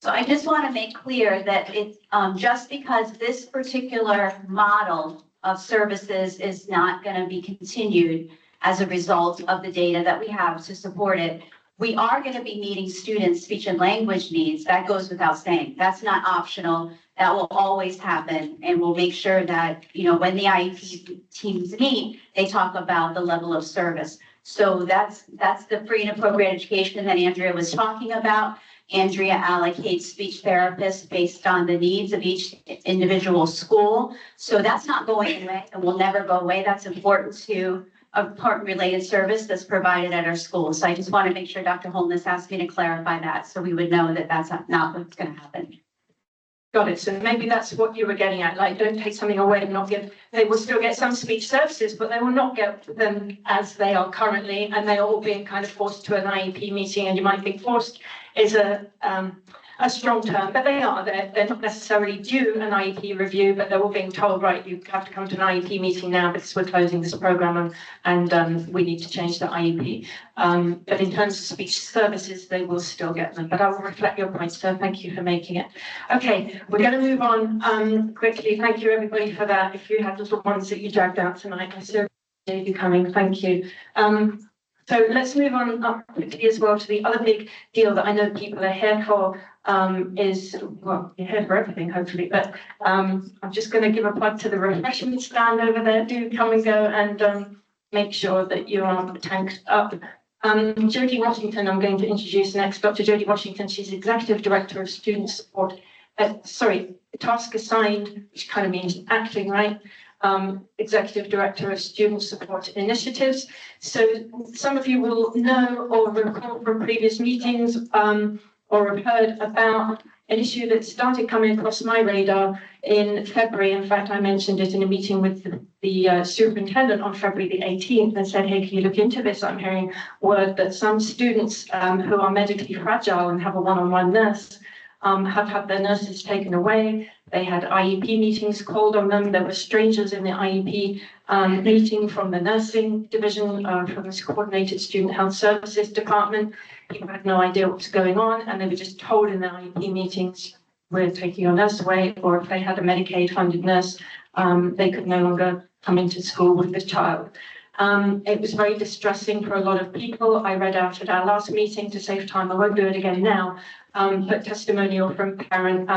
So I just want to make clear that it's, just because this particular model of services is not going to be continued as a result of the data that we have to support it, we are going to be meeting students' speech and language needs. That goes without saying. That's not optional. That will always happen. And we'll make sure that, when the IEP teams meet, they talk about the level of service. So that's the free and appropriate education that Andrea was talking about. Andrea allocates speech therapists based on the needs of each individual school. So that's not going away and will never go away. That's important to a part-related service that's provided at our school. So I just want to make sure Dr. Holness asked me to clarify that, so we would know that that's not what's going to happen. Got it. So maybe that's what you were getting at, like don't take something away and not give, they will still get some speech services, but they will not get them as they are currently, and they are all being kind of forced to an IEP meeting, and you might think forced is a strong term, but they are. They're not necessarily due an IEP review, but they're all being told, right, you have to come to an IEP meeting now because we're closing this program and we need to change the IEP. But in terms of speech services, they will still get them. But I will reflect your point, so thank you for making it. Okay, we're going to move on quickly. Thank you, everybody, for that. If you had little ones that you dragged out tonight, I so appreciate you coming. Thank you. So let's move on up quickly as well to the other big deal that I know people are here for, is, well, you're here for everything, hopefully, but I'm just going to give a plug to the refreshment stand over there. Do come and go and make sure that you are tanked up. Jodie Washington, I'm going to introduce next. Dr. Jodie Washington, she's Executive Director of Student Support. Task assigned, which kind of means acting, right? Executive Director of Student Support Initiatives. So some of you will know or recall from previous meetings or have heard about an issue that started coming across my radar in February. In fact, I mentioned it in a meeting with the superintendent on February the 18th and said, hey, can you look into this? I'm hearing word that some students who are medically fragile and have a one-on-one nurse have had their nurses taken away. They had IEP meetings called on them. There were strangers in the IEP meeting from the nursing division, from the Coordinated Student Health Services Department. People had no idea what was going on, and they were just told in the IEP meetings, we're taking your nurse away, or if they had a Medicaid-funded nurse, they could no longer come into school with the child. It was very distressing for a lot of people. I read out at our last meeting, to save time, I won't do it again now, but testimonial from a parent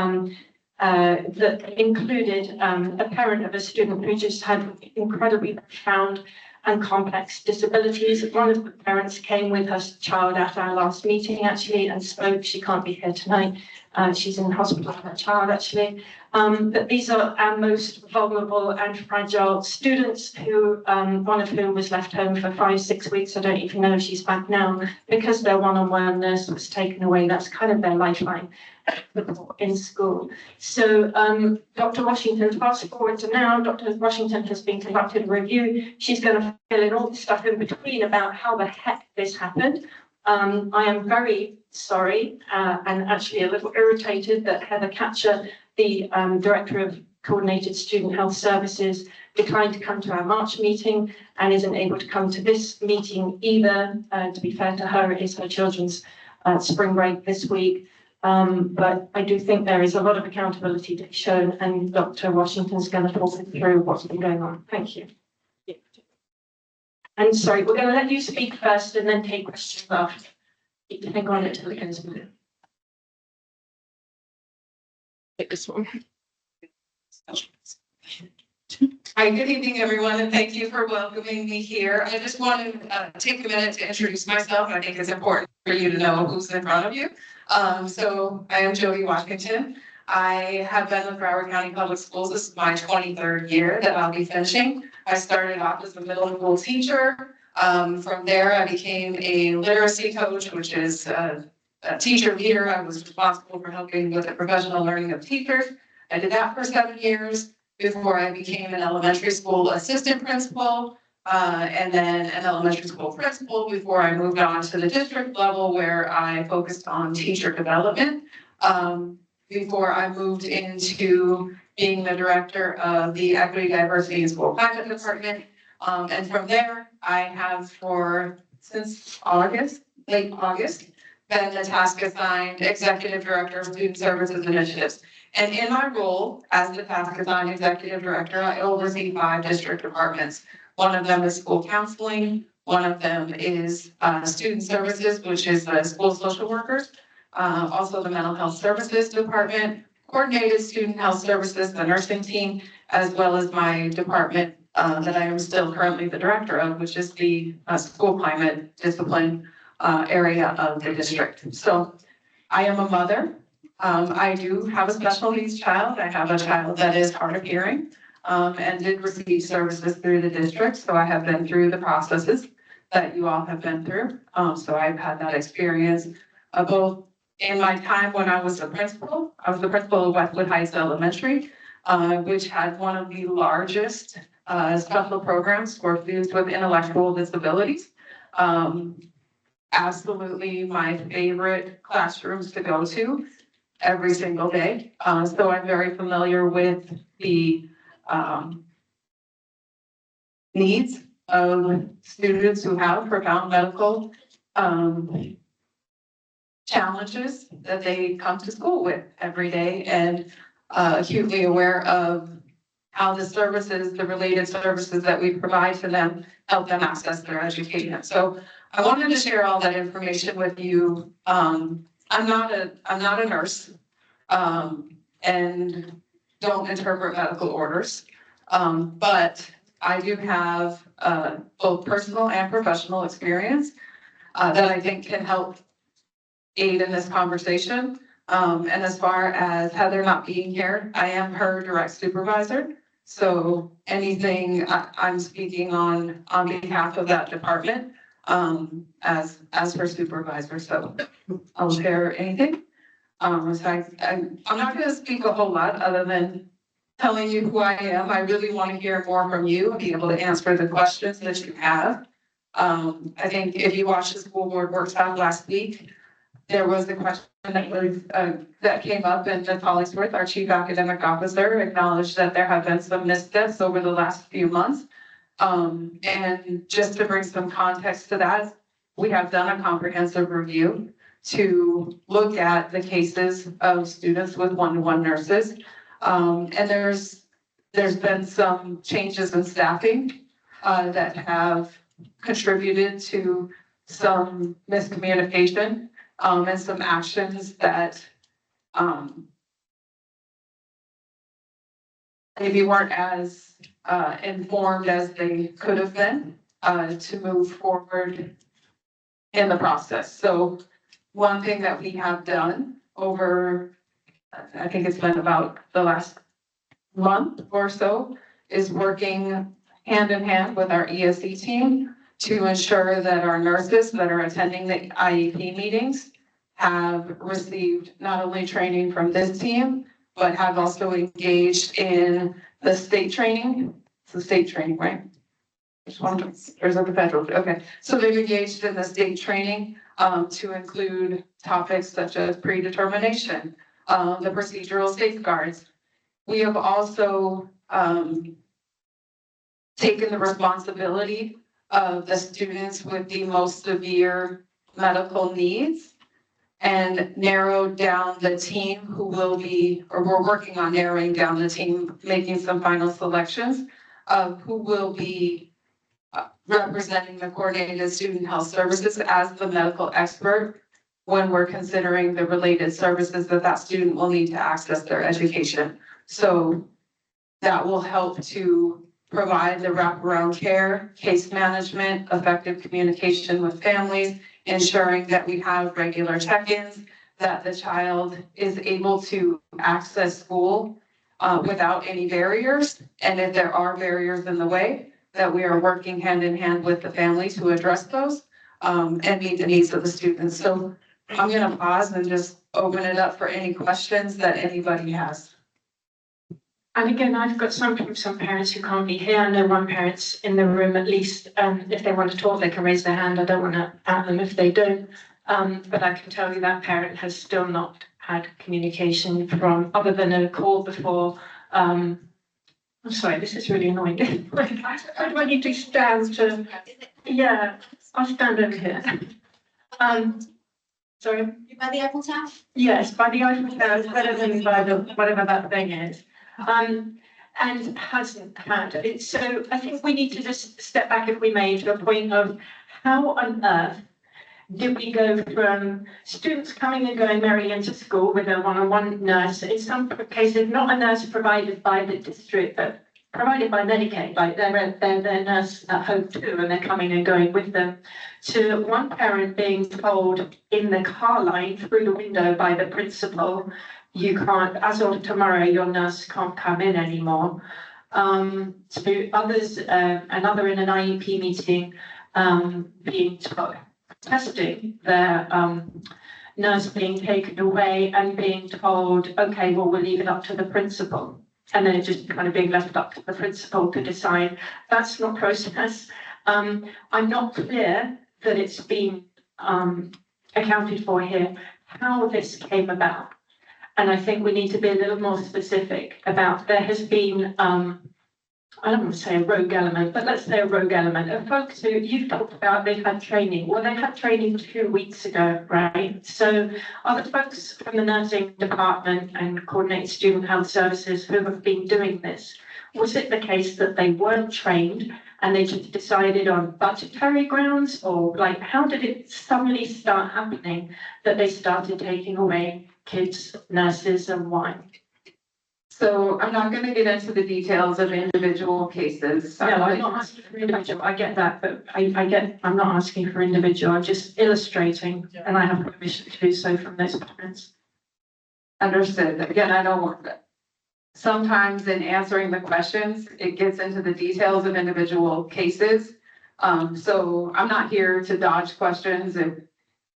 that included a parent of a student who just had incredibly profound and complex disabilities. One of the parents came with her child at our last meeting actually and spoke. She can't be here tonight. She's in hospital with her child actually. But these are our most vulnerable and fragile students who, one of whom was left home for 5-6 weeks. I don't even know if she's back now because their one-on-one nurse was taken away. That's kind of their lifeline in school. So Dr. Washington, fast forward to now, Dr. Washington has been conducted a review. She's going to fill in all the stuff in between about how the heck this happened. I am very sorry and actually a little irritated that Heather Catcher, the Director of Coordinated Student Health Services, declined to come to our March meeting and isn't able to come to this meeting either. To be fair to her, it is her children's spring break this week. But I do think there is a lot of accountability to be shown, and Dr. Washington's going to talk us through what's been going on. Thank you. And sorry, we're going to let you speak first and then take questions after. Keep your finger on it till it goes blue. Take this one. Hi, good evening, everyone, and thank you for welcoming me here. I just wanted to take a minute to introduce myself. I think it's important for you to know who's in front of you. So I am Jody Washington. I have been with Broward County Public Schools. This is my 23rd year that I'll be finishing. I started off as a middle school teacher. From there, I became a literacy coach, which is a teacher leader. I was responsible for helping with the professional learning of teachers. I did that for 7 years before I became an elementary school assistant principal, and then an elementary school principal before I moved on to the district level where I focused on teacher development. Before I moved into being the director of the Equity, Diversity, and School Climate Department. And from there, I have since August, late August, been the task assigned Executive Director of Student Services Initiatives. And in my role as the task assigned Executive Director, I oversee 5 district departments. One of them is school counseling. One of them is student services, which is the school social workers. Also the mental health services department, coordinated student health services, the nursing team, as well as my department that I am still currently the director of, which is the school climate discipline area of the district. So I am a mother. I do have a special needs child. I have a child that is hard of hearing and did receive services through the district. So I have been through the processes that you all have been through. So I've had that experience both in my time when I was the principal. I was the principal of Westwood Heights Elementary, which had one of the largest special programs for students with intellectual disabilities. Absolutely my favorite classrooms to go to every single day. So I'm very familiar with the needs of students who have profound medical challenges that they come to school with every day, and acutely aware of how the services, the related services that we provide to them, help them access their education. So I wanted to share all that information with you. I'm not a nurse, and don't interpret medical orders. But I do have both personal and professional experience that I think can help aid in this conversation. And as far as Heather not being here, I am her direct supervisor. So anything I'm speaking on behalf of that department as her supervisor. So I'll share anything. So I'm not going to speak a whole lot other than telling you who I am. I really want to hear more from you and be able to answer the questions that you have. I think if you watched the school board workshop last week, there was a question that came up, and Ms. Hollingsworth, our chief academic officer, acknowledged that there have been some missteps over the last few months. And just to bring some context to that, we have done a comprehensive review to look at the cases of students with one-to-one nurses. And there's been some changes in staffing that have contributed to some miscommunication and some actions that maybe weren't as informed as they could have been to move forward in the process. So one thing that we have done over, I think it's been about the last month or so, is working hand in hand with our ESC team to ensure that our nurses that are attending the IEP meetings have received not only training from this team, but have also engaged in the state training. It's the state training, right? Just one, or is it the federal? Okay, so they've engaged in the state training to include topics such as predetermination, the procedural safeguards. We have also taken the responsibility of the students with the most severe medical needs and narrowed down the team who will be, or we're working on narrowing down the team, making some final selections of who will be representing the coordinated student health services as the medical expert when we're considering the related services that that student will need to access their education. So that will help to provide the wraparound care, case management, effective communication with families, ensuring that we have regular check-ins, that the child is able to access school without any barriers. And if there are barriers in the way, that we are working hand in hand with the families to address those and meet the needs of the students. So I'm gonna pause and just open it up for any questions that anybody has. And again, I've got some parents who can't be here. I know one parent's in the room at least. If they want to talk, they can raise their hand. I don't want to out them if they don't. But I can tell you that parent has still not had communication from, other than a call before. I'm sorry, this is really annoying. Where do I need to stand to? Yeah, I'll stand over here. Sorry. By the Eiffel Tower? Yes, by the Eiffel Tower, it's better than by the, whatever that thing is. And hasn't had it. So I think we need to just step back, if we may, to a point of how on earth did we go from students coming and going merrily into school with a one-on-one nurse, in some cases not a nurse provided by the district, but provided by Medicaid, like their nurse at home too, and they're coming and going with them, to one parent being told in the car line through the window by the principal, you can't, as of tomorrow, your nurse can't come in anymore. To others, another in an IEP meeting, being testing their nurse being taken away and being told, okay, well, we'll leave it up to the principal. And then it just kind of being left up to the principal to decide. That's not process. I'm not clear that it's been accounted for here, how this came about. And I think we need to be a little more specific about, there has been, I don't want to say a rogue element, but let's say a rogue element of folks who you've talked about, they've had training. Well, they had training 2 weeks ago, right? So are the folks from the nursing department and coordinated student health services who have been doing this, was it the case that they weren't trained and they just decided on budgetary grounds, or like, how did it suddenly start happening that they started taking away kids, nurses, and why? So I'm not gonna get into the details of individual cases. No, I'm not asking for individual, I get that, but I'm not asking for individual, I'm just illustrating, and I have permission to do so from those parents. Understood. Again, I don't want that. Sometimes in answering the questions, it gets into the details of individual cases. So I'm not here to dodge questions, and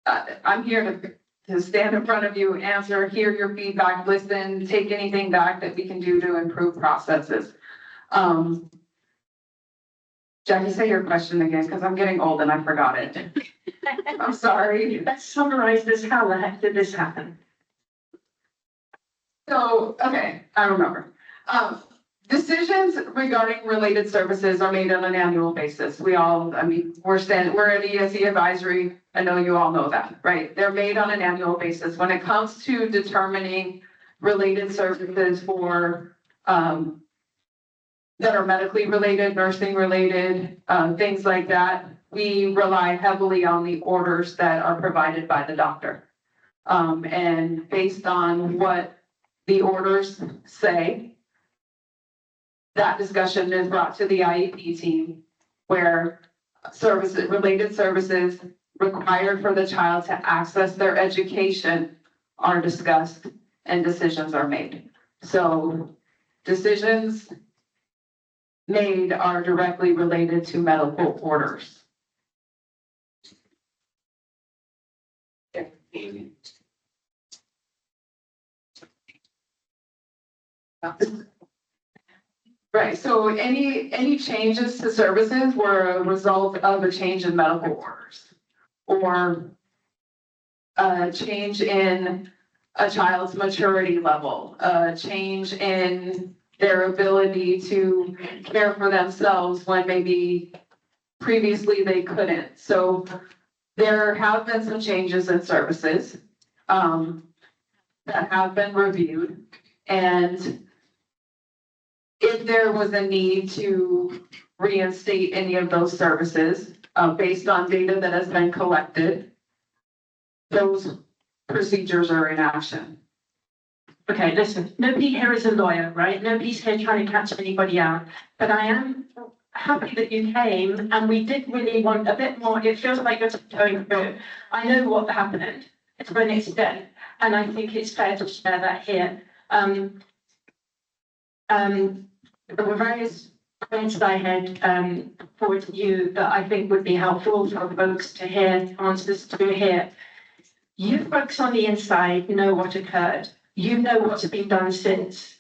I'm here to stand in front of you, answer, hear your feedback, listen, take anything back that we can do to improve processes. Jackie, say your question again, because I'm getting old and I forgot it. I'm sorry. Let's summarize this. How the heck did this happen? So, okay, I remember. Decisions regarding related services are made on an annual basis. We all, I mean, we're an ESE advisory. I know you all know that, right? They're made on an annual basis. When it comes to determining related services for, that are medically related, nursing related, things like that, we rely heavily on the orders that are provided by the doctor. And based on what the orders say, that discussion is brought to the IEP team where related services required for the child to access their education are discussed and decisions are made. So decisions made are directly related to medical orders. Right, so any changes to services were a result of a change in medical orders or a change in a child's maturity level, a change in their ability to care for themselves when maybe previously they couldn't. So there have been some changes in services that have been reviewed, and if there was a need to reinstate any of those services, based on data that has been collected, those procedures are in action. Okay, listen, nobody here is a lawyer, right? Nobody's here trying to catch anybody out. But I am happy that you came, and we did really want a bit more. It feels like you're going through. I know what happened to an extent, and I think it's fair to share that here. There were various points that I had forward to you that I think would be helpful for folks to hear, answers to hear. You folks on the inside know what occurred. You know what's been done since.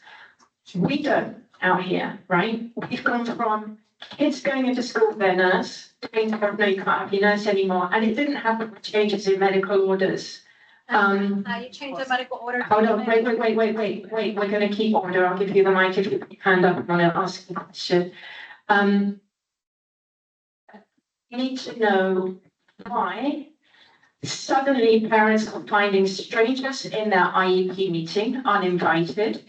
We don't out here, right? We've gone from kids going into school with their nurse to being told, no, you can't have your nurse anymore. And it didn't happen with changes in medical orders. You changed the medical order. Hold on, wait, we're gonna keep order. I'll give you the mic if you put your hand up and want to ask a question. You need to know why suddenly parents are finding strangers in their IEP meeting, uninvited,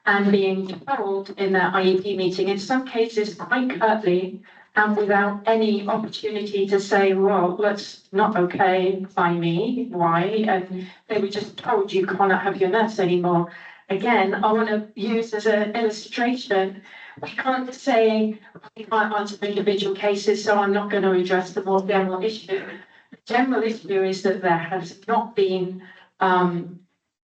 and being told in their IEP meeting, in some cases quite curtly, and without any opportunity to say, well, that's not okay by me, why? And they were just told you cannot have your nurse anymore. Again, I want to use as an illustration, we can't say we can't answer individual cases, so I'm not going to address the more general issue. The general issue is that there has not been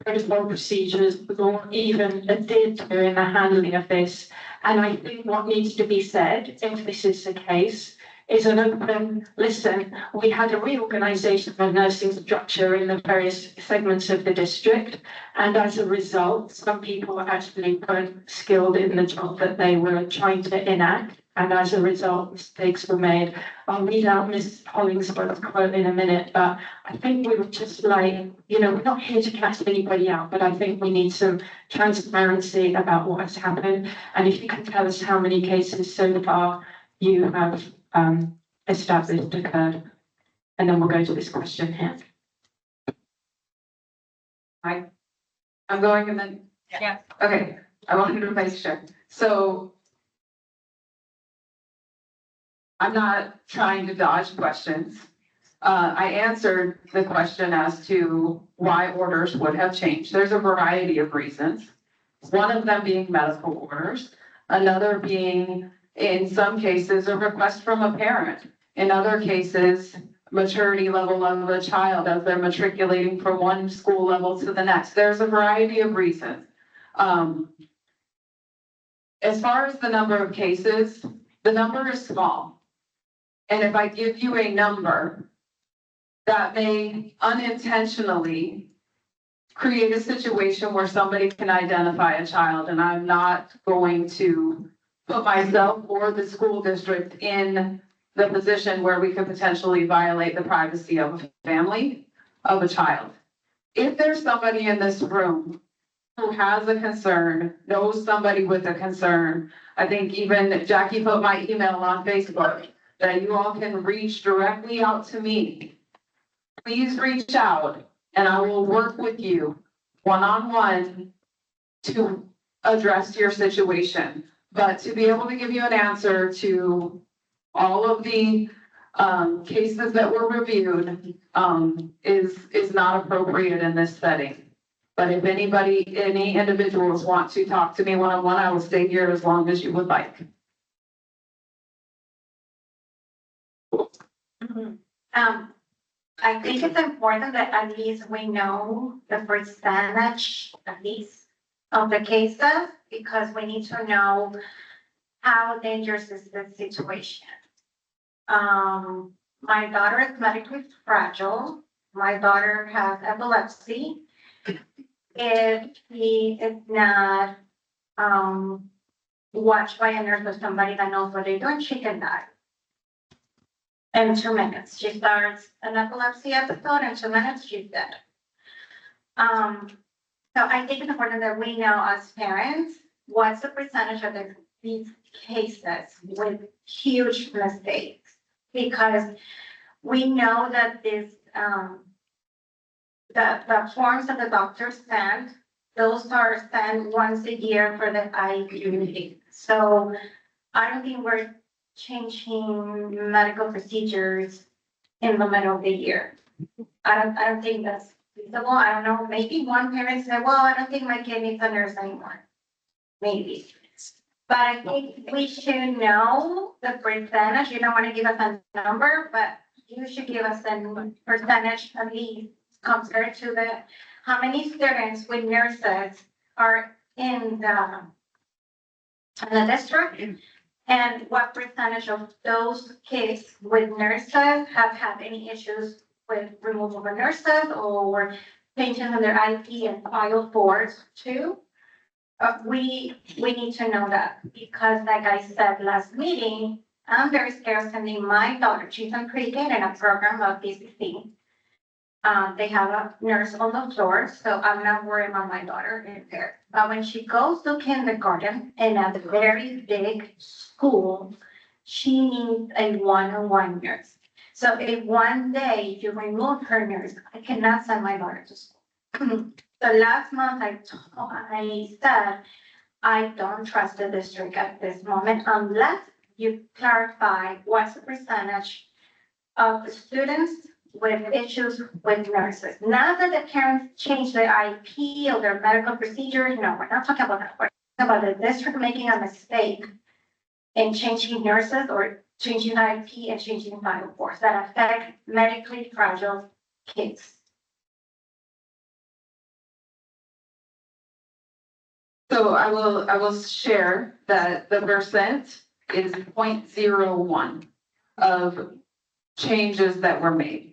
protocol procedures or even adhered to in the handling of this. And I think what needs to be said, if this is the case, is an open, listen, we had a reorganization of nursing structure in the various segments of the district. And as a result, some people actually weren't skilled in the job that they were trying to enact. And as a result, mistakes were made. I'll read out Ms. Hollingsworth's quote in a minute, but I think we were just like, we're not here to catch anybody out, but I think we need some transparency about what has happened. And if you can tell us how many cases so far you have established occurred, and then we'll go to this question here. I'm going and then, yeah. Okay, I wanted to make sure. So I'm not trying to dodge questions. I answered the question as to why orders would have changed. There's a variety of reasons. One of them being medical orders, another being, in some cases, a request from a parent. In other cases, maturity level of a child as they're matriculating from one school level to the next. There's a variety of reasons. As far as the number of cases, the number is small. And if I give you a number, that may unintentionally create a situation where somebody can identify a child, and I'm not going to put myself or the school district in the position where we could potentially violate the privacy of a family, of a child. If there's somebody in this room who has a concern, knows somebody with a concern. I think even Jackie put my email on Facebook, that you all can reach directly out to me. Please reach out and I will work with you one-on-one to address your situation. But to be able to give you an answer to all of the cases that were reviewed is not appropriate in this setting. But if any individuals want to talk to me one-on-one, I will stay here as long as you would like. I think it's important that at least we know the percentage, at least, of the cases, because we need to know how dangerous is the situation. My daughter is medically fragile. My daughter has epilepsy. If he is not, watched by a nurse or somebody that knows what they're doing, she can die. In 2 minutes, she starts an epilepsy episode, in 2 minutes, she's dead. So I think it's important that we know as parents, what's the percentage of these cases with huge mistakes? Because we know that this, the forms that the doctors send, those are sent once a year for the IUD. So I don't think we're changing medical procedures in the middle of the year. I don't think that's feasible. I don't know, maybe one parent said, well, I don't think my kid needs a nurse anymore. Maybe. But I think we should know the percentage. You don't want to give us a number, but you should give us a percentage at least compared to how many students with nurses are in the district. And what percentage of those kids with nurses have had any issues with removal of nurses or changes in their IP and file force too? We need to know that because like I said last meeting, I'm very scared of sending my daughter, she's in pre-K in a program of PCC. They have a nurse on the floor, so I'm not worried about my daughter in there. But when she goes to kindergarten and at a very big school, she needs a one-on-one nurse. So if one day you remove her nurse, I cannot send my daughter to school. So last month I said, I don't trust the district at this moment unless you clarify what's the percentage of the students with issues with nurses. Not that the parents change their IP or their medical procedures. No, we're not talking about that. We're talking about the district making a mistake in changing nurses or changing IP and changing vital force that affect medically fragile kids. So I will share that the percent is 0.01 of changes that were made.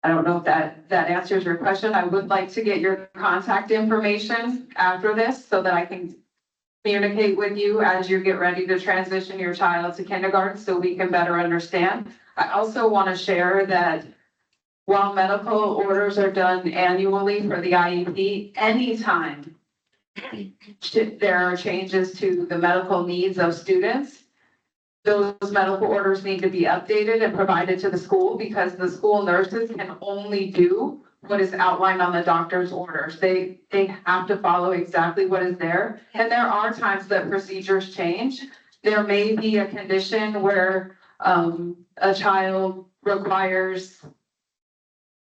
I don't know if that answers your question. I would like to get your contact information after this so that I can communicate with you as you get ready to transition your child to kindergarten so we can better understand. I also want to share that while medical orders are done annually for the IEP, anytime there are changes to the medical needs of students, those medical orders need to be updated and provided to the school because the school nurses can only do what is outlined on the doctor's orders. They have to follow exactly what is there. And there are times that procedures change. There may be a condition where a child requires,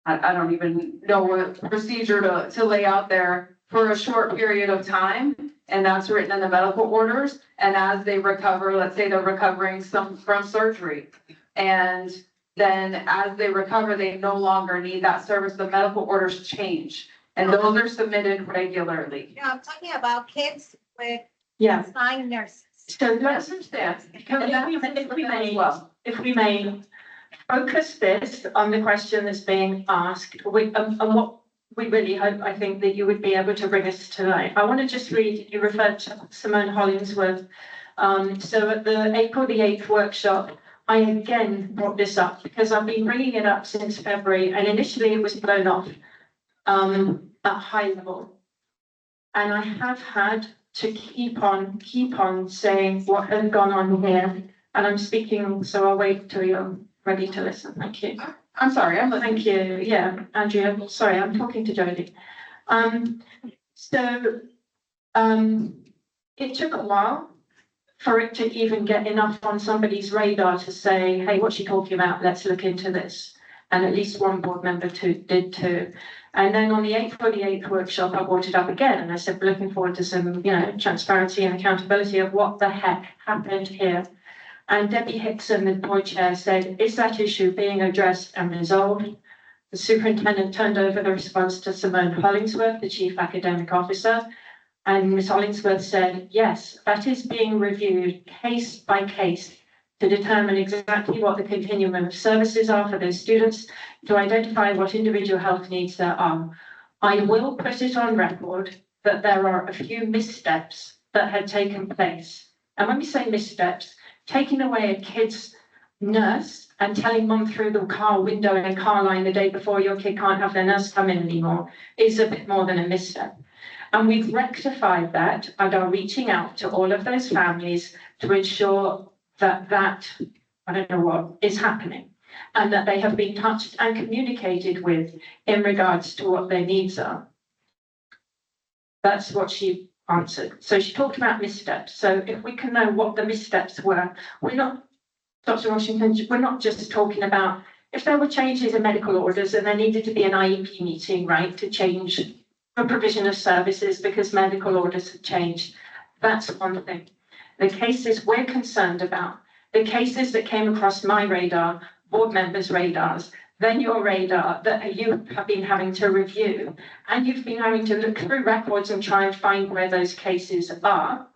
I don't even know what procedure to lay out there for a short period of time. And that's written in the medical orders. And as they recover, let's say they're recovering from surgery. And then as they recover, they no longer need that service. The medical orders change. And those are submitted regularly. Yeah, I'm talking about kids with assigned nurses. So let's understand, if we may focus this on the question that's being asked, and what we really hope, I think, that you would be able to bring us tonight. I want to just read, you referred to Simone Hollingsworth. So at the April the 8th workshop, I again brought this up because I've been bringing it up since February and initially it was blown off. at high level. And I have had to keep on saying what has gone on here. And I'm speaking, so I'll wait till you're ready to listen. Thank you. I'm sorry, I'm listening. Thank you. Yeah, Andrea, sorry, I'm talking to Jodie. It took a while for it to even get enough on somebody's radar to say, hey, what's she talking about? Let's look into this. And at least one board member did too. And then on the 848 workshop, I brought it up again. And I said, we're looking forward to some, transparency and accountability of what the heck happened here. And Debbie Hickson, the board chair, said, is that issue being addressed and resolved? The superintendent turned over the response to Simone Hollingsworth, the chief academic officer. And Ms. Hollingsworth said, yes, that is being reviewed case by case to determine exactly what the continuum of services are for those students, to identify what individual health needs there are. I will put it on record that there are a few missteps that had taken place. And when we say missteps, taking away a kid's nurse and telling mum through the car window in a car line the day before your kid can't have their nurse come in anymore is a bit more than a misstep. And we've rectified that and are reaching out to all of those families to ensure that I don't know what is happening, and that they have been touched and communicated with in regards to what their needs are. That's what she answered. So she talked about missteps. So if we can know what the missteps were, we're not, Dr. Washington, we're not just talking about if there were changes in medical orders and there needed to be an IEP meeting, right, to change the provision of services because medical orders have changed. That's one thing. The cases we're concerned about, the cases that came across my radar, board members' radars, then your radar that you have been having to review, and you've been having to look through records and try and find where those cases are,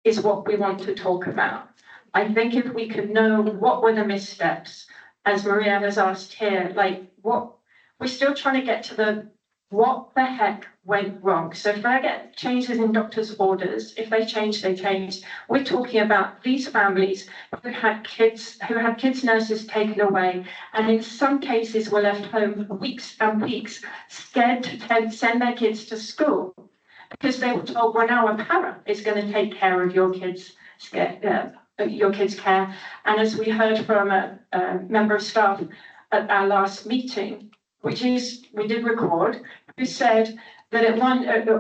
is what we want to talk about. I think if we could know what were the missteps, as Maria has asked here, we're still trying to get to what the heck went wrong. So if I get changes in doctors' orders, if they change, they change. We're talking about these families who had kids nurses taken away, and in some cases were left home for weeks and weeks, scared to send their kids to school because they were told, well, now a para is going to take care of your kids' care. And as we heard from a member of staff at our last meeting, we did record, who said that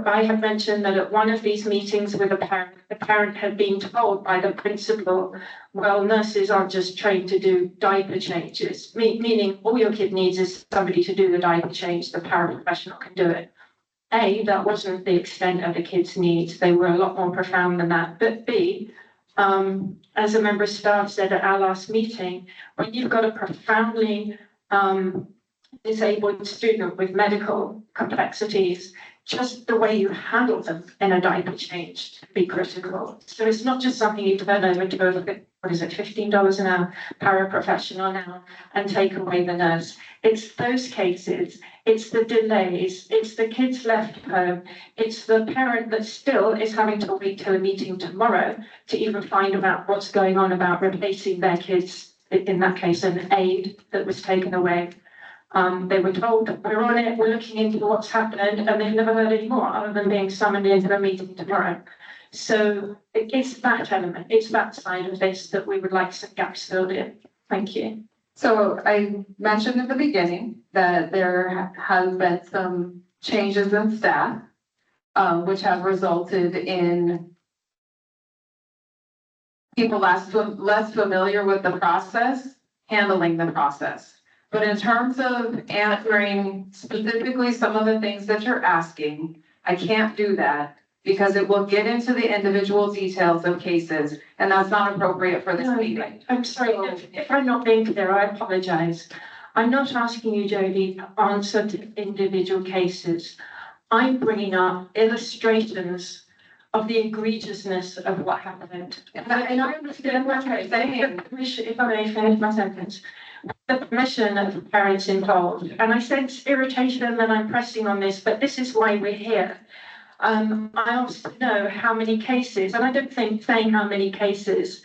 I had mentioned that at one of these meetings with a parent, the parent had been told by the principal, well, nurses aren't just trained to do diaper changes, meaning all your kid needs is somebody to do the diaper change, the paraprofessional can do it. A, that wasn't the extent of the kids' needs, they were a lot more profound than that. But B, as a member of staff said at our last meeting, when you've got a profoundly disabled student with medical complexities, just the way you handle them in a diaper change to be critical. So it's not just something you turn over to $15 an hour paraprofessional now and take away the nurse. It's those cases, it's the delays, it's the kids left home, it's the parent that still is having to wait till a meeting tomorrow to even find out what's going on about replacing their kids, in that case, an aide that was taken away. They were told, we're on it, we're looking into what's happened, and they've never heard any more other than being summoned into a meeting tomorrow. So it's that element, it's that side of this that we would like some gaps filled in. Thank you. So I mentioned at the beginning that there has been some changes in staff, which have resulted in people less familiar with the process, handling the process. But in terms of answering specifically some of the things that you're asking, I can't do that because it will get into the individual details of cases, and that's not appropriate for this meeting. I'm sorry, if I'm not being clear, I apologize. I'm not asking you, Jodie, to answer to individual cases. I'm bringing up illustrations of the egregiousness of what happened. And I understand what you're saying. If I may finish my sentence. The permission of the parents involved, and I sense irritation and I'm pressing on this, but this is why we're here. I also know how many cases, and I don't think saying how many cases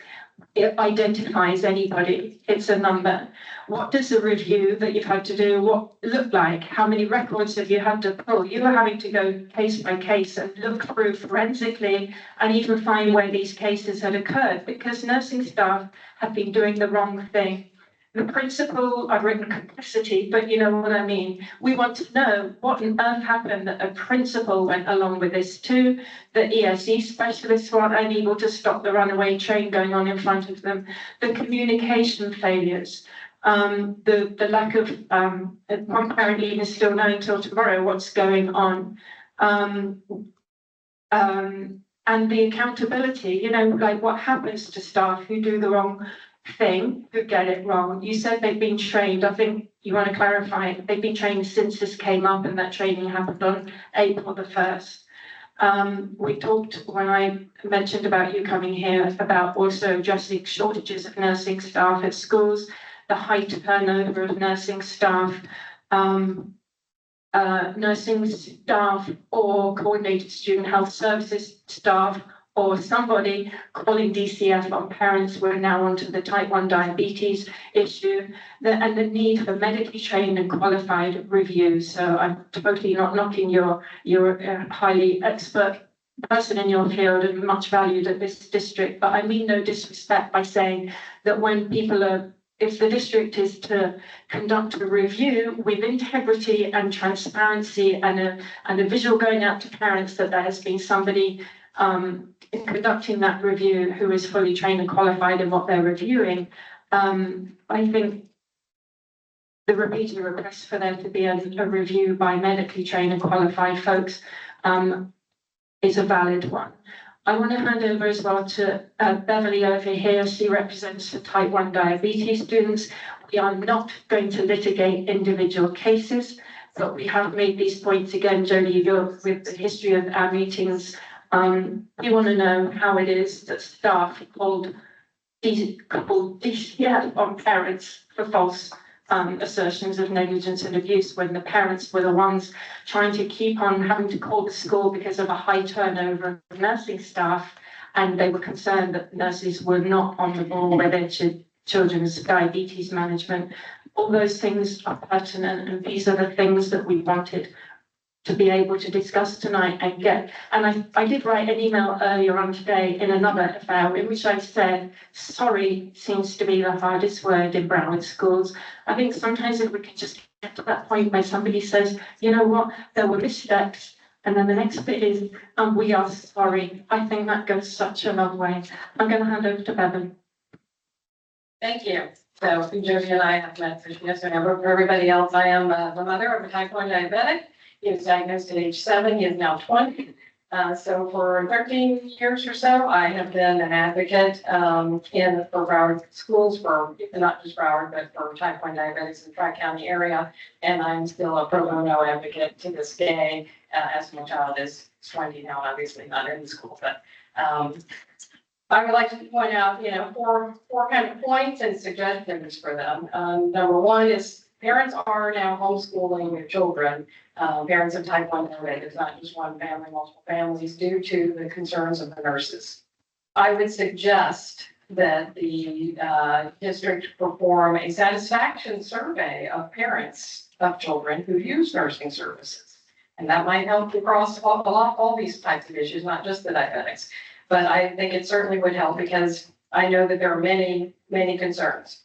it identifies anybody. It's a number. What does a review that you've had to do look like? How many records have you had to pull? You are having to go case by case and look through forensically and even find where these cases had occurred because nursing staff have been doing the wrong thing. The principal, I've written complicity, but you know what I mean. We want to know what on earth happened that a principal went along with this too. The ESE specialists were unable to stop the runaway train going on in front of them. The communication failures, the lack of, one parent even still knowing till tomorrow what's going on. And the accountability, you know, like what happens to staff who do the wrong thing, who get it wrong. You said they've been trained. I think you want to clarify it. They've been trained since this came up and that training happened on April the 1st. We talked when I mentioned about you coming here about also addressing shortages of nursing staff at schools, the high turnover of nursing staff, nursing staff or coordinated student health services staff or somebody calling DCF on parents. We're now onto the type 1 diabetes issue and the need for medically trained and qualified reviews. So I'm totally not knocking your highly expert person in your field and much valued at this district, but I mean no disrespect by saying that when people are, if the district is to conduct a review with integrity and transparency and a visual going out to parents that there has been somebody in conducting that review who is fully trained and qualified in what they're reviewing, I think the repeated request for there to be a review by medically trained and qualified folks is a valid one. I want to hand over as well to Beverly over here. She represents the type 1 diabetes students. We are not going to litigate individual cases, but we have made these points again, Jodie, with the history of our meetings. We want to know how it is that staff called DCF on parents for false assertions of negligence and abuse when the parents were the ones trying to keep on having to call the school because of a high turnover of nursing staff, and they were concerned that nurses were not on the ball with their children's diabetes management. All those things are pertinent, and these are the things that we wanted to be able to discuss tonight and get. And I did write an email earlier on today in another affair in which I said, sorry seems to be the hardest word in Broward schools. I think sometimes if we can just get to that point where somebody says, you know what, there were missteps, and then the next bit is, we are sorry. I think that goes such a long way. I'm going to hand over to Bevan. Thank you. So Jody and I have met for for everybody else. I am the mother of a type 1 diabetic. He was diagnosed at age 7. He is now 20. So for 13 years or so, I have been an advocate for Broward schools, for not just Broward, but for type 1 diabetics in the Tri-County area. And I'm still a pro bono advocate to this day, as my child is 20 now, obviously not in the school. But I would like to point out, four kind of points and suggestions for them. Number one is parents are now homeschooling their children. Parents of type 1 diabetes, not just one family, multiple families, due to the concerns of the nurses. I would suggest that the district perform a satisfaction survey of parents of children who use nursing services. And that might help across all these types of issues, not just the diabetics. But I think it certainly would help because I know that there are many, many concerns.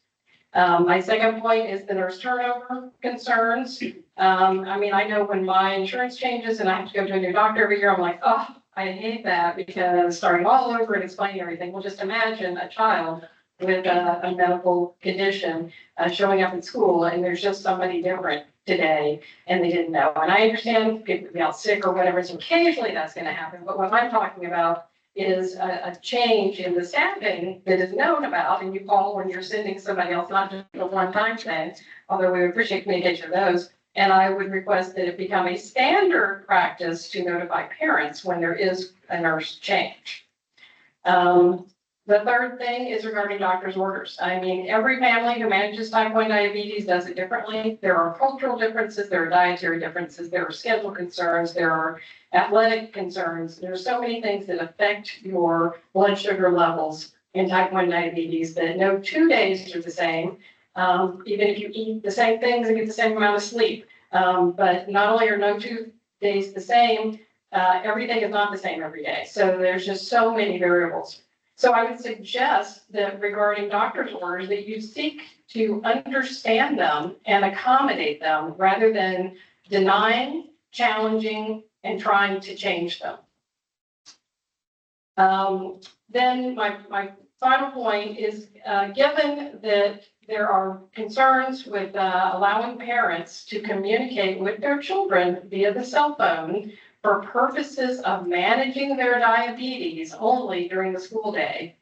My second point is the nurse turnover concerns. I know when my insurance changes and I have to go to a new doctor every year, I'm like, oh, I hate that because starting all over and explaining everything. Well, just imagine a child with a medical condition showing up at school and there's just somebody different today and they didn't know. And I understand people be out sick or whatever, so occasionally that's going to happen. But what I'm talking about is a change in the staffing that is known about, and you call when you're sending somebody else, not just a one-time thing, although we would appreciate communication of those. And I would request that it become a standard practice to notify parents when there is a nurse change. The third thing is regarding doctor's orders. Every family who manages type 1 diabetes does it differently. There are cultural differences, there are dietary differences, there are schedule concerns, there are athletic concerns. There are so many things that affect your blood sugar levels in type 1 diabetes, that no 2 days are the same. Even if you eat the same things and get the same amount of sleep. But not only are no 2 days the same, every day is not the same every day. So there's just so many variables. So I would suggest that regarding doctor's orders, that you seek to understand them and accommodate them rather than denying, challenging, and trying to change them. Then my final point is, given that there are concerns with allowing parents to communicate with their children via the cell phone for purposes of managing their diabetes only during the school day,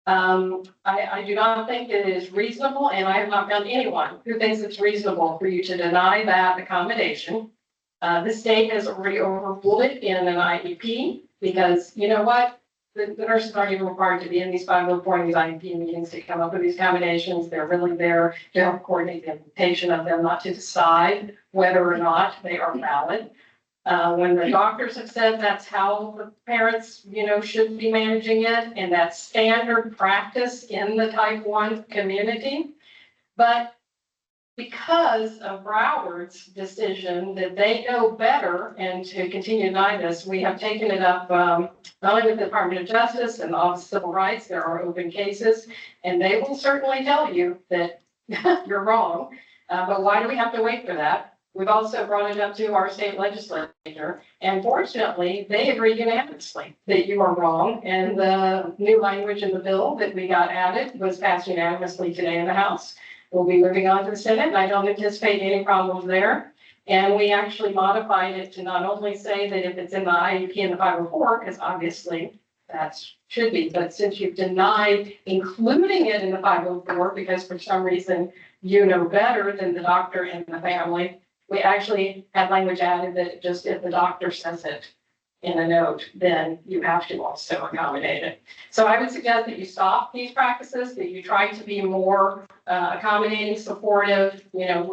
I do not think it is reasonable, and I have not found anyone who thinks it's reasonable for you to deny that accommodation. The state has already overruled it in an IEP because, you know what? The nurses aren't even required to be in these 504 and these IEP meetings to come up with these accommodations. They're really there to help coordinate the implementation of them, not to decide whether or not they are valid. When the doctors have said that's how the parents, should be managing it, and that's standard practice in the type 1 community. But because of Broward's decision that they know better and to continue to deny this, we have taken it up not only with the Department of Justice and the Office of Civil Rights. There are open cases, and they will certainly tell you that you're wrong. But why do we have to wait for that? We've also brought it up to our state legislature, and fortunately, they agreed unanimously that you are wrong. And the new language in the bill that we got added was passed unanimously today in the House. We'll be moving on to the Senate, and I don't anticipate any problems there. And we actually modified it to not only say that if it's in the IEP and the 504, because obviously that should be, but since you've denied including it in the 504, because for some reason you know better than the doctor and the family, we actually had language added that just if the doctor says it in a note, then you have to also accommodate it. So I would suggest that you stop these practices, that you try to be more accommodating, supportive,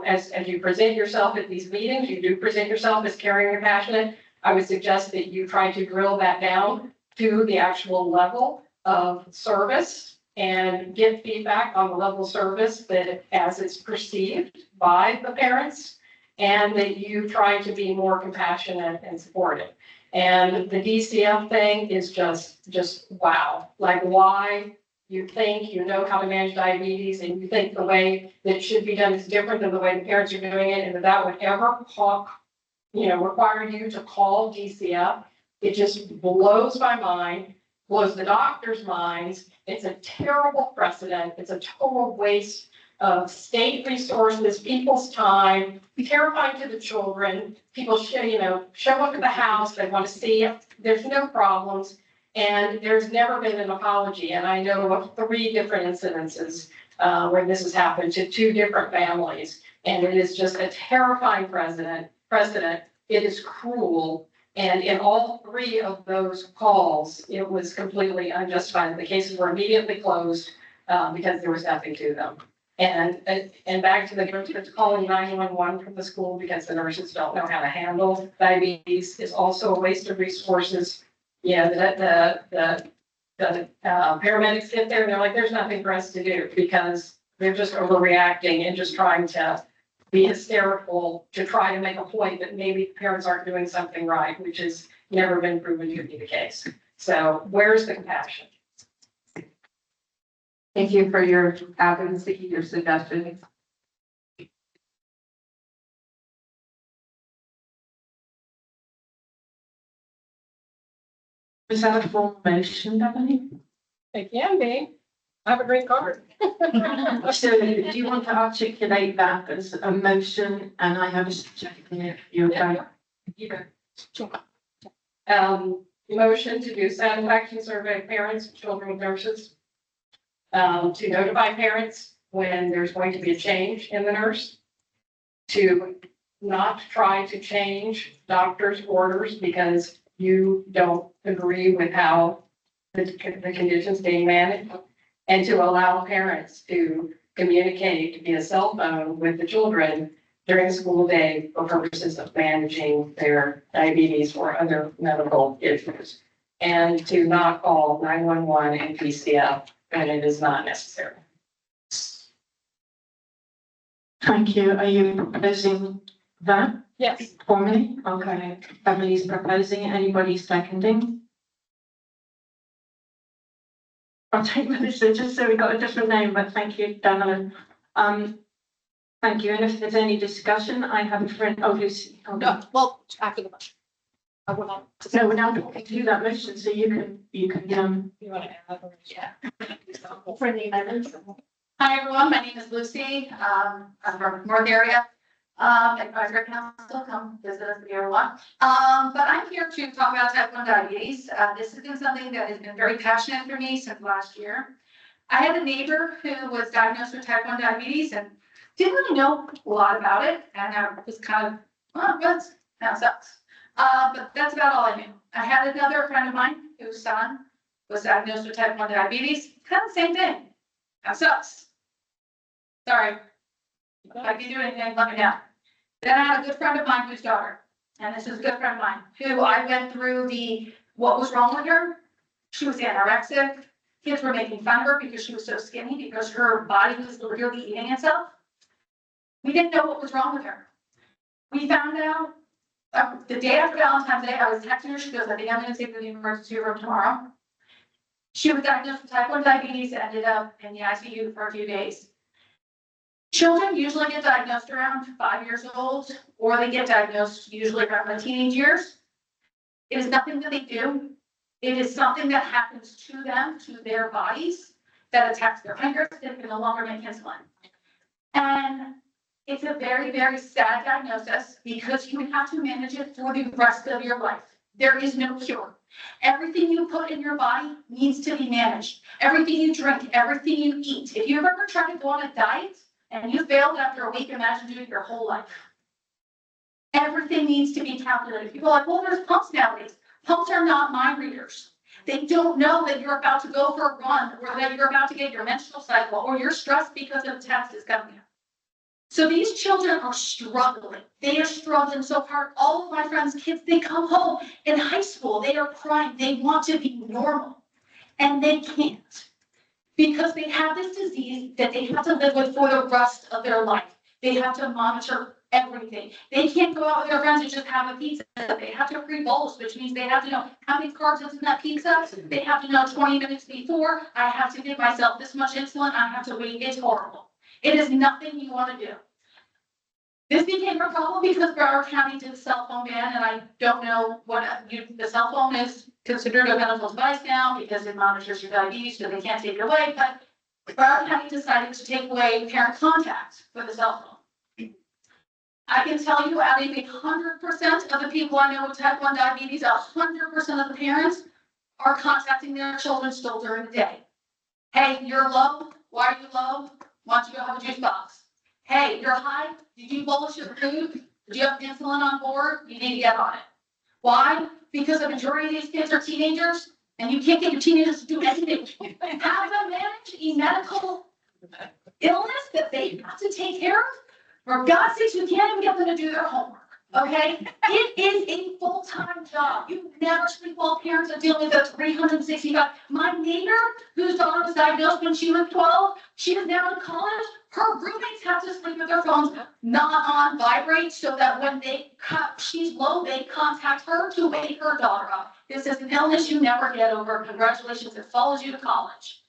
as you present yourself at these meetings, you do present yourself as caring and passionate. I would suggest that you try to drill that down to the actual level of service and get feedback on the level of service that as it's perceived by the parents, and that you try to be more compassionate and supportive. And the DCF thing is just wow. Like, why you think you know how to manage diabetes and you think the way that it should be done is different than the way the parents are doing it, and that would ever require you to call DCF. It just blows my mind, blows the doctors' minds. It's a terrible precedent. It's a total waste of state resources, people's time, terrifying to the children. People show up at the house, they want to see it. There's no problems, and there's never been an apology. And I know of 3 different incidences where this has happened to 2 different families, and it is just a terrifying precedent. It is cruel. And in all 3 of those calls, it was completely unjustified. The cases were immediately closed because there was nothing to them. And back to the calling 911 from the school because the nurses don't know how to handle diabetes is also a waste of resources. The paramedics get there and they're like, there's nothing for us to do because they're just overreacting and just trying to be hysterical to try to make a point that maybe parents aren't doing something right, which has never been proven to be the case. So where's the compassion? Thank you for your advocacy, your suggestions. Is that a full motion, Bethany? It can be. I have a green card. So do you want to articulate that as a motion? And I have a suggestion if you're going. Motion to do satisfaction survey of parents, children with nurses. To notify parents when there's going to be a change in the nurse. To not try to change doctor's orders because you don't agree with how the conditions being managed. And to allow parents to communicate via cell phone with the children during the school day for purposes of managing their diabetes or other medical issues. And to not call 911 and PCF and it is not necessary. Thank you. Are you proposing that Yes. formally? Okay, Beverly's proposing, anybody seconding? I'll take Melissa, just so we got a different name, but thank you, Dana. Thank you, and if there's any discussion, I have a friend, oh, Lucy. hold on. No, well, after the motion. I will not. No, we're now talking to that motion, so you can, You want to add? Yeah. friendly amendments. Hi, everyone. My name is Lucy. I'm from North area. Advisory Council, come visit us if you ever want. But I'm here to talk about type 1 diabetes. This has been something that has been very passionate for me since last year. I had a neighbor who was diagnosed with type 1 diabetes and didn't really know a lot about it. And I was kind of, oh, that's, that sucks. But that's about all I knew. I had another friend of mine whose son was diagnosed with type 1 diabetes. Kind of the same thing. That sucks. Sorry. If I can do anything, let me know. Then I had a good friend of mine whose daughter, and this is a good friend of mine, who I went through what was wrong with her. She was anorexic. Kids were making fun of her because she was so skinny, because her body was literally eating itself. We didn't know what was wrong with her. We found out the day after Valentine's Day. I was texting her. She goes, I think I'm going to take her to the emergency room tomorrow. She was diagnosed with type 1 diabetes, ended up in the ICU for a few days. Children usually get diagnosed around 5 years old, or they get diagnosed usually around the teenage years. It is nothing that they do. It is something that happens to them, to their bodies, that attacks their pancreas. They can no longer make insulin. And it's a very, very sad diagnosis because you have to manage it for the rest of your life. There is no cure. Everything you put in your body needs to be managed. Everything you drink, everything you eat. If you've ever tried to go on a diet, and you failed after a week, imagine doing it your whole life. Everything needs to be calculated. People are like, well, there's pumps nowadays. Pumps are not mind readers. They don't know that you're about to go for a run, or that you're about to get your menstrual cycle, or you're stressed because of the test is coming up. So these children are struggling. They are struggling so hard. All of my friends' kids, they come home in high school, they are crying. They want to be normal, and they can't. Because they have this disease that they have to live with for the rest of their life. They have to monitor everything. They can't go out with their friends and just have a pizza. They have to pre-bolus, which means they have to know how many carbs is in that pizza. They have to know 20 minutes before, I have to give myself this much insulin. I have to wait. It's horrible. It is nothing you want to do. This became a problem because Broward County did a cell phone ban, and I don't know what the cell phone is considered a medical device now because it monitors your diabetes, so they can't take it away. But Broward County decided to take away parent contact for the cell phone. I can tell you, out of 100% of the people I know with type 1 diabetes, 100% of the parents are contacting their children still during the day. Hey, you're low. Why are you low? Why don't you go have a juice box? Hey, you're high. Did you bolus your food? Did you have insulin on board? You need to get on it. Why? Because the majority of these kids are teenagers, and you can't get your teenagers to do anything. Have them manage a medical illness that they have to take care of. For God's sakes, you can't even get them to do their homework. Okay? It is a full-time job. You never sleep while parents are dealing with the 365. My neighbor, whose daughter was diagnosed when she was 12, she is now in college. Her roommates have to sleep with their phones not on vibrate so that when she's low, they contact her to wake her daughter up. This is an illness you never get over. Congratulations, it follows you to college.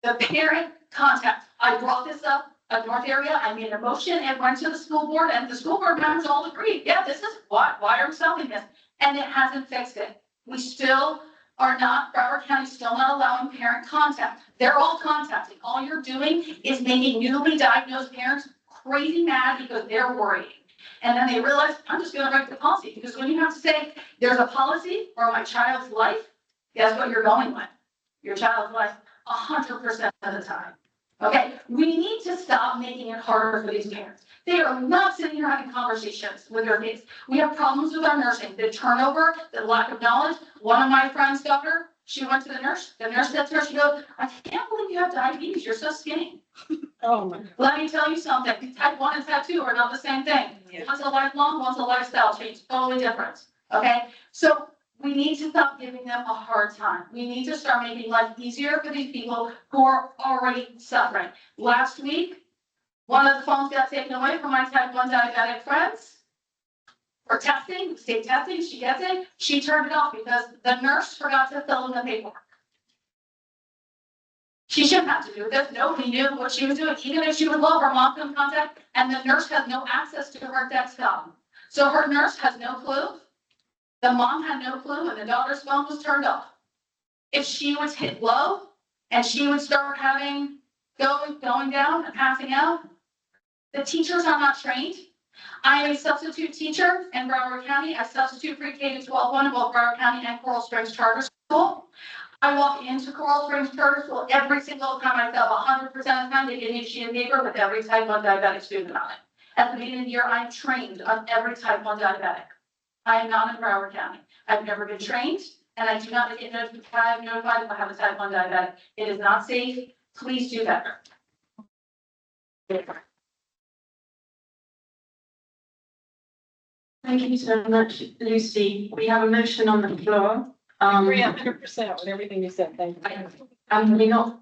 The parent contact. I brought this up at North area. I made a motion and went to the school board, and the school board members all agreed. Yeah, this is why are we selling this? And it hasn't fixed it. We still are not, Broward County still not allowing parent contact. They're all contacting. All you're doing is making newly diagnosed parents crazy mad because they're worrying. And then they realize, I'm just going to write the policy. Because when you have to say, there's a policy for my child's life, guess what you're going with? Your child's life 100% of the time. Okay, we need to stop making it harder for these parents. They are not sitting here having conversations with their kids. We have problems with our nursing, the turnover, the lack of knowledge. One of my friend's daughter, she went to the nurse. The nurse said to her, she goes, I can't believe you have diabetes. You're so skinny. Oh my. Let me tell you something. Type 1 and type 2 are not the same thing. Yeah. One's a lifelong, one's a lifestyle change. Totally different. Okay, so We need to stop giving them a hard time. We need to start making life easier for these people who are already suffering. Last week, one of the phones got taken away from my type 1 diabetic friends for testing, state testing. She gets it. She turned it off because the nurse forgot to fill in the paperwork. She shouldn't have to do this. Nobody knew what she was doing. Even if she would love her mom to contact, and the nurse has no access to her desktop. So her nurse has no clue. The mom had no clue, and the daughter's phone was turned off. If she was hit low and she would start having going down and passing out, the teachers are not trained. I am a substitute teacher in Broward County. I substitute pre-K to 12-1 in both Broward County and Coral Springs Charter School. I walk into Coral Springs Charter School every single time. I tell 100% of the time they give me a sheet of paper with every type 1 diabetic student on it. At the beginning of the year, I'm trained on every type 1 diabetic. I am not in Broward County. I've never been trained, and I do not get notified if I have a type 1 diabetic. It is not safe. Please do better. Thank you so much, Lucy. We have a motion on the floor. Agree 100% with everything you said. Thank you. We're not,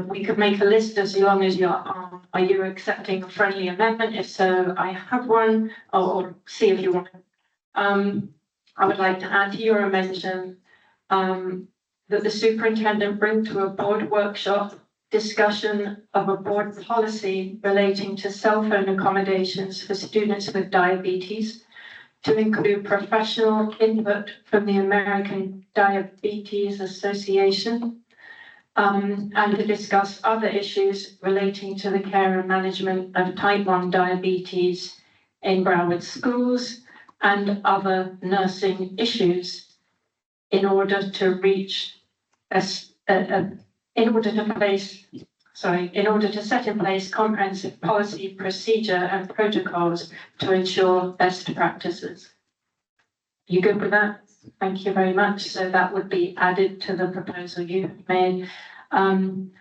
we could make a list as long as you're, are you accepting a friendly amendment? If so, I have one, or see if you want. I would like to add to your amendment, that the superintendent bring to a board workshop discussion of a board policy relating to cell phone accommodations for students with diabetes, to include professional input from the American Diabetes Association, and to discuss other issues relating to the care and management of type 1 diabetes in Broward schools and other nursing issues in order to reach in order to set in place comprehensive policy, procedure and protocols to ensure best practices. You good with that? Thank you very much. So that would be added to the proposal you have made. I'm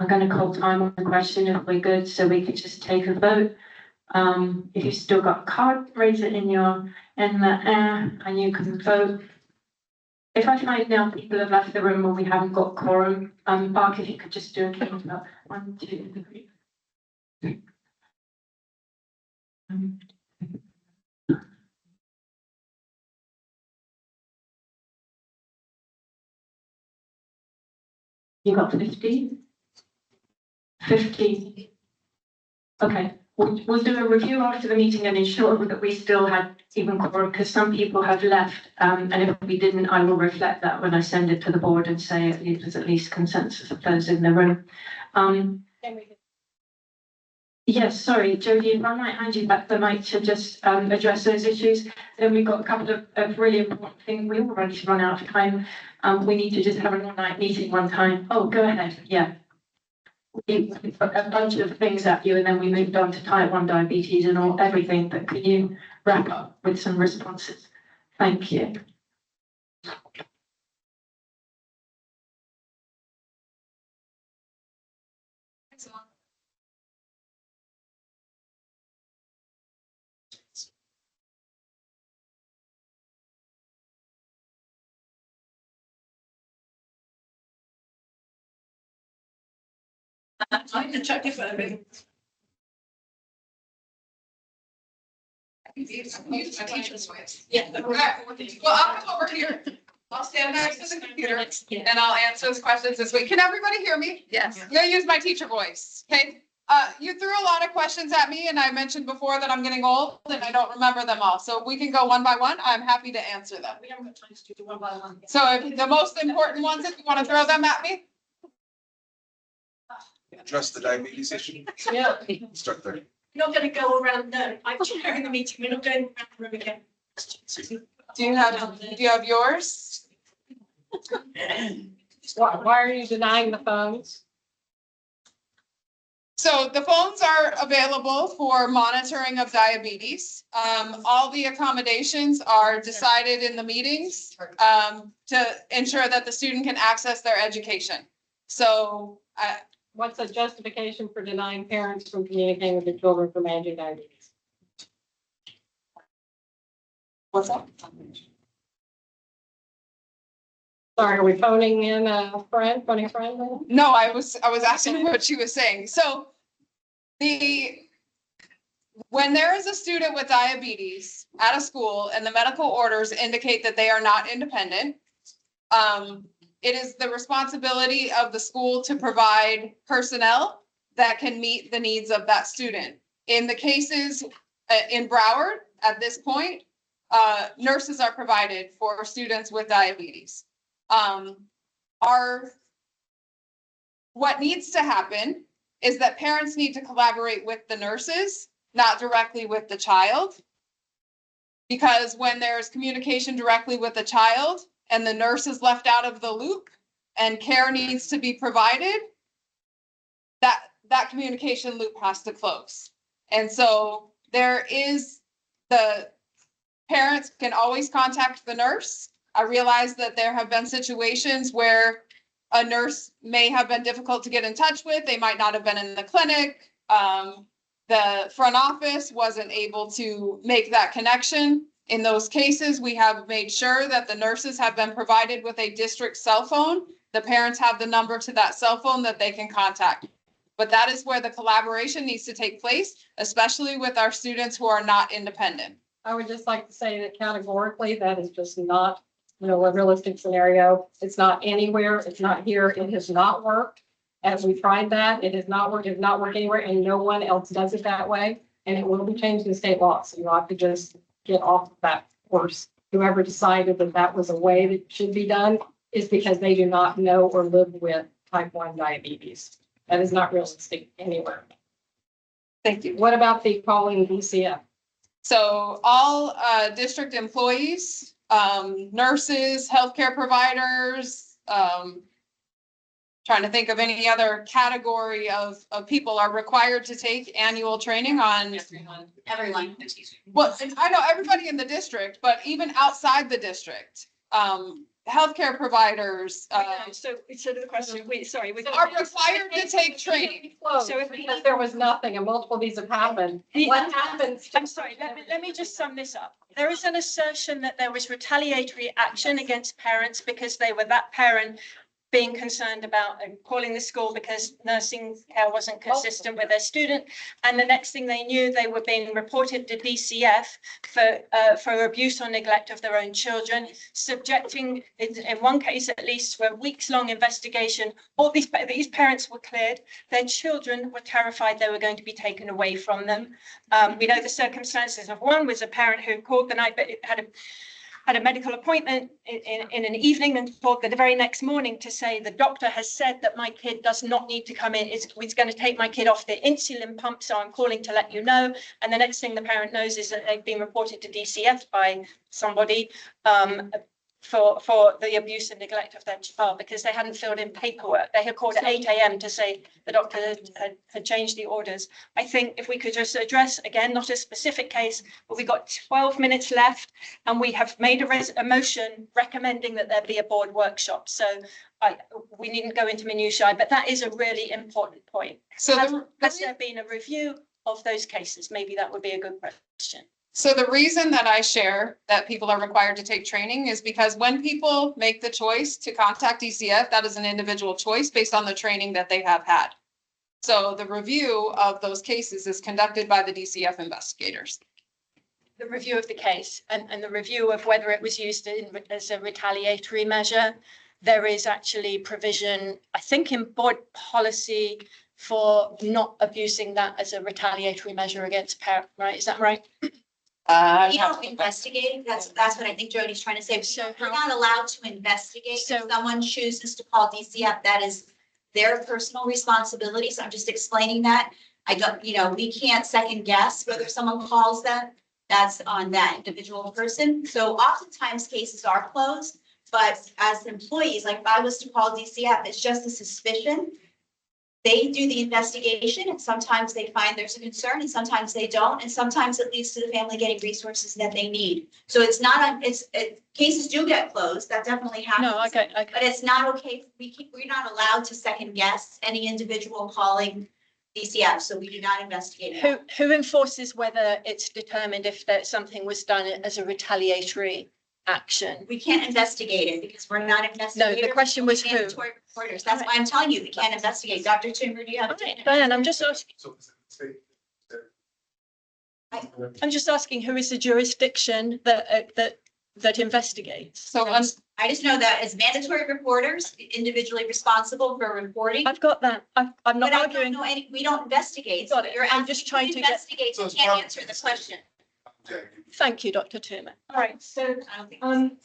going to call time on the question if we're good, so we could just take a vote. If you've still got a card, raise it in the air and you can vote. If I find now people have left the room or we haven't got quorum, Mark, if you could just do a count of 1, 2, 3. You got 50? 50. Okay, we'll do a review after the meeting and ensure that we still had even quorum, because some people have left, and if we didn't, I will reflect that when I send it to the board and say it was at least consensus of those in the room. Yes, sorry, Jodie, if I might hand you back the mic to just address those issues. Then we've got a couple of really important things. We all ready to run out of time. We need to just have an all-night meeting one time. Oh, go ahead, yeah. We put a bunch of things at you and then we moved on to type 1 diabetes and everything, but can you wrap up with some responses? Thank you. I can check if I use my teacher's voice. Yeah. Okay. Well, I'll come over here. I'll stand next to the computer and I'll answer those questions this week. Can everybody hear me? Yes. I'm gonna use my teacher voice, okay? You threw a lot of questions at me and I mentioned before that I'm getting old and I don't remember them all. So we can go one by one. I'm happy to answer them. We haven't got time to do one by one. So if the most important ones, if you want to throw them at me. Address the diabetes issue. Yeah. Start there. We're not going to go around, no, I'm chairing the meeting, we're not going around the room again. Do you have yours? Why are you denying the phones? So the phones are available for monitoring of diabetes. All the accommodations are decided in the meetings to ensure that the student can access their education. So what's the justification for denying parents from communicating with their children for managing diabetes? What's that? Sorry, are we phoning in a friend, phoning a friend? No, I was asking what she was saying. So when there is a student with diabetes at a school and the medical orders indicate that they are not independent, it is the responsibility of the school to provide personnel that can meet the needs of that student. In the cases in Broward, at this point, nurses are provided for students with diabetes. What needs to happen is that parents need to collaborate with the nurses, not directly with the child. Because when there's communication directly with the child and the nurse is left out of the loop and care needs to be provided, that communication loop has to close. And so the parents can always contact the nurse. I realize that there have been situations where a nurse may have been difficult to get in touch with. They might not have been in the clinic. The front office wasn't able to make that connection. In those cases, we have made sure that the nurses have been provided with a district cell phone. The parents have the number to that cell phone that they can contact. But that is where the collaboration needs to take place, especially with our students who are not independent. I would just like to say that categorically, that is just not, a realistic scenario. It's not anywhere. It's not here. It has not worked. As we tried that, it has not worked. It does not work anywhere, and no one else does it that way. And it will be changed in state law. So you have to just get off that course. Whoever decided that that was a way that should be done is because they do not know or live with type 1 diabetes. That is not realistic anywhere. Thank you. What about the calling DCF? So all district employees, nurses, healthcare providers, trying to think of any other category of people are required to take annual training on. Everyone. Well, I know everybody in the district, but even outside the district, healthcare providers, So the question, we are required to take training. So because there was nothing and multiple of these have happened, what happens? I'm sorry, let me just sum this up. There is an assertion that there was retaliatory action against parents because they were that parent being concerned about calling the school because nursing care wasn't consistent with their student. And the next thing they knew, they were being reported to DCF for abuse or neglect of their own children, subjecting, in one case at least, to a weeks-long investigation. All these parents were cleared. Their children were terrified they were going to be taken away from them. We know the circumstances of one was a parent who called the night, but it had a medical appointment in an evening and called the very next morning to say the doctor has said that my kid does not need to come in. It's going to take my kid off the insulin pump, so I'm calling to let you know. And the next thing the parent knows is that they've been reported to DCF by somebody for the abuse and neglect of their child because they hadn't filled in paperwork. They had called at 8 a.m. to say the doctor had changed the orders. I think if we could just address, again, not a specific case, but we've got 12 minutes left and we have made a motion recommending that there be a board workshop. So we needn't go into minutiae, but that is a really important point. So has there been a review of those cases? Maybe that would be a good question. So the reason that I share that people are required to take training is because when people make the choice to contact DCF, that is an individual choice based on the training that they have had. So the review of those cases is conducted by the DCF investigators. The review of the case and the review of whether it was used as a retaliatory measure. There is actually provision, I think, in board policy for not abusing that as a retaliatory measure against parent, right? Is that right? We don't investigate. That's what I think Jody's trying to say. So we're not allowed to investigate. If someone chooses to call DCF, that is their personal responsibility. So I'm just explaining that. I don't, we can't second guess whether someone calls them. That's on that individual person. So oftentimes cases are closed, but as employees, like if I was to call DCF, it's just a suspicion. They do the investigation and sometimes they find there's a concern and sometimes they don't. And sometimes it leads to the family getting resources that they need. So it's not, cases do get closed. That definitely happens. No, okay. But it's not okay. We're not allowed to second guess any individual calling DCF. So we do not investigate. Who enforces whether it's determined if something was done as a retaliatory action. We can't investigate it because we're not investigators. No, the question was who? Mandatory reporters. That's why I'm telling you, we can't investigate. Dr. Timber, do you have? Diane, I'm just asking, I'm just asking who is the jurisdiction that investigates? So I just know that as mandatory reporters, individually responsible for reporting. I've got that. I'm not But I don't arguing. know any, we don't investigate. Got it. You're I'm asking just trying who to get- investigates, you can't answer the question. Thank you, Dr. Turman. All right, so, I don't think.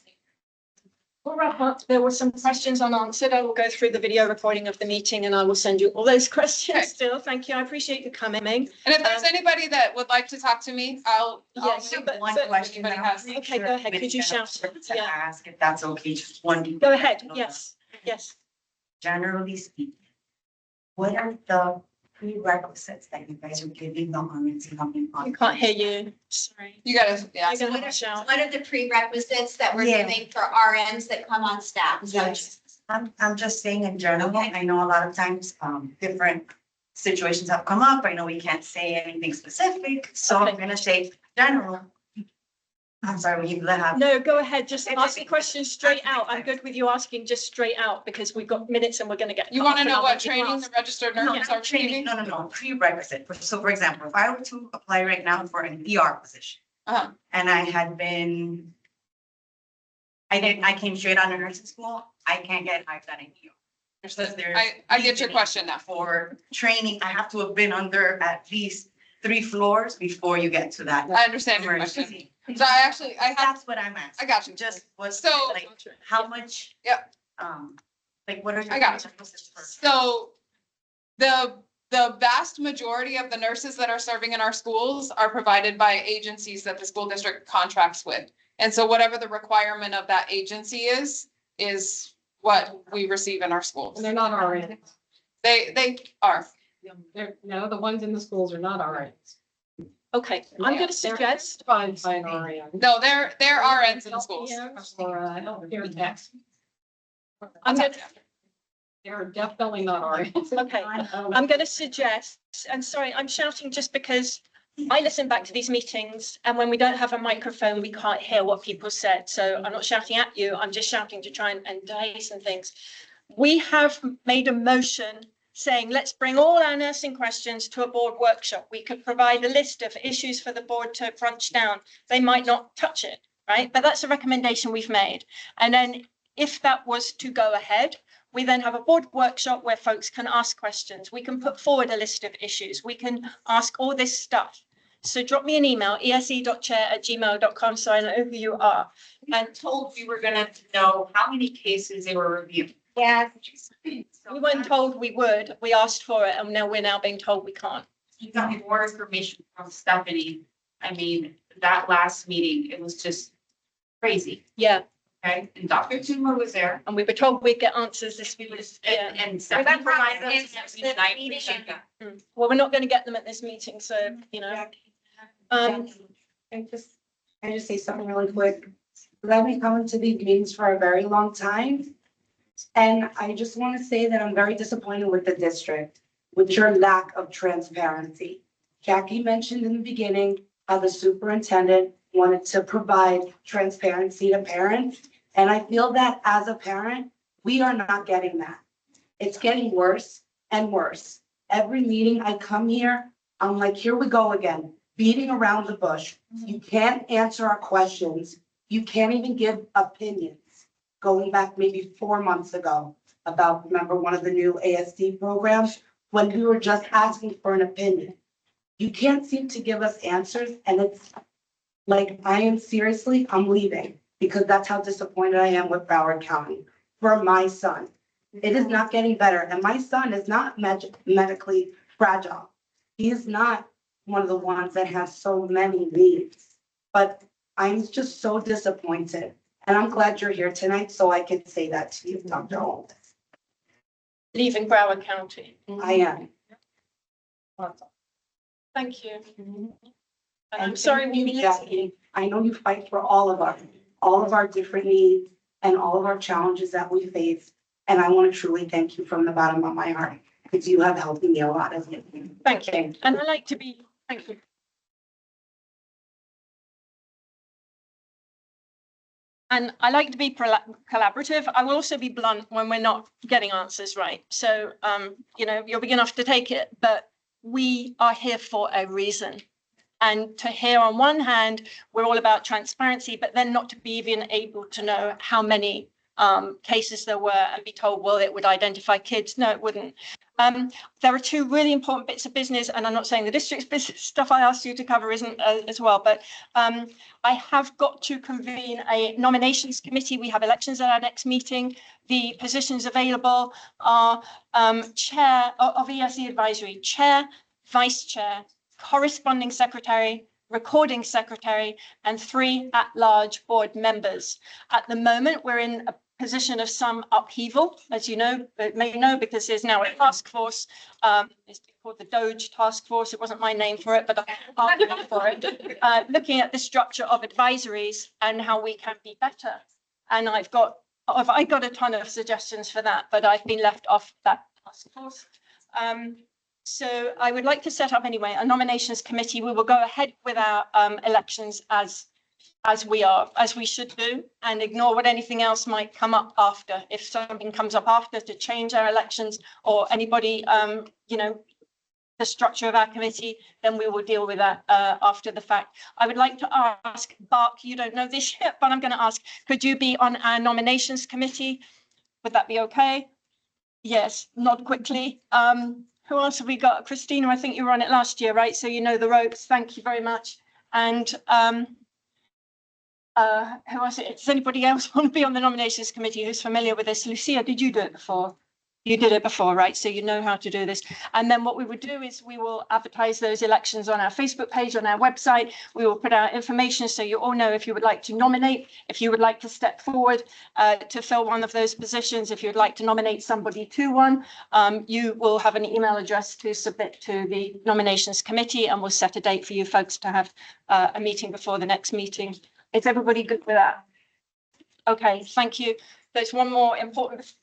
we'll wrap up. There were some questions unanswered. I will go through the video recording of the meeting and I will send you all those questions Okay. still. Thank you. I appreciate you coming. And if there's anybody that would like to talk to me, I'll. Yes, make but- one but- question that has. Okay, go ahead. Could you shout? To Yeah, ask if that's okay, just one. go ahead. Yes, yes. Generally speaking, what are the prerequisites that you guys are giving the RNs coming on? I can't hear you. Sorry. You gotta, yeah. You're gonna have to shout. What are the prerequisites that we're Yeah. giving for RNs that come on staff? Yes, I'm just saying in general, I know a lot of times, different situations have come up. I know we can't say anything specific, so I'm Okay. gonna say general. I'm sorry, you have. No, go ahead. Just ask the question straight out. I'm good with you asking just straight out because we've got minutes and we're gonna get. You cut want off to and know I'll what let you training ask. the registered No, nurses are not training, receiving? no, prerequisite. So for example, if I were to apply right now for an ER position. Uh-huh. And I had been. I came straight out of nursing school, I can't get hired at an ER. Because there's. I get your question now. For training, I have to have been under at least 3 floors before you get to that. I understand your question. emergency. So I actually, I have, That's what I'm asking. I got you. Just was So- like, how much? Yep. Like, what are? I got you. So the vast majority of the nurses that are serving in our schools are provided by agencies that the school district contracts with. And so whatever the requirement of that agency is what we receive in our schools. And they're not RNs. They are. No, the ones in the schools are not RNs. Okay, I'm gonna suggest. Fine, fine, RN. No, they're RNs in the schools. Or, healthcare techs. I'm gonna, They're definitely not RNs. okay, I'm gonna suggest, and sorry, I'm shouting just because I listen back to these meetings and when we don't have a microphone, we can't hear what people said. So I'm not shouting at you. I'm just shouting to try and hasten things. We have made a motion saying, let's bring all our nursing questions to a board workshop. We could provide a list of issues for the board to crunch down. They might not touch it, right? But that's a recommendation we've made. And then if that was to go ahead, we then have a board workshop where folks can ask questions. We can put forward a list of issues. We can ask all this stuff. So drop me an email, ese.chair@gmail.com, so I know who you are. And told we were gonna know how many cases they were reviewing. Yeah. We weren't told we would. We asked for it and now we're now being told we can't. You got more information from Stephanie. I mean, that last meeting, it was just crazy. Yeah. Okay, and Dr. Tuma was there. And we were told we'd get answers this week. Yeah. And Stephanie provided us, and I appreciate that. Well, we're not going to get them at this meeting, so, you know. I just say something really quick. I've been coming to these meetings for a very long time. And I just want to say that I'm very disappointed with the district, with your lack of transparency. Jackie mentioned in the beginning how the superintendent wanted to provide transparency to parents. And I feel that as a parent, we are not getting that. It's getting worse and worse. Every meeting I come here, I'm like, here we go again, beating around the bush. You can't answer our questions. You can't even give opinions. Going back maybe 4 months ago about, remember one of the new ASD programs, when we were just asking for an opinion. You can't seem to give us answers, and it's like, I'm leaving because that's how disappointed I am with Broward County for my son. It is not getting better, and my son is not medically fragile. He is not one of the ones that has so many needs, but I'm just so disappointed. And I'm glad you're here tonight, so I can say that to you, Dr. Holmes. Leaving Broward County. I am. Thank you. And I'm And sorry thank we you, missed Jackie. I know you fight for all of our different needs and all of our challenges that we face. And I want to truly thank you from the bottom of my heart, because you have helped me a lot as well. Thank you. And I like to be, thank you. and I like to be collaborative. I will also be blunt when we're not getting answers right. So, you know, you're big enough to take it, but we are here for a reason. And to hear on one hand, we're all about transparency, but then not to be even able to know how many cases there were and be told, well, it would identify kids. No, it wouldn't. There are two really important bits of business, and I'm not saying the district's business stuff I asked you to cover isn't as well, but I have got to convene a nominations committee. We have elections at our next meeting. The positions available are chair of ESE advisory, chair, vice chair, corresponding secretary, recording secretary, and 3 at-large board members. At the moment, we're in a position of some upheaval, as you know, may know, because there's now a task force. It's called the Doge Task Force. It wasn't my name for it, but I'm arguing for it. Looking at the structure of advisories and how we can be better. And I got a ton of suggestions for that, but I've been left off that task force. So I would like to set up anyway a nominations committee. We will go ahead with our elections as we should do, and ignore what anything else might come up after. If something comes up after to change our elections, or anybody, you know, the structure of our committee, then we will deal with that after the fact. I would like to ask, Bark, you don't know this yet, but I'm going to ask, could you be on our nominations committee? Would that be okay? Yes, nod quickly. Who else have we got? Christina, I think you were on it last year, right? So you know the ropes. Thank you very much. And who else? Does anybody else want to be on the nominations committee who's familiar with this? Lucia, did you do it before? You did it before, right? So you know how to do this. And then what we would do is we will advertise those elections on our Facebook page, on our website. We will put out information so you all know if you would like to nominate, if you would like to step forward to fill one of those positions, if you'd like to nominate somebody to one, you will have an email address to submit to the nominations committee, and we'll set a date for you folks to have a meeting before the next meeting. Is everybody good with that? Okay, thank you. There's one more important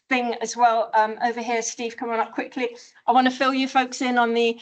thing as well over here. Steve, come on up quickly. I want to fill you folks in on the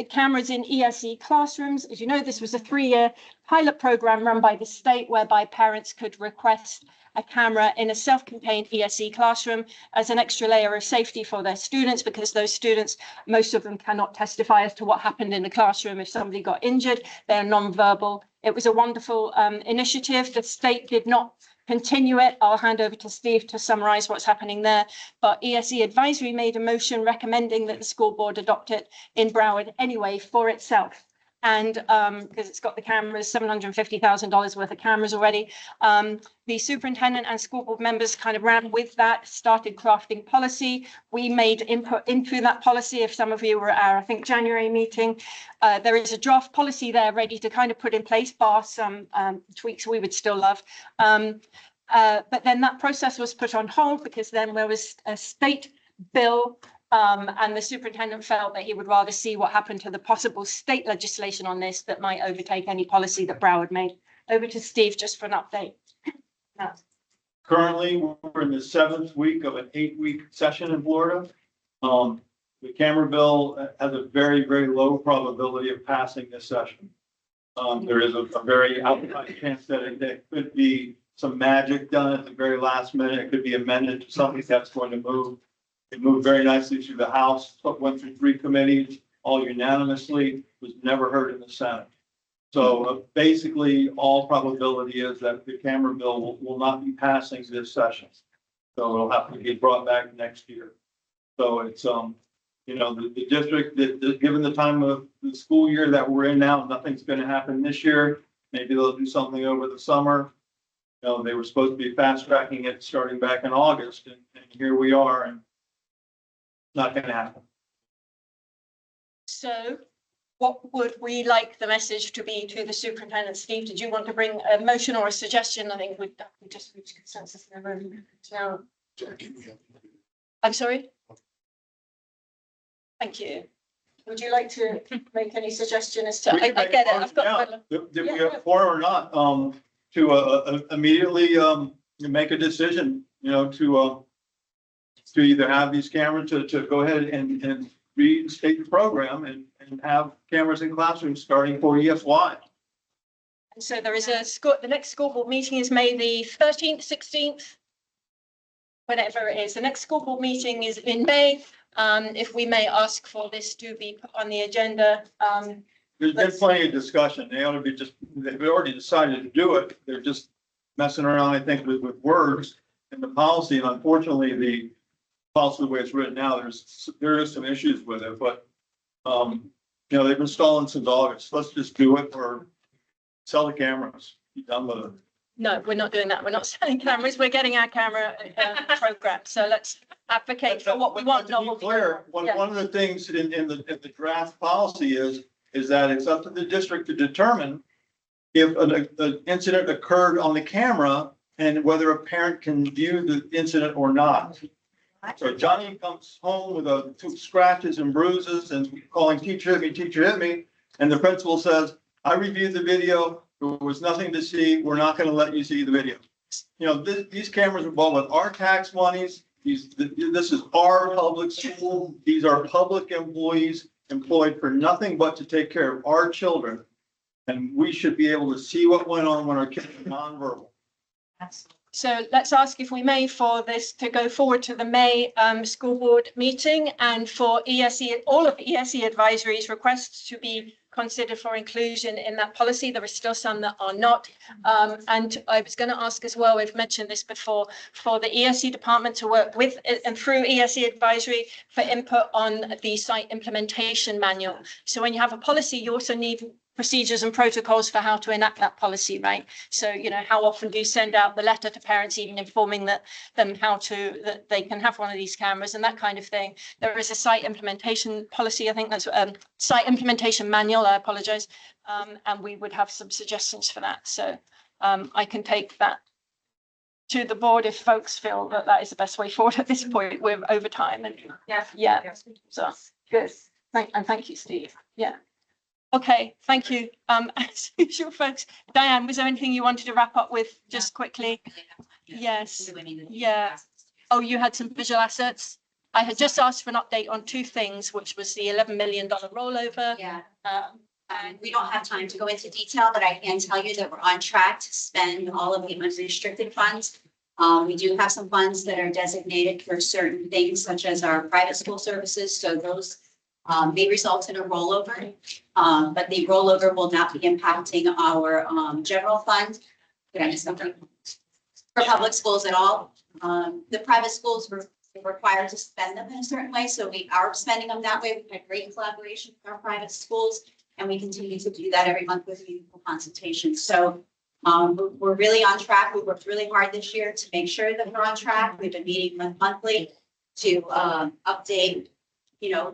cameras in ESE classrooms. As you know, this was a 3-year pilot program run by the state, whereby parents could request a camera in a self-contained ESE classroom as an extra layer of safety for their students, because those students, most of them cannot testify as to what happened in the classroom if somebody got injured. They're non-verbal. It was a wonderful initiative. The state did not continue it. I'll hand over to Steve to summarize what's happening there. But ESE Advisory made a motion recommending that the school board adopt it in Broward anyway for itself. And because it's got the cameras, $750,000 worth of cameras already. The superintendent and school board members kind of ran with that, started crafting policy. We made input into that policy. If some of you were at our, I think, January meeting, there is a draft policy there ready to kind of put in place, bar some tweaks we would still love. But then that process was put on hold because then there was a state bill, and the superintendent felt that he would rather see what happened to the possible state legislation on this that might overtake any policy that Broward made. Over to Steve just for an update. Currently, we're in the 7th week of an 8-week session in Florida. The camera bill has a very, very low probability of passing this session. There is a very outside chance that there could be some magic done at the very last minute. It could be amended to something that's going to move. It moved very nicely through the House, went through 3 committees, all unanimously, was never heard in the Senate. So basically, all probability is that the camera bill will not be passing this session. So it'll have to be brought back next year. So it's, you know, the district, given the time of the school year that we're in now, nothing's going to happen this year. Maybe they'll do something over the summer. You know, they were supposed to be fast tracking it starting back in August, and here we are, and not going to happen. So what would we like the message to be to the superintendent? Steve, did you want to bring a motion or a suggestion? I think we just reached consensus in the room. Now, I'm sorry. Thank you. Would you like to make any suggestion as to, I get it, I've got. Did we have four or not, to immediately make a decision, you know, to either have these cameras to go ahead and reinstate the program and have cameras in classrooms starting for ESY. So there is the next school board meeting is May the 13th, 16th, whatever it is. The next school board meeting is in May. If we may ask for this to be put on the agenda. There's been plenty of discussion. They ought to be they've already decided to do it. They're just messing around, I think, with words in the policy. And unfortunately, the policy, the way it's written now, there is some issues with it, but, they've been stalling since August. Let's just do it or sell the cameras. Be done with it. No, we're not doing that. We're not selling cameras. We're getting our camera program. So let's advocate for what we want, not what we Clear, want. one of the things in the draft policy is that it's up to the district to determine if an incident occurred on the camera and whether a parent can view the incident or not. So Johnny comes home with two scratches and bruises and calling teacher hit me. And the principal says, I reviewed the video. There was nothing to see. We're not going to let you see the video. These cameras are bought with our tax monies. This is our public school. These are public employees employed for nothing but to take care of our children. And we should be able to see what went on when our kids are nonverbal. So let's ask if we may for this to go forward to the May school board meeting and for ESE, all of ESE advisories requests to be considered for inclusion in that policy. There are still some that are not. And I was going to ask as well, we've mentioned this before, for the ESE department to work with and through ESE advisory for input on the site implementation manual. So when you have a policy, you also need procedures and protocols for how to enact that policy, right? So, how often do you send out the letter to parents, even informing them that they can have one of these cameras and that kind of thing. There is a site implementation policy. I think that's site implementation manual. I apologize. And we would have some suggestions for that. So I can take that to the board if folks feel that that is the best way forward at this point. We're over time. And yeah. So good. Thank you, Steve. Yeah. Okay, thank you. As usual, folks. Diane, was there anything you wanted to wrap up with just quickly? Yes. Yeah. Oh, you had some visual assets? I had just asked for an update on two things, which was the $11 million rollover. Yeah. And we don't have time to go into detail, but I can tell you that we're on track to spend all of the unrestricted funds. We do have some funds that are designated for certain things, such as our private school services. So those may result in a rollover, but the rollover will not be impacting our general fund. Did I miss something? For public schools at all. The private schools were required to spend them in a certain way, so we are spending them that way. We've had great collaboration with our private schools, and we continue to do that every month with meaningful consultations. So we're really on track. We worked really hard this year to make sure that we're on track. We've been meeting monthly to update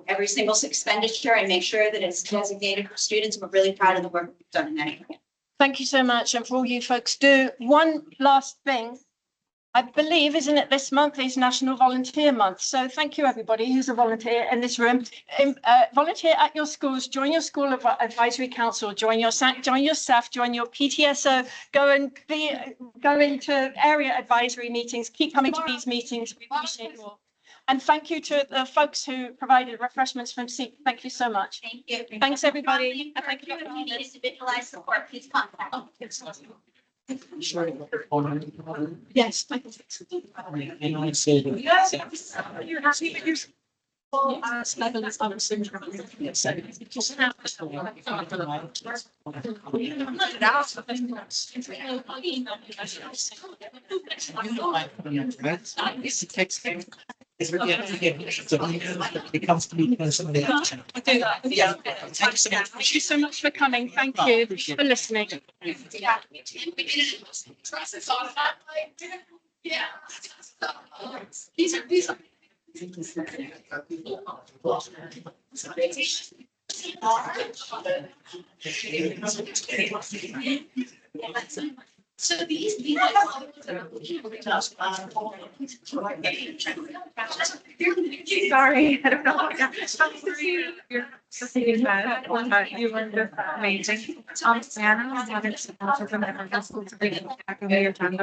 every single expenditure and make sure that it's designated for students. We're really proud of the work we've done in that area. Thank you so much. And for all you folks do, one last thing, I believe, isn't it, this month is National Volunteer Month. So thank you, everybody who's a volunteer in this room. Volunteer at your schools, join your school advisory council, join your staff, join your PTSO, go into area advisory meetings, keep coming to these meetings. We appreciate you all. And thank you to the folks who provided refreshments from SEEK. Thank you so much. Thank you. Thanks, everybody. And thank you. If you need individualized support, please contact. Yes. It comes to me personally. Yeah. Thank you so much for coming. Thank you for listening. Yeah. These are. So these are Sorry, I don't know. You're proceeding that. You were just amazing. Anna, I wanted to also from the school to be back in your time.